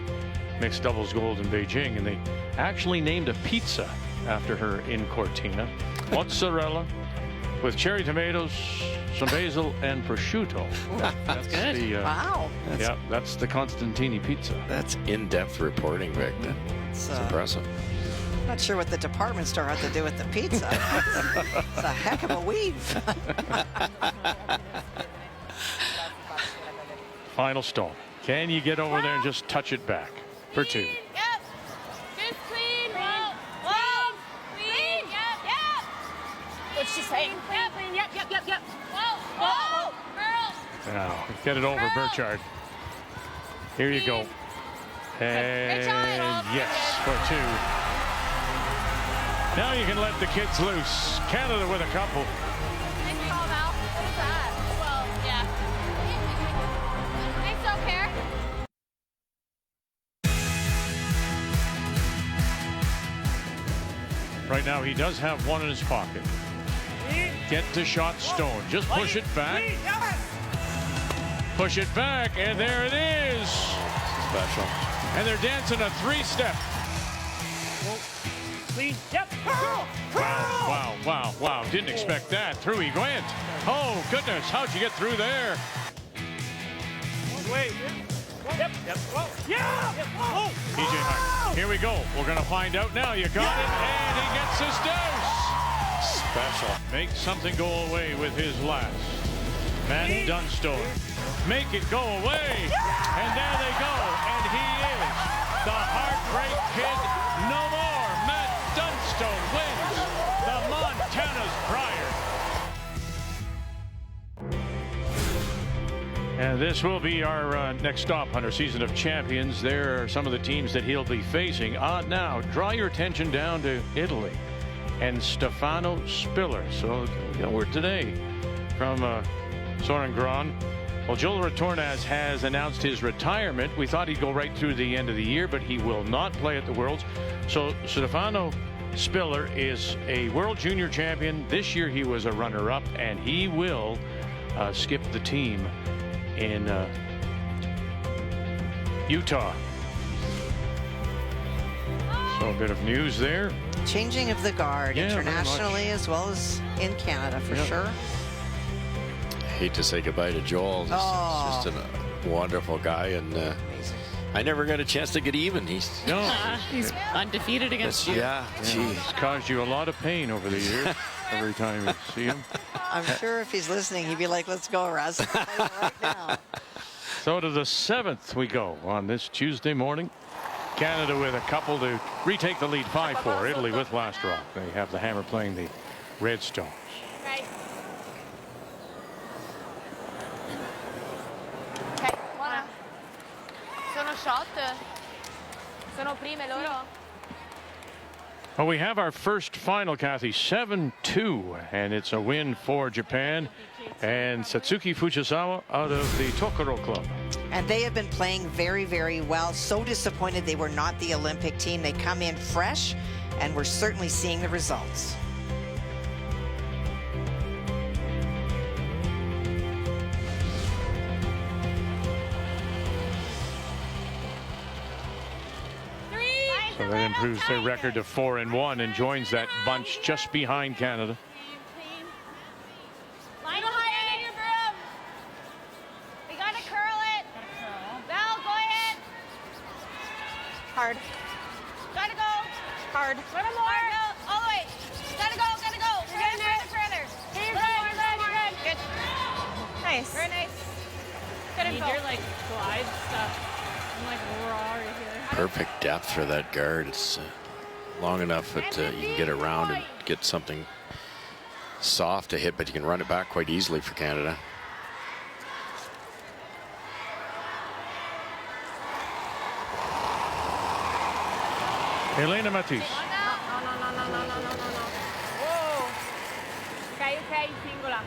mixed doubles gold in Beijing, and they actually named a pizza after her in Cortina. Mozzarella with cherry tomatoes, some basil, and prosciutto. That's good. Wow. Yeah, that's the Constantini pizza. That's in-depth reporting, Vic. That's impressive. Not sure what the department store had to do with the pizza. It's a heck of a weave. Final stone. Can you get over there and just touch it back for 2? Yep. Just clean. Roll. Clean. Yep. What's she saying? Yep. Clean. Yep. Whoa. Girls. Now, get it over, Burchard. Here you go. And yes, for 2. Now you can let the kids loose. Canada with a couple. Nice call, Val. What's that? Well, yeah. Thanks, don't care. Right now, he does have one in his pocket. Get to shot stone. Just push it back. Push it back, and there it is. Special. And they're dancing a 3-step. Wow. Didn't expect that. Through he went. Oh, goodness. How'd you get through there? PJ Hart. Here we go. We're going to find out now. You got it. And he gets his deuce. Special. Make something go away with his last. Matt Dunstone. Make it go away. And there they go. And he is the Heartbreak Kid no more. Matt Dunstone wins the Montana's Brier. And this will be our next stop on our season of champions. There are some of the teams that he'll be facing. Now, draw your attention down to Italy and Stefano Spiller. So, word today from Soren Gran. Well, Joel Retornaz has announced his retirement. We thought he'd go right through the end of the year, but he will not play at the Worlds. So Stefano Spiller is a World Junior champion. This year he was a runner-up, and he will skip the team in Utah. So a bit of news there. Changing of the guard internationally as well as in Canada for sure. Hate to say goodbye to Joel. He's just a wonderful guy, and I never got a chance to get even. He's undefeated against you. He's caused you a lot of pain over the years. Every time you see him. I'm sure if he's listening, he'd be like, "Let's go, Russ, right now." So to the 7th we go on this Tuesday morning. Canada with a couple to retake the lead 5-4. Italy with last rock. They have the Hammer playing the Redstones. Sono shot. Sono prime loro. Well, we have our first final, Kathy, 7-2, and it's a win for Japan and Satsuki Fujisawa out of the Tokoro Club. And they have been playing very, very well. So disappointed they were not the Olympic team. They come in fresh, and we're certainly seeing the results. So that improves their record to 4-1 and joins that bunch just behind Canada. Line higher than your broom. We gotta curl it. Val, go ahead. Hard. Gotta go. Hard. Little more. All the way. Gotta go. You're getting there. Further. You're Good. good. Nice. Very nice. Good info. Your like glide stuff. I'm like raw right here. perfect depth for that guard. It's long enough that you can get around and get something soft to hit, but you can run it back quite easily for Canada. Elena Matisse. No. Whoa. Ok, singola.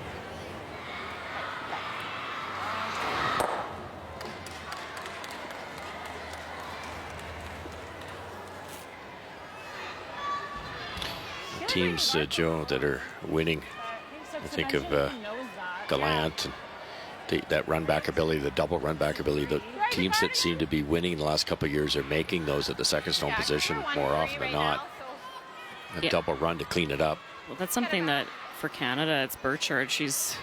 Teams, Joe, that are winning, I think of Gallant and that run back ability, the double run back ability. The teams that seem to be winning the last couple of years are making those at the second stone position more often than not. A double run to clean it up. Well, that's something that for Canada, it's Burchard. She's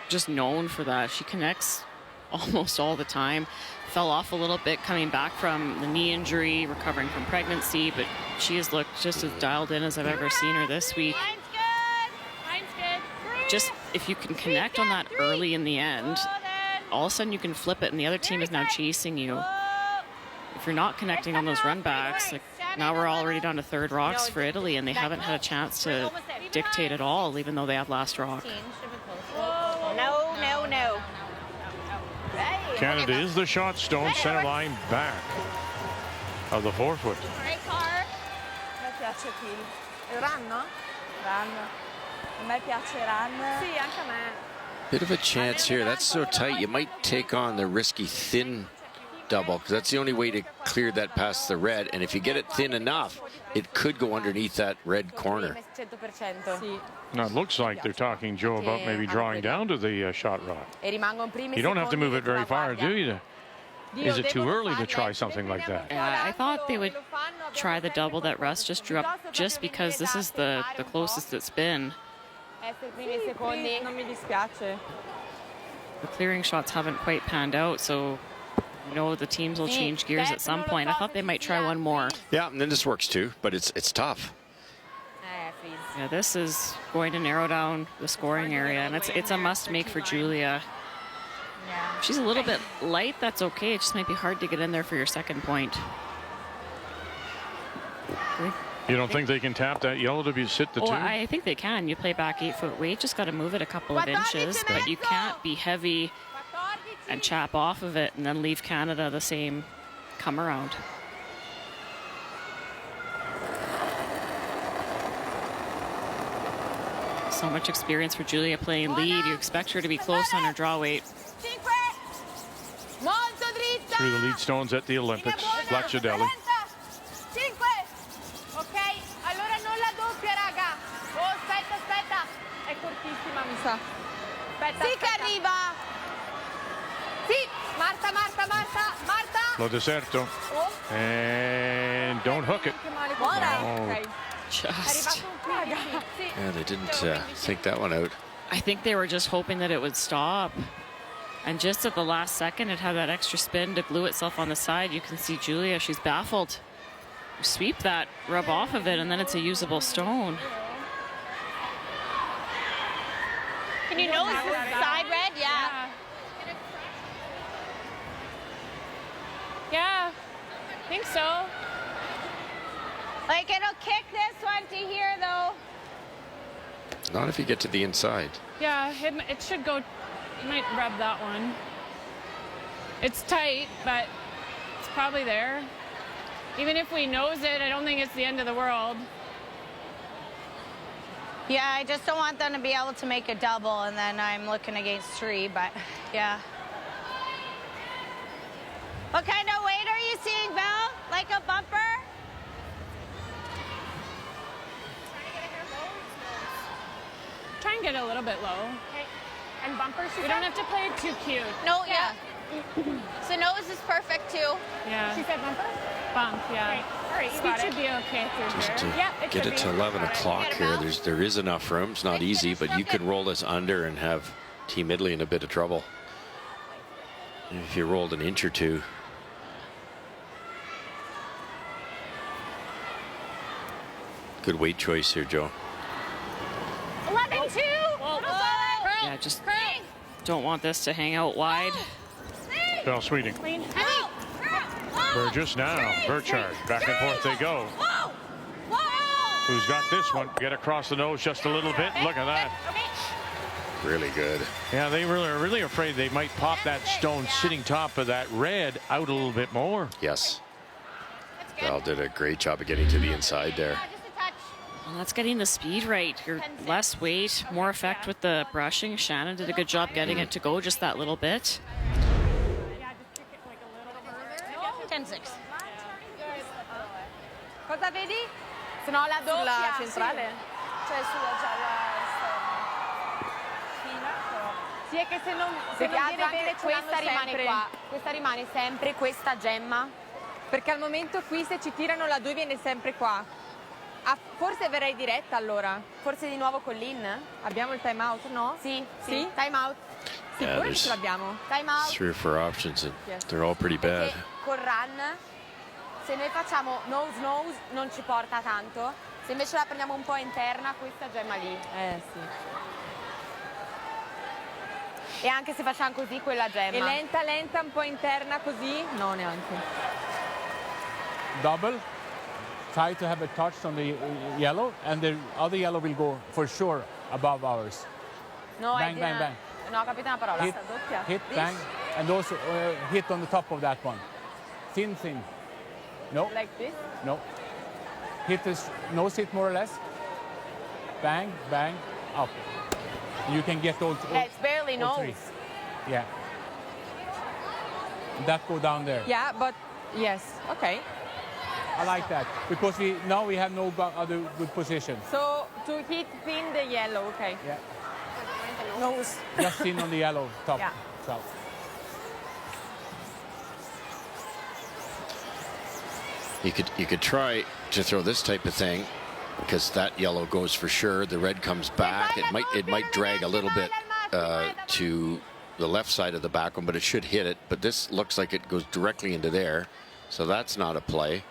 just known for that. She connects almost all the time. Fell off a little bit coming back from the knee injury, recovering from pregnancy, but she has looked just as dialed in as I've ever seen her this week. Line's good. Line's good. Just if you can connect on that early in the end, all of a sudden you can flip it and the other team is now chasing you. If you're not connecting on those run backs, like now we're already down to third rocks for Italy, and they haven't had a chance to dictate at all, even though they have last rock. No, no, no. Canada is the shot stone, center line back of the 4-foot. All right, Car. A me piace Kill. Run, no? Run. A me piace Run. Sì, anche a me. Bit of a chance here. That's so tight. You might take on the risky thin double, because that's the only way to clear that past the red. And if you get it thin enough, it could go underneath that red corner. 100%. Now it looks like they're talking, Joe, about maybe drawing down to the shot rock. You don't have to move it very far, do you? Is it too early to try something like that? Yeah, I thought they would try the double that Russ just drew up, just because this is the closest it's been. Non mi dispiace. The clearing shots haven't quite panned out, so you know the teams will change gears at some point. I thought they might try one more. Yeah, and then this works too, but it's tough. Yeah, this is going to narrow down the scoring area, and it's a must-make for Julia. She's a little bit light, that's okay. It just might be hard to get in there for your second point. You don't think they can tap that yellow to be sit the two? I think they can. You play back 8-foot weight, just got to move it a couple of inches, but you can't be heavy and chap off of it and then leave Canada the same come around. So much experience for Julia playing lead. You expect her to be close on her draw weight. Through the lead stones at the Olympics, Flacciadelli. Ok, allora non la doppia, raga. Oh, aspetta. È cortissima, mi sa. Aspetta, sì che arriva. Sì, Marta. Lo deserto. And don't hook it. Oh. Just. Yeah, they didn't think that one out. I think they were just hoping that it would stop. And just at the last second, it had that extra spin to glue itself on the side. You can see Julia, she's baffled. You sweep that, rub off of it, and then it's a usable stone. Can you nose the side red? Yeah. Yeah, I think so. Like, it'll kick this one to here, though. Not if you get to the inside. Yeah, it should go. You might rub that one. It's tight, but it's probably there. Even if we nose it, I don't think it's the end of the world. Yeah, I just don't want them to be able to make a double, and then I'm looking against 3, but yeah. What kind of weight are you seeing, Val? Like a bumper? Try and get a little bit low. Okay. And bumpers, We don't have to play it too cute. No, yeah. So nose is perfect, too. Yeah. She said bumper? Bump, yeah. All right, you Speed got should it. be okay through Just to here. Yeah, it get should it to be. 11 o'clock here, there is enough room. It's not easy, but you could roll this under and have Team Italy in a bit of trouble. If you rolled an inch or two. Good weight choice here, Joe. 11-2. Yeah, just don't want this to hang out wide. Bell Sweeting. Burgess now. Burchard. Back and forth they go. Who's got this one? Get across the nose just a little bit. Look at that. Really good. Yeah, they are really afraid they might pop that stone sitting top of that red out a little bit more. Yes. Val did a great job of getting to the inside there. Well, that's getting the speed right. You're less weight, more effect with the brushing. Shannon did a good job getting it to go just that little bit. 10-6. Cosa vedi? Se no la doppia. Sulla centrale? Cioè sulla gialla esterna. Fina, però. Sì, è che se non viene bene questa rimane qua. Questa rimane sempre questa gemma. Perché al momento qui se ci tirano la 2 viene sempre qua. Forse verrei diretta allora. Forse di nuovo con Lynn? Abbiamo il time out, no? Sì. Sì? Time out. Yeah, Sicuro che there's ce l'abbiamo? Time out. 3 or 4 options, and Yes. they're all pretty bad. Perché col run, se noi facciamo nose non ci porta tanto. Se invece la prendiamo un po' interna, questa gemma lì. Sì. E anche se facciamo così, quella gemma. E lenta, un po' interna così? No, neanche. Double. Try to have a touch on the yellow, and the other yellow will go for sure above ours. No, Bang, bang, bang. No, ho capito una parola. Hit, doppia. hit, bang, and also hit on the top of that one. Thin. No, Like this? no. Hit this nose hit more or less. Bang, bang, up. You can get all. It's barely all three. nose. Yeah. That go down there. Yeah, but yes. Okay. I like that because now we have no other good position. So to hit thin the yellow, okay. Yeah. Nose. Just in on the yellow top. Yeah. So. You could try to throw this type of thing, because that yellow goes for sure. The red comes back. It might drag a little bit to the left side of the back one, but it should hit it. But this looks like it goes directly into there, so that's not a play.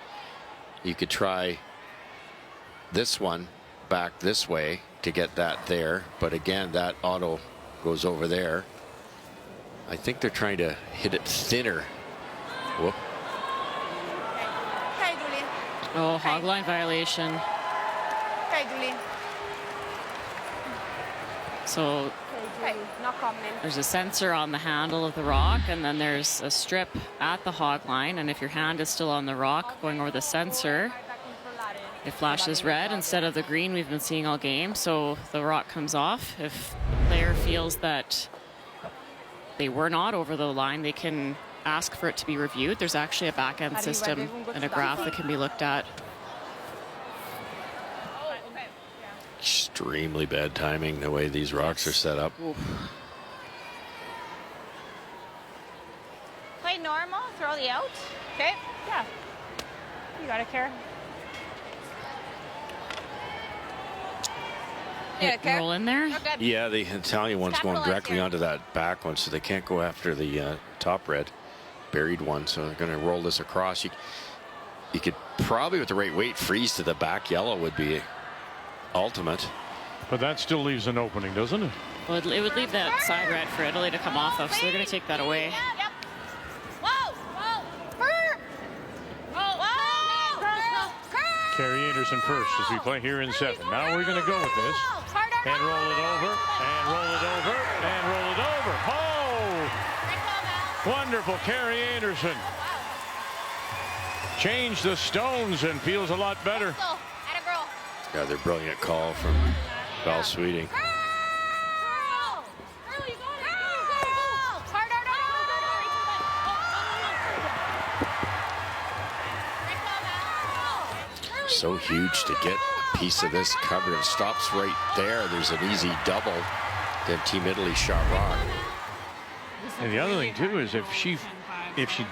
You could try this one back this way to get that there, but again, that auto goes over there. I think they're trying to hit it thinner. Whoop. Okay, Julie. Oh, hogline violation. Okay, Julie. So Okay, no comment. there's a sensor on the handle of the rock, and then there's a strip at the hog line, and if your hand is still on the rock going over the sensor, it flashes red instead of the green we've been seeing all game, so the rock comes off. If the player feels that they were not over the line, they can ask for it to be reviewed. There's actually a back-end system and a graph that can be looked at. Extremely bad timing the way these rocks are set up. Play normal, throw the out. Okay? Yeah. You got it, Kara. Hit and roll in there. Yeah, the Italian one's going Capitalize directly here. onto that back one, so they can't go after the top red buried one, so they're going to roll this across. You could probably, with the right weight, freeze to the back yellow would be ultimate. But that still leaves an opening, doesn't it? Well, it would leave that side red for Italy to come off of, so they're going to take that away. Yep. Whoa, whoa. Brr. Whoa. Carrie Einarson first as we play here in 7. Now we're going to go with this. And roll it over, and roll it over, and roll it over. Oh! Wonderful, Carrie Einarson. Changed the stones and feels a lot better. Another brilliant call from Val Sweeting. So huge to get a piece of this covered. It stops right there. There's an easy double. Then Team Italy shot rock. And the other thing too is if she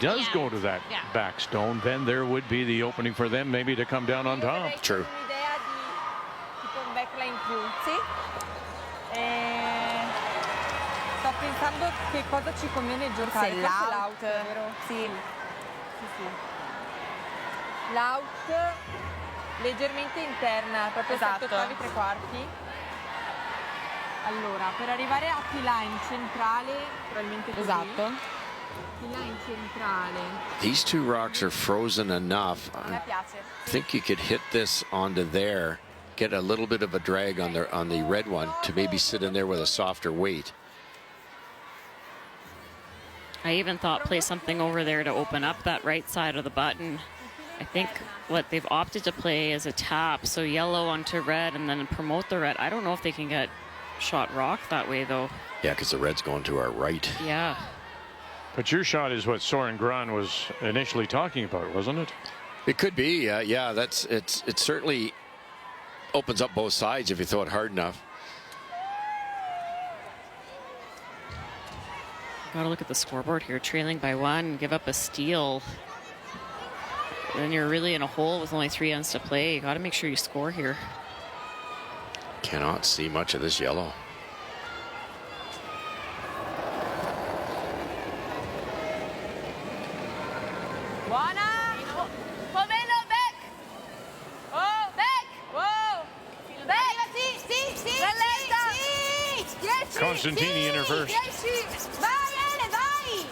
does go to that back stone, then there would be the opening for them maybe to come down on top. True. Un'idea di tipo un backline più. Sì. Sto pensando che cosa ci conviene giocare. Forse Forse l'out, vero? sì. Sì. L'out leggermente interna, proprio Esatto. sotto ottavi 3/4. Allora, per arrivare a P-line centrale, probabilmente così. Esatto. P-line centrale. These two rocks are frozen enough. A me piace. I think you could hit this onto there, get a little bit of a drag on the red one to maybe sit in there with a softer weight. I even thought play something over there to open up that right side of the button. I think what they've opted to play is a tap, so yellow onto red and then promote the red. I don't know if they can get shot rock that way, though. Yeah, because the red's going to our right. Yeah. But your shot is what Soren Gran was initially talking about, wasn't it? It could be. Yeah, it certainly opens up both sides if you throw it hard enough. Got to look at the scoreboard here. Trailing by 1, give up a steal. Then you're really in a hole with only 3 ends to play. You got to make sure you score here. Cannot see much of this yellow. Buona! Pomelo, back! Oh, back! Whoa! Back! Sì, sì, sì! 10! Constantini in her first. 10! Vai, Ele, vai!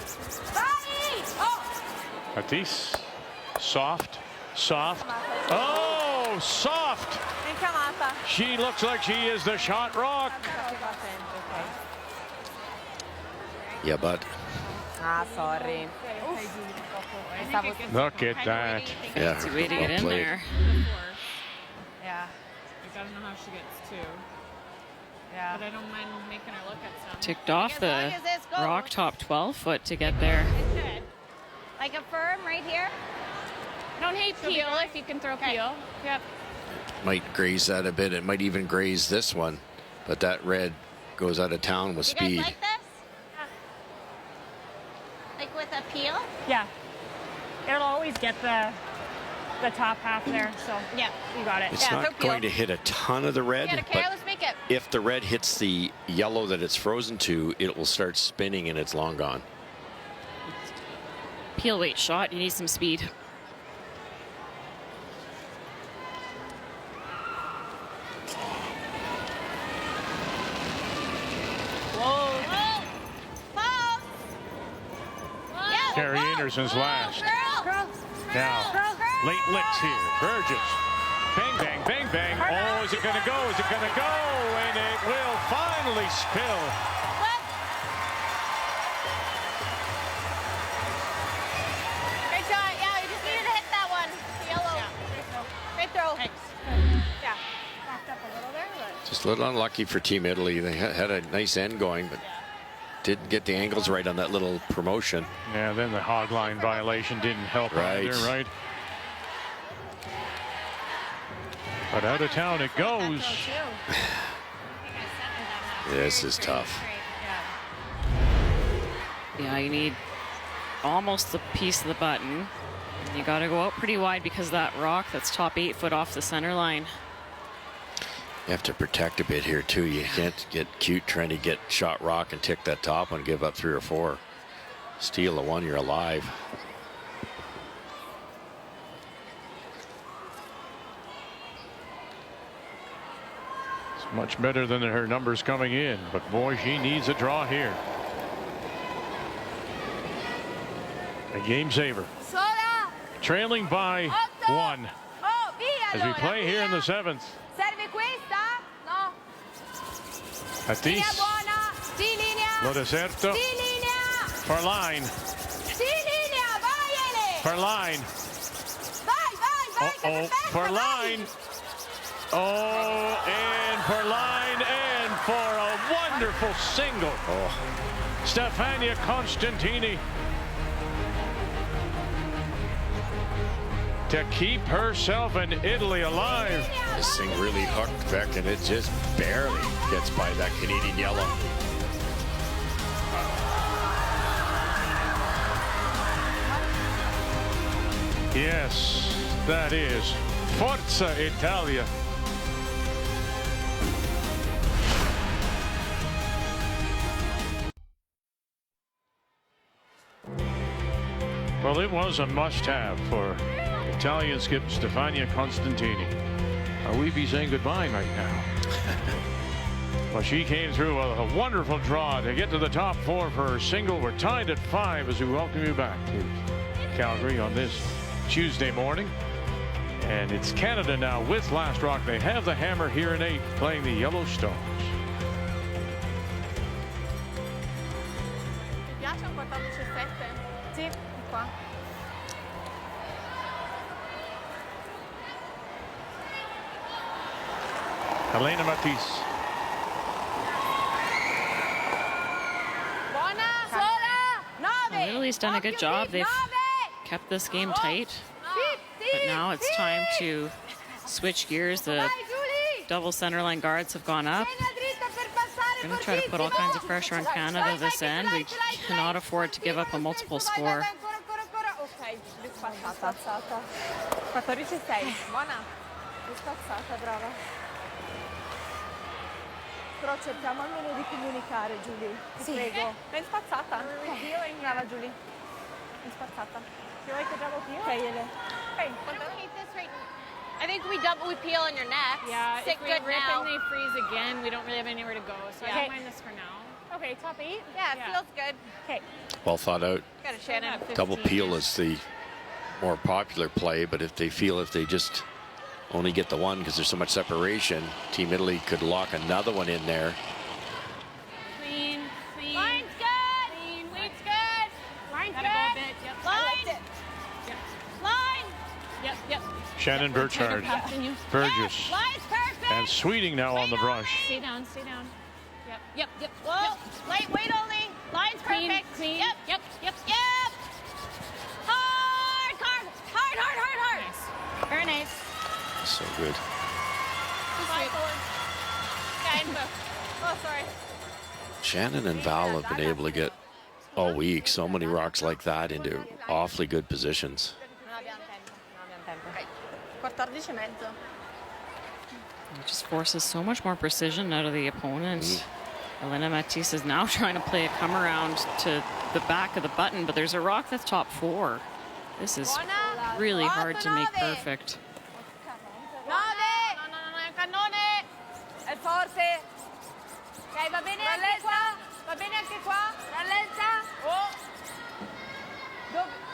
Vai! Oh! Matisse, soft. Oh, soft. Chiamata. She looks like she is the shot rock. Yeah, but Ah, sorry. Look at that. yeah, Fancy way to well get in played. there. Yeah. I gotta know how she gets 2. Yeah. But I don't mind making her look at some. Ticked off As the long as this goes. rock top 12 foot to get there. Like a firm right here. Don't hate peel if you can throw peel. Yep. Might graze that a bit. It might even graze this one, but that red goes out of town with You guys speed. like this? Like with a peel? Yeah. It'll always get the top half there, so Yeah. you got it. It's Yeah, not throw going to hit a ton of the red, Get it, okay, but let's make it. if the red hits the yellow that it's frozen to, it will start spinning and it's long gone. Peel weight shot. You need some speed. Whoa. Paul. Yeah. Carrie Anderson's last. Girl. Now, late licks here. Burgess. Bang, bang, bang, bang. Oh, is it going to go? Is it going to go? And it will finally spill. Great shot. Yeah, you just needed to hit that one. Yellow. Great throw. Yeah. Backed up a little there, but... Just a little unlucky for Team Italy. They had a nice end going, but didn't get the angles right on that little promotion. Yeah, then the hog line violation didn't help Right. either, right? But out of town it goes. This is tough. Yeah, you need almost the piece of the button. You got to go out pretty wide because of that rock that's top 8 foot off the center line. You have to protect a bit here too. You can't get cute trying to get shot rock and tick that top one, give up 3 or 4. Steal the one, you're alive. It's much better than her numbers coming in, but boy, she needs a draw here. A game saver. Sola! Trailing by 1 Oh, via as we allora, play here in the via. 7th. Serve questa? No. Linea Matisse, buona. Sì, linea. Lo Deserto, Sì, linea. for line, Sì, linea. Vai, Ele. for line. Vai, vai, sei perfetta, For vai. line. Oh, and for line, and for a wonderful single. Oh, Stefania Constantini to keep herself and Italy alive. this thing really hooked Beck, and it just barely gets by that Canadian yellow. Yes, that is Forza Italia. Well, it was a must-have for Italian skip Stefania Constantini. Are we be saying goodbye right now? Well, she came through a wonderful draw to get to the top 4 for her single. We're tied at 5 as we welcome you back to Calgary on this Tuesday morning. And it's Canada now with Last Rock. They have the hammer here in 8 playing the Yellowstones. Ti piace un 14-7? Sì, di qua. Elena Matisse. Buona, sola. 9. Well, Italy's done a good job. They've kept this game tight. But now it's time to switch gears. The double centerline guards have gone up. We're going to try to put all kinds of pressure on Canada this end. We cannot afford to give up a multiple score. Ok, rispattato. Spazzata. 14-6. Buona. È spazzata, brava. Però cerchiamo almeno di comunicare, Giulia. Ti prego. È spazzata. Brava, Giulia. È spazzata. You like the double peel? Okay, Ele. Hey, keep this right. I think we peel in your neck. Yeah, Sit if we good rip now. and they freeze again, we don't really have anywhere to go. So I don't mind this for now. Okay, top 8? Yeah, it feels good. Okay. Well thought out. Got a Shannon. Double peel is the more popular play, but if they feel if they just only get the one because there's so much separation, Team Italy could lock another one in there. Clean, clean. Line's good. Clean. Weight's good. Line's Gotta go a bit. good. Yep. Line. Line. Yep, yep. Shannon Burchard, Pass than you. Burgess, Line's perfect. and Sweeting now on the brush. Stay down, stay down. Yep, yep, yep. Whoa. Light weight only. Line's Clean, perfect. clean. Yep. Yep, yep. Yep. Hard, hard, hard, hard, hard, hard. Nice. Very nice. So good. Slide forward. Yeah, info. Oh, sorry. Shannon and Val have been able to get all week so many rocks like that into awfully good positions. Non abbiamo tempo. Non abbiamo tempo. 14,5. It just forces so much more precision out of the opponent. Elena Matisse is now trying to play a come around to the back of the button, but there's a rock that's top 4. This is really hard to make perfect. 9. No, è un cannone. È forte. Ok, va bene anche qua. Va bene anche qua. Rallenta. Oh.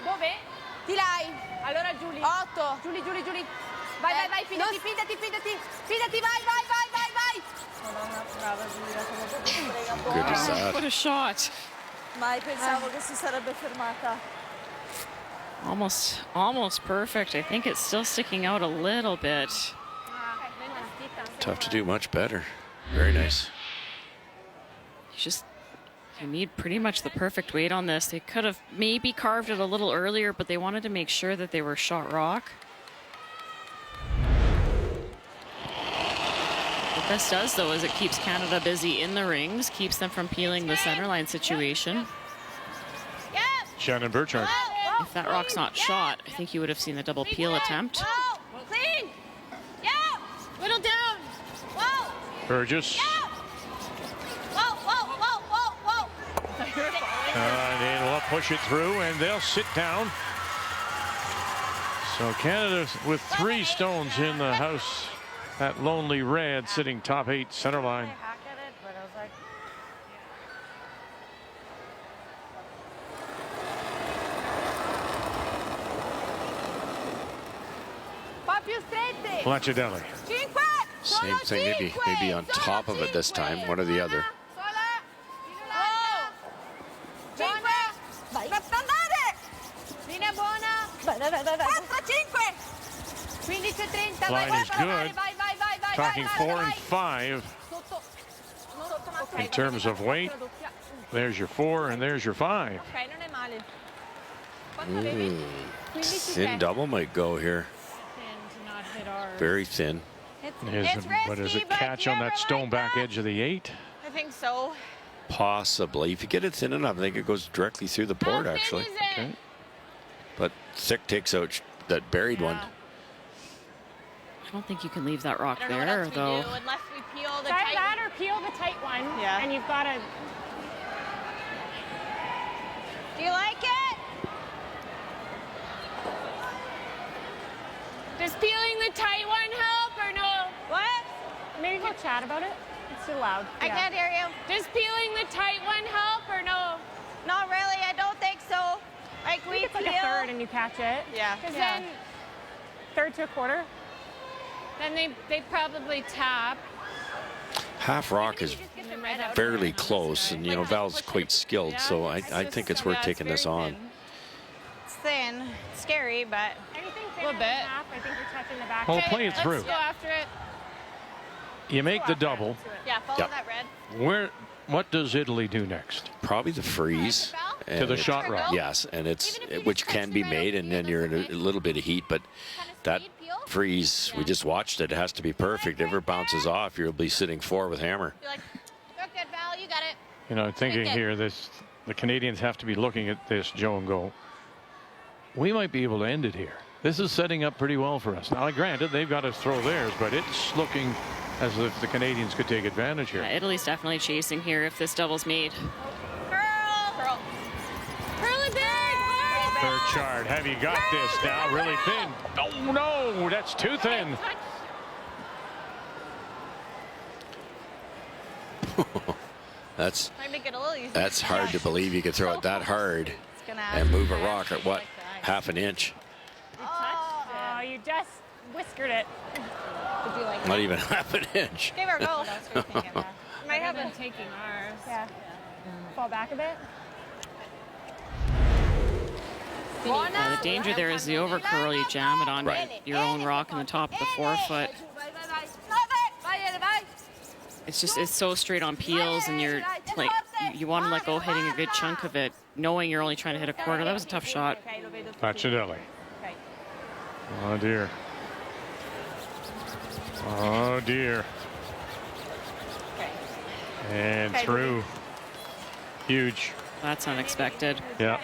Dove? Di là. Allora Giulia. 8. Giulia. Vai, vai, fidati. Fidati, vai. Madonna, brava Giulia, come ti frega un po'. Good as that. What a shot. Mai pensavo che si sarebbe fermata. Almost perfect. I think it's still sticking out a little bit. Tough to do much better. Very nice. You need pretty much the perfect weight on this. They could have maybe carved it a little earlier, but they wanted to make sure that they were shot rock. What this does, though, is it keeps Canada busy in the rings, keeps them from peeling the centerline situation. Shannon Burchard. If that rock's not shot, I think you would have seen the double peel attempt. Whoa. Clean. Yeah. Little down. Whoa. Burgess. Whoa. And they'll push it through, and they'll sit down. So Canada with 3 stones in the house. That lonely red sitting top 8 center line. Hack at it, but I was like, Po' più strette. Placidelli. 5. Same thing, maybe on top of it this time, one or the other. Oh. 5. Vai. Andare. Linea buona. Vai. 4, 5. 15:30. Line is good. Vai. Talking 4 and 5 in terms of weight. There's your 4 and there's your 5. Ok, non è male. Quanto avevi? Thin double might go here. Thin to not hit ours. Very thin. But is it catch on that stone back edge of the 8? I think so. Possibly. If you get it thin enough, I think it goes directly through the port, actually. Okay. But thick takes out that buried one. I don't think you can leave that rock I don't know what there, else we though. do unless we peel the Try tight that or peel the tight one. Yeah. And you've got to. Do you like it? Does peeling the tight one help or no? What? Maybe go chat about it. It's too loud. I can't hear you. Does peeling the tight one help or no? Not really. I don't think so. Like I we think it's peel. like a third and you catch it. Yeah. Because Yeah. then third to a quarter. Then they probably tap. Half rock is Just get the red out. fairly close, and Val's quite skilled, so I think it's worth taking this on. It's thin. Scary, but Anything A thinner little than bit. half, I think you're touching the back. Well, edge. play it through. Let's go after it. You make the double. yeah, follow Yep. that red. What does Italy do next? Probably the freeze. To the and shot rock. Yes, and Even if you which just can touch be the made, red and then you're in a little bit of heat, but Kind of that speed peel. freeze, we just watched it. It has to be perfect. If it bounces off, you'll be sitting 4 with hammer. You're like, look good, Val. You got it. Thinking Make it. here, the Canadians have to be looking at this, Joe, and go, we might be able to end it here. This is setting up pretty well for us. Now, granted, they've got to throw theirs, but it's looking as if the Canadians could take advantage here. Yeah, Italy's definitely chasing here if this double's made. Curl. Curl it big. Burchard, have you got this now? Really thin. Oh, no, that's too thin. That's Might make it a little easier. that's hard to believe you could throw it that hard and move a rock at what, half an inch? Oh, you just whiskered it. Did you like Not even half an inch. Give her a go. Might have been taking ours. Yeah. Fall back a bit. The danger there is the overcurl. You jam it on your own rock in the top of the forefoot. It's so straight on peels, and you're like, you want to let go hitting a good chunk of it, knowing you're only trying to hit a quarter. That was a tough shot. Pachinelli. Oh dear. Oh dear. And through. Huge. That's unexpected. Yeah.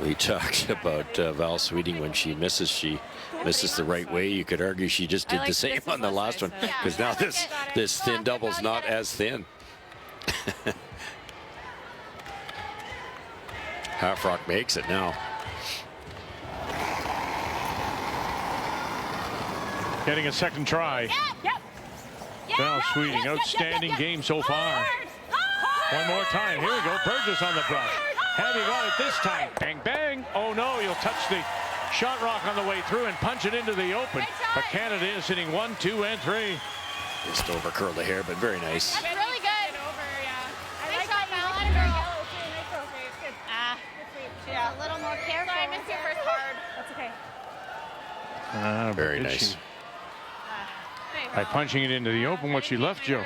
We talked about Val Sweeting when she misses the right way. You could argue she just did the same on the last one, because now this thin double's not as thin. Half rock makes it now. Getting a second try. Val Sweeting, outstanding game so far. One more time. Here we go. Burgess on the brush. Have you got it this time? Bang, bang. Oh, no. You'll touch the shot rock on the way through and punch it into the open. But Canada is hitting 1, 2, and 3. Just overcurled the hair, but very nice. That's really good. I like shot, that Val. you Nice girl. She's a little more careful. Sorry, I missed your first card. That's okay. Very nice. By punching it into the open, what she left, Joe.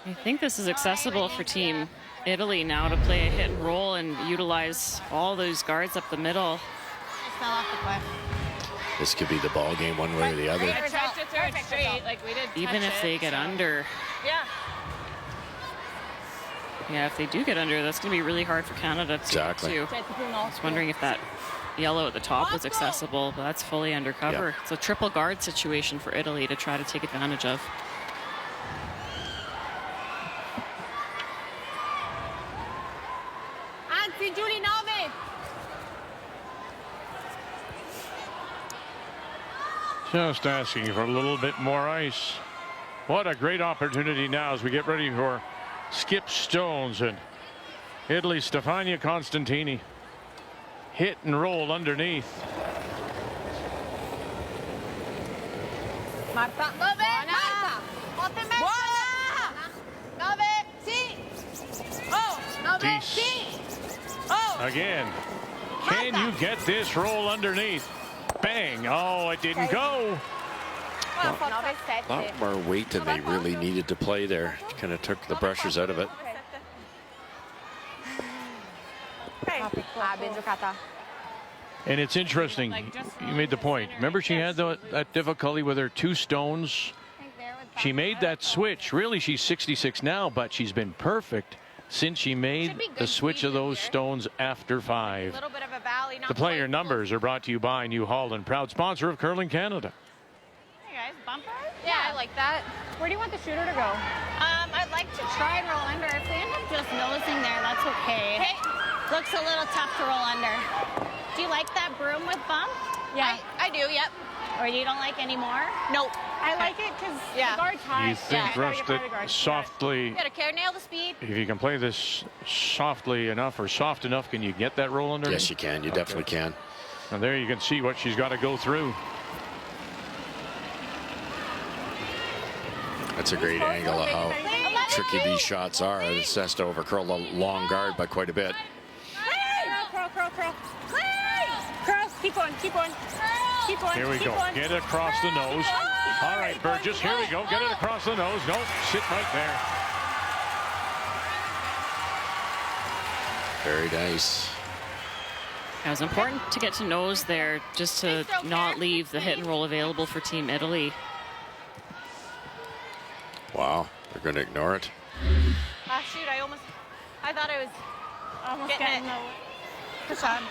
I think this is accessible for Team Italy now to play a hit and roll and utilize all those guards up the middle. Just fell off the cliff. This could be the ball game one way or the other. I tried to throw it straight, like we did. Even if they get under. Yeah, if they do get under, that's going to be really hard for Canada to Exactly. get to. I was wondering if that yellow at the top was accessible, but that's fully undercover. Yeah. It's a triple guard situation for Italy to try to take advantage of. Anzi, Giulia, 9. Just asking for a little bit more ice. What a great opportunity now as we get ready for Skip Stones and Italy. Stefania Constantini. Hit and roll underneath. Marta. 9. Marta. 8 e mezza. 9. Sì. Oh, 9. Dees. Sì. Oh. Again. Can you get this roll underneath? Bang. Oh, it didn't go. A lot more weight than they really needed to play there. Kind of took the pressures out of it. Ben giocata. And it's interesting. You made the point. Remember, she had that difficulty with her 2 stones. She made that switch. Really, she's 66 now, but she's been perfect since she made the switch of those stones after 5. A little bit of a valley. The player numbers are brought to you by New Holland, proud sponsor of Curling Canada. Hey guys, bumper? Yeah, I like that. Where do you want the shooter to go? I'd like to try and roll under. If they end up just nosing there, that's okay. Looks a little tough to roll under. Do you like that broom with bump? Yeah, I do. Yep. Or you don't like any more? Nope. I like it because the guard's high. You think rush it softly. You gotta nail the speed. If you can play this softly enough or soft enough, can you get that roll under? Yes, you can. You definitely can. And there you can see what she's got to go through. That's a great angle of how tricky these shots are. This has to overcurl the long guard by quite a bit. Curl. Curl. Keep going. Here we go. Get it across the nose. All right, Burgess. Here we go. Get it across the nose. No, sit right there. Very nice. It was important to get to nose there just to not leave the hit and roll available for Team Italy. Wow, they're going to ignore it. Shoot, I thought I was Almost getting getting it. the Good shot.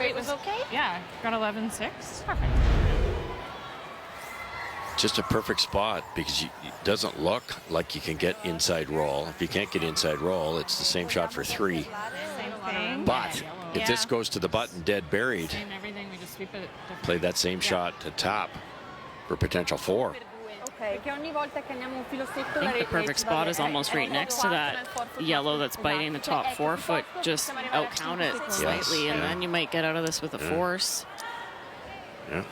Straight was okay? Yeah, got 11-6. Perfect. Just a perfect spot because it doesn't look like you can get inside roll. If you can't get inside roll, it's the same shot for 3. Same thing. But if this goes to the button dead buried, Same everything, we just sweep it. play that same shot to top for potential 4. I think the perfect spot is almost right next to that yellow that's biting the top 4 foot. Just out-count it slightly, and then you might get out of this with a force. Yeah.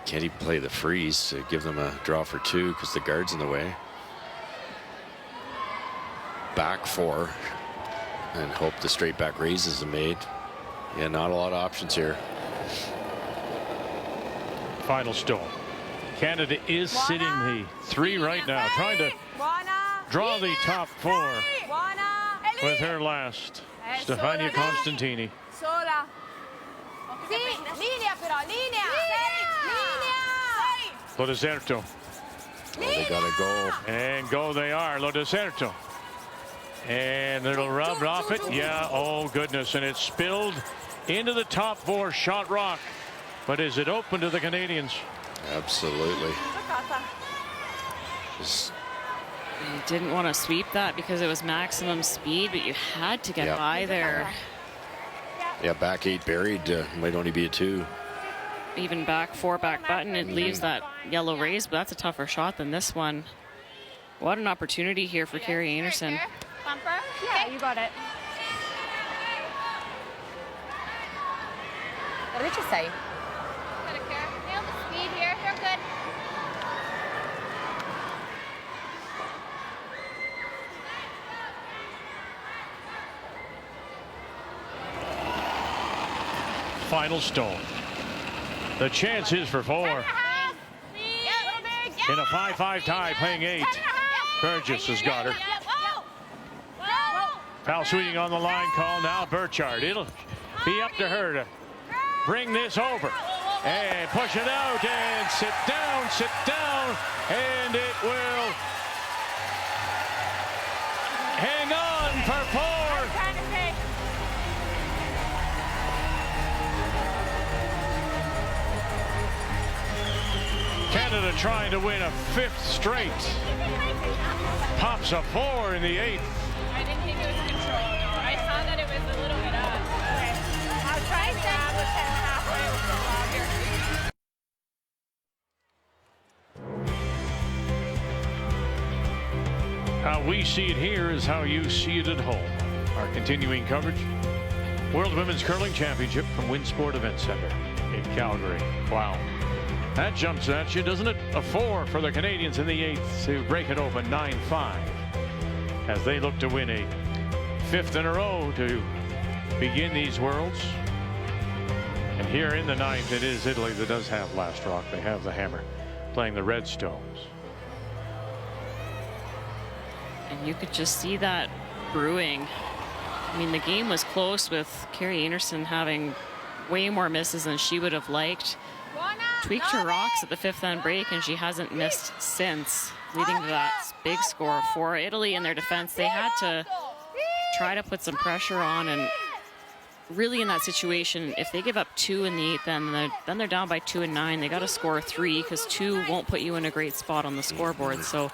Can't even play the freeze to give them a draw for 2 because the guard's in the way. Back 4 and hope the straight back raises are made. Yeah, not a lot of options here. Final stone. Canada is sitting the 3 right now, trying to draw the top 4 with her last, Stefania Constantini. Sola. Sì, linea però, linea. Lo Deserto. Oh, they gotta go. And go they are, Lo Deserto. And it'll rub off it. Yeah, oh goodness. And it's spilled into the top 4 shot rock. But is it open to the Canadians? Absolutely. Just, You didn't want to sweep that because it was maximum speed, but you had to get by there. yeah, back 8 buried. Might only be a 2. Even back 4 back button, it leaves that yellow raise, but that's a tougher shot than this one. What an opportunity here for Carrie Einarson. Bumper? Yeah, you got it. What did you say? Nail the speed here. You're good. Final stone. The chance is for 4. In a 5-5 tie, playing 8. Burgess has got her. Foul swinging on the line call now. Burchard. It'll be up to her to bring this over. And push it out and sit down. And it will hang on for 4. Canada trying to win a 5th straight. Pops a 4 in the 8th. I didn't think it was control. I saw that it was a little bit up. Okay. I'll try to grab the 10 halfway. How we see it here is how you see it at home. Our continuing coverage. World Women's Curling Championship from Winsport Event Center in Calgary. Wow. That jumps at you, doesn't it? A 4 for the Canadians in the 8th to break it open 9-5 as they look to win a 5th in a row to begin these Worlds. And here in the 9th, it is Italy that does have last rock. They have the hammer playing the Redstones. And you could just see that brewing. I mean, the game was close with Carrie Einarson having way more misses than she would have liked. Tweaked her rocks at the 5th end break, and she hasn't missed since, leading to that big score for Italy in their defense. They had to try to put some pressure on, and really in that situation, if they give up 2 in the 8th, then they're down by 2 and 9. They got to score 3 because 2 won't put you in a great spot on the scoreboard. So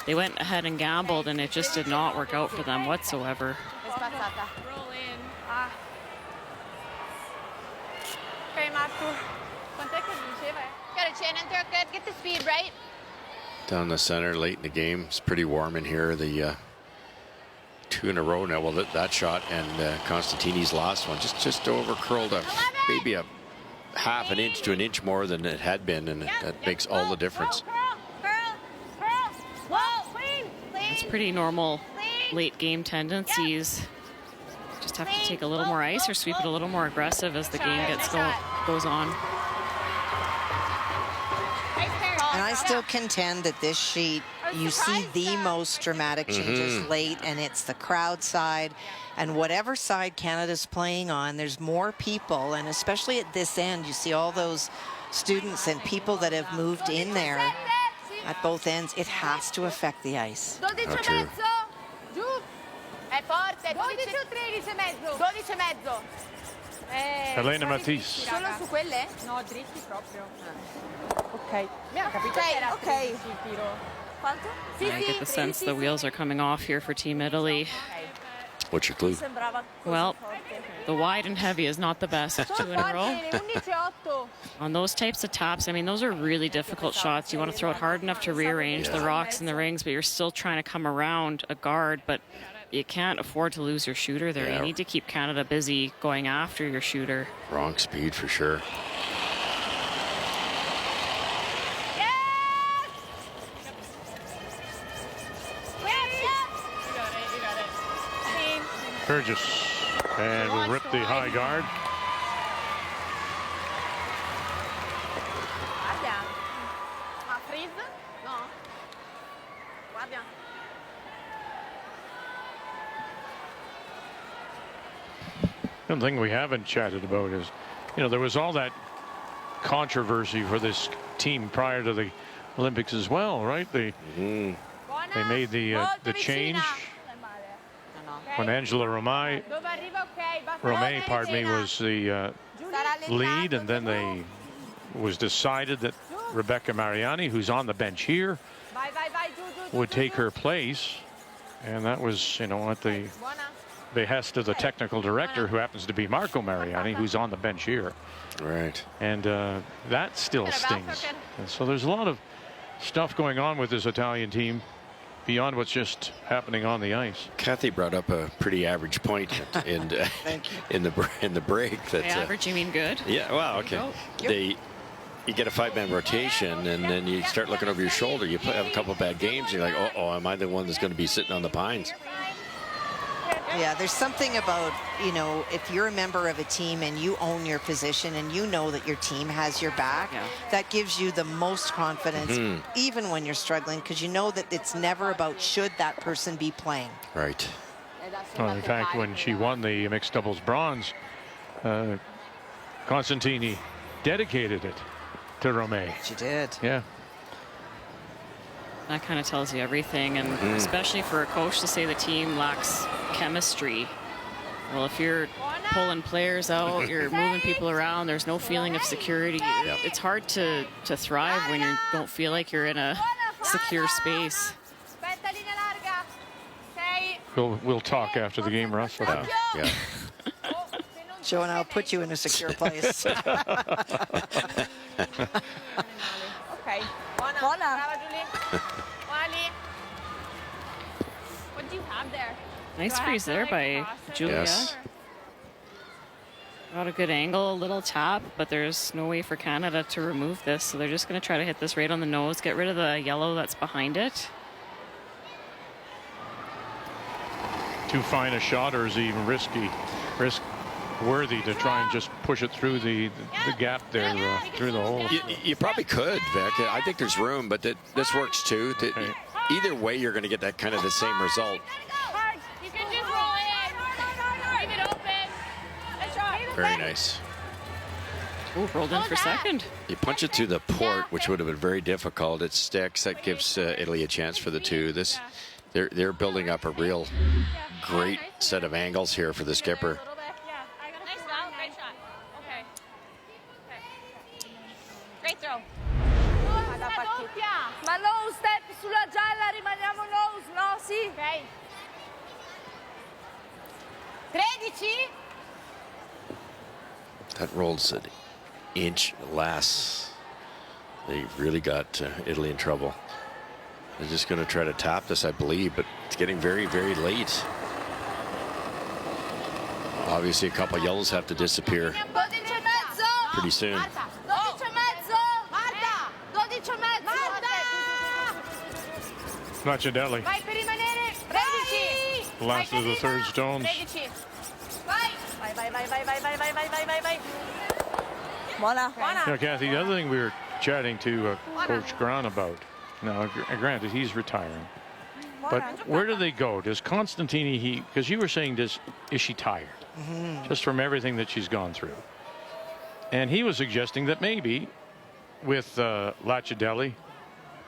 they went ahead and gambled, and it just did not work out for them whatsoever. Roll in. Okay, Marco. Got a chin in there, good. Get the speed right. Down the center late in the game. It's pretty warm in here. The 2 in a row now. Well, that shot and Constantini's last one just over curled up maybe a half an inch to an inch more than it had been, and that makes all the difference. It's pretty normal late game tendencies. Just have to take a little more ice or sweep it a little more aggressive as the game goes on. And I still contend that this sheet, you see the most dramatic changes late, and it's the crowd side. And whatever side Canada's playing on, there's more people, and especially at this end, you see all those students and people that have moved in there at both ends, it has to affect the ice. 12 e mezzo. Giù. È forte. 12 o 13 e mezzo? 12 e mezzo. Elena Matisse. Solo su quelle? No, dritti proprio. Ok. Abbiamo capito che era 13 il tiro. Quanto? Sì, I get the sense the wheels are coming off here for Team Italy. What's your clue? Well, the wide and heavy is not the best 2 in a row. 11-8. On those types of tops, I mean, those are really difficult shots. You want to throw it hard enough to rearrange the rocks and the rings, but you're still trying to come around a guard, but you can't afford to lose your shooter there. You need to keep Canada busy going after your shooter. Wrong speed for sure. Burgess. And will rip the high guard. Guardia. Ma freeze? No? Guardia. One thing we haven't chatted about is, you know, there was all that controversy for this team prior to the Olympics as well, right? They made the change when Angela Romay, pardon me, was the lead, and then they was decided that Rebecca Mariani, who's on the bench here, would take her place, and that was, you know, at the behest of the technical director, who happens to be Marco Mariani, who's on the bench here. Right. And that still stings. And so there's a lot of stuff going on with this Italian team beyond what's just happening on the ice. Kathy brought up a pretty average point in the break. That, By average, you mean good? Yeah. Well, okay. You get a 5-man rotation, and then you start looking over your shoulder. You have a couple bad games. You're like, oh, am I the one that's going to be sitting on the pines? Yeah, there's something about, you know, if you're a member of a team and you own your position and you know that your team has your back, that gives you the most confidence, even when you're struggling, because you know that it's never about should that person be playing. Right. Well, in fact, when she won the mixed doubles bronze, Constantini dedicated it to Romay. She did. Yeah. That kind of tells you everything, and especially for a coach to say the team lacks chemistry. Well, if you're pulling players out, you're moving people around, there's no feeling of security. It's hard to thrive when you don't feel like you're in a secure space. We'll talk after the game, Russ. Yeah. Joe and I'll put you in a secure place. Ok. Buona. Brava, Julie. Buona. What do you have there? Nice freeze there by Julia. Yes. Got a good angle, a little tap, but there's no way for Canada to remove this, so they're just going to try to hit this right on the nose, get rid of the yellow that's behind it. Too fine a shot, or is he even risk worthy to try and just push it through the gap there, through the hole? You probably could, Vic. I think there's room, but this works too. Either way, you're going to get that kind of the same result. You can just roll in. Leave it open. Very nice. Ooh, rolled in for second. You punch it to the port, which would have been very difficult. It sticks. That gives Italy a chance for the two. They're building up a real great set of angles here for the skipper. Nice foul. Great shot. Okay. Great throw. Ma low step sulla gialla, rimaniamo low, no? Sì. Ok. 13. That rolls an inch less. They really got Italy in trouble. They're just going to try to tap this, I believe, but it's getting very, very late. Obviously, a couple yellows have to disappear pretty soon. 12 e mezzo. Marta. 12 e mezzo. Machiavelli. Vai per rimanere. 13. Last of the third stones. 13. Vai. Vai. Buona. Now, Kathy, the other thing we were chatting to Coach Grant about, now, granted, he's retiring, but where do they go? Does Constantini, because you were saying, is she tired? Just from everything that she's gone through. And he was suggesting that maybe with Laciadelli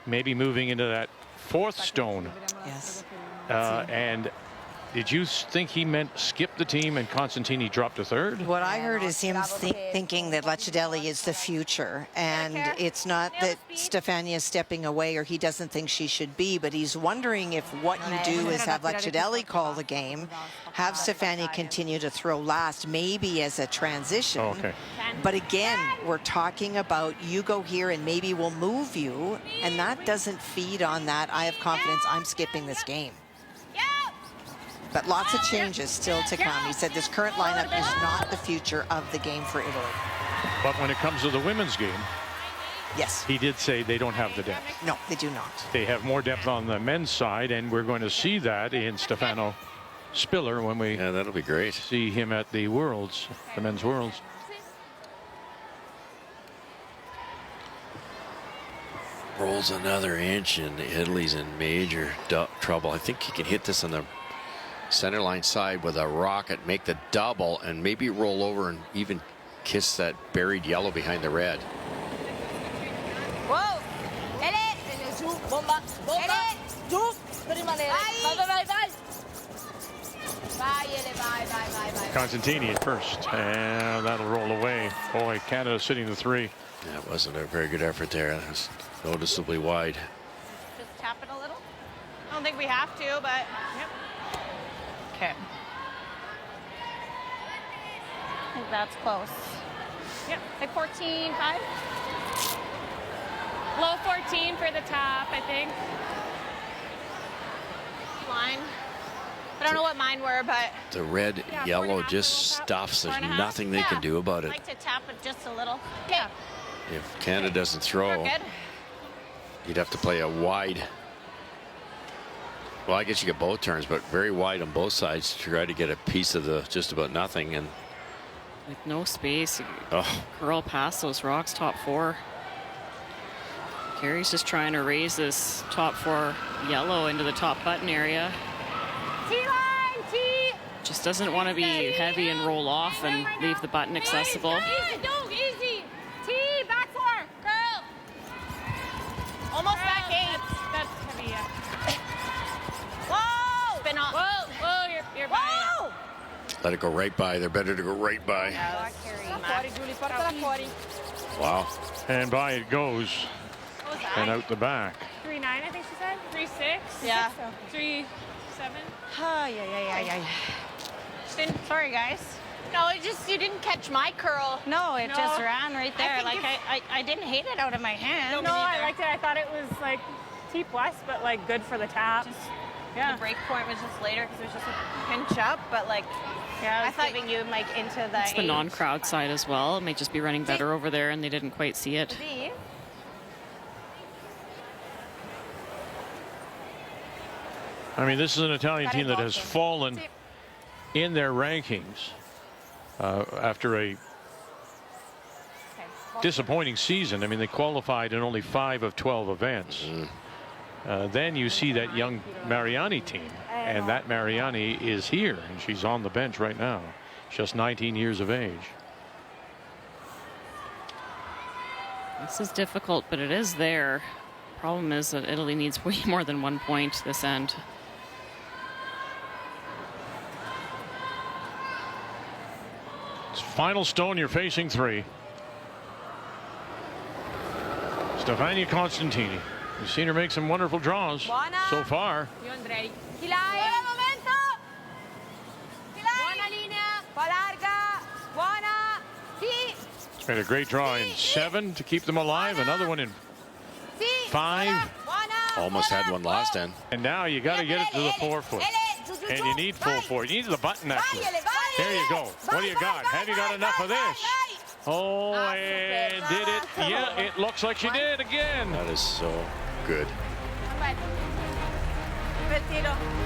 maybe moving into that fourth stone. Yes. And did you think he meant skip the team and Constantini dropped to third? What I heard is him thinking that Lecciadelli is the future, and it's not that Stefania is stepping away or he doesn't think she should be, but he's wondering if what you do is have Lecciadelli call the game, have Stefania continue to throw last, maybe as a transition. Okay. But again, we're talking about you go here and maybe we'll move you, and that doesn't feed on that. I have confidence, I'm skipping this game. But lots of changes still to come. He said this current lineup is not the future of the game for Italy. But when it comes to the women's game, yes, he did say they don't have the depth. No, they do not. They have more depth on the men's side, and we're going to see that in Stefano Spiller when we that'll be great. See him at the Worlds, the men's Worlds. Rolls another inch, and Italy's in major trouble. I think he can hit this on the center line side with a rocket, make the double, and maybe roll over and even kiss that buried yellow behind the red. Whoa! Giù, bomba, bomba, giù, per rimanere. Vai, vai, vai. Vai. Constantini at first, and that'll roll away. Boy, Canada sitting the three. That wasn't a very good effort there. That was noticeably wide. Just tap it a little. I don't think we have to, but yep. Okay. I think that's close. Yep. Like 14-5. Low 14 for the top, I think. Line. I don't know what mine were, but The red, yellow just stuffs. There's nothing they can do about I it. like to tap it just a little. Yeah. If Canada doesn't throw, We're good. you'd have to play a wide. Well, I guess you get both turns, but very wide on both sides to try to get a piece of the just about nothing. And With no space, curl past those rocks, top four. Carey's just trying to raise this top four yellow into the top button area. T-line, T. Just doesn't want to be heavy and roll off and leave the button accessible. Easy, Doug, easy. T, back four. Girl. Almost back 8. That's heavy, yeah. Whoa! Spin off. Whoa, you're by Whoa! let it go right by. They're better to go right by. Fuori, Giulia, portala fuori. Wow. And by it goes, and out the back. 3-9, I think she said. 3-6. Yeah. 3-7. Sorry, guys. No, it just, you didn't catch my curl. No, it just ran right there. I didn't hate it out of my hand. No, I liked it. I thought it was like deep west, but like good for the tap. The break point was just later because it was just a pinch up, but like, I was giving you like into the It's the non-crowd side as well. It may just be running better over there, and they didn't quite see it. I mean, this is an Italian team that has fallen in their rankings after a disappointing season. I mean, they qualified in only 5 of 12 events. Then you see that young Mariani team, and that Mariani is here, and she's on the bench right now, just 19 years of age. This is difficult, but it is there. Problem is that Italy needs way more than 1 point this end. It's final stone, you're facing 3. Stefania Constantini. You've seen her make some wonderful draws so far. Io andrei. Ti lai. Momento. Ti lai. Buona linea. Pa larga. Buona. Sì. She's made a great draw in 7 to keep them alive. Another one in 5. Almost had one last end. And now you got to get it to the 4-foot. And you need full 4. You need the button actually. There you go. What do you got? Have you got enough of this? Oh, and did it? Yeah, it looks like she did again. That is so good.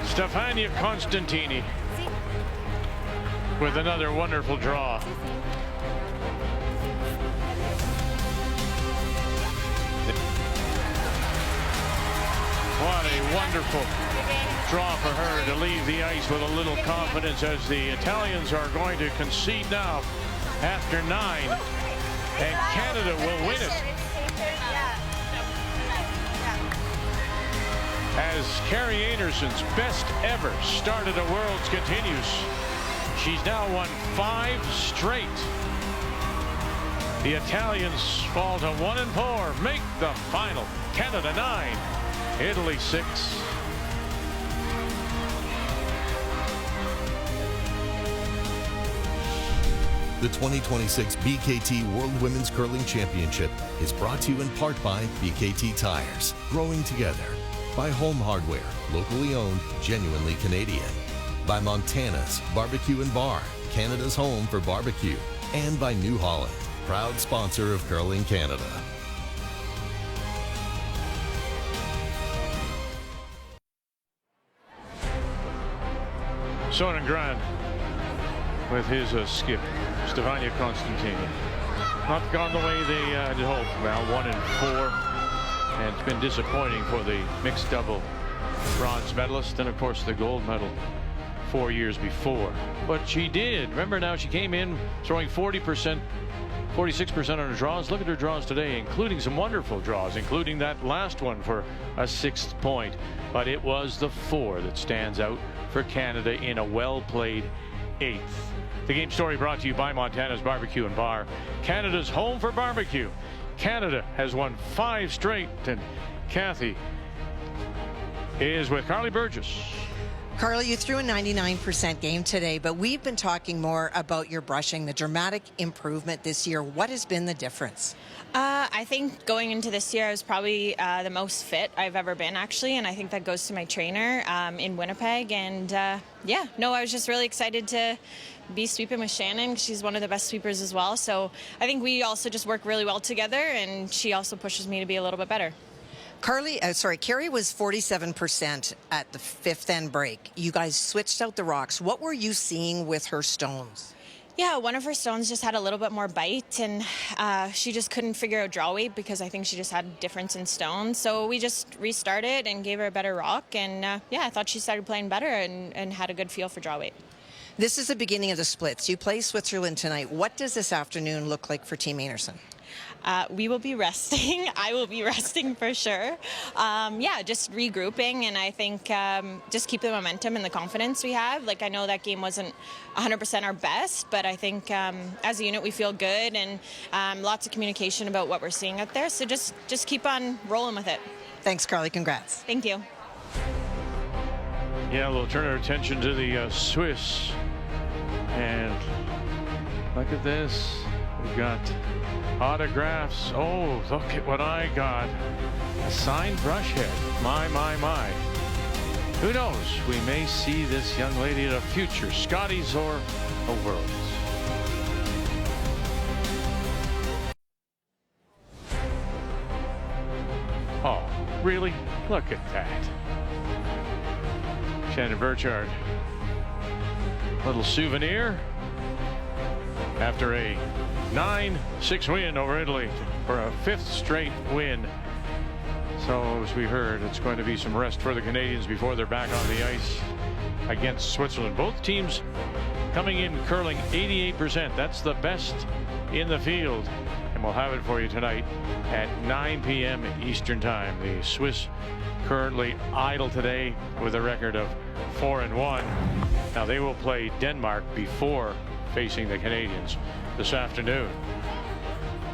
Stefania Constantini with another wonderful draw. What a wonderful draw for her to leave the ice with a little confidence as the Italians are going to concede now after 9, and Canada will win it. as Carrie Einarson's best ever start at the Worlds continues. She's now won 5 straight. The Italians fall to 1-4, make the final. Canada 9, Italy 6. The 2026 BKT World Women's Curling Championship is brought to you in part by BKT Tires, growing together. By Home Hardware, locally owned, genuinely Canadian. By Montana's Barbecue and Bar, Canada's home for barbecue. And by New Holland, proud sponsor of Curling Canada. Sonnengren with his skip, Stefania Constantini. Not gone the way they had hoped. Now 1-4, and it's been disappointing for the mixed double bronze medalist, and of course the gold medal 4 years before. But she did. Remember, now she came in throwing 40%, 46% on her draws. Look at her draws today, including some wonderful draws, including that last one for a 6th point. But it was the 4 that stands out for Canada in a well-played 8th. The game story brought to you by Montana's Barbecue and Bar, Canada's home for barbecue. Canada has won 5 straight, and Kathy is with Carly Burgess. Carly, you threw a 99% game today, but we've been talking more about your brushing, the dramatic improvement this year. What has been the difference? I think going into this year, I was probably the most fit I've ever been, actually, and I think that goes to my trainer in Winnipeg. And I was just really excited to be sweeping with Shannon. She's one of the best sweepers as well. So I think we also just work really well together, and she also pushes me to be a little bit better. Carrie was 47% at the 5th end break. You guys switched out the rocks. What were you seeing with her stones? Yeah, one of her stones just had a little bit more bite, and she just couldn't figure out draw weight because I think she just had a difference in stones. So we just restarted and gave her a better rock, and I thought she started playing better and had a good feel for draw weight. This is the beginning of the splits. You play Switzerland tonight. What does this afternoon look like for Team Einarson? We will be resting. I will be resting for sure. Just regrouping, and I think just keep the momentum and the confidence we have. Like, I know that game wasn't 100% our best, but I think as a unit we feel good, and lots of communication about what we're seeing out there. So just keep on rolling with it. Thanks, Carly. Congrats. Thank you. Yeah, we'll turn our attention to the Swiss. And look at this. We've got autographs. Oh, look at what I got. A signed brush head. My. Who knows? We may see this young lady at a future Scotties or a Worlds. Oh, really? Look at that. Shannon Burchard. Little souvenir after a 9-6 win over Italy for a 5th straight win. So as we heard, it's going to be some rest for the Canadians before they're back on the ice against Switzerland. Both teams coming in curling 88%. That's the best in the field. And we'll have it for you tonight at 9 p.m. Eastern Time. The Swiss currently idle today with a record of 4-1. Now they will play Denmark before facing the Canadians this afternoon.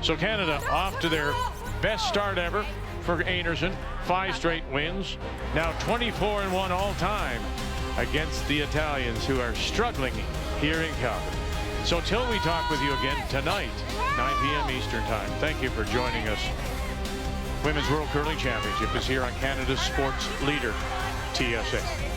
So Canada off to their best start ever for Einarson. 5 straight wins. Now 24-1 all time against the Italians, who are struggling here in Calgary. So till we talk with you again tonight, 9 p.m. Eastern Time, thank you for joining us. Women's World Curling Championship is here on Canada's sports leader, TSN.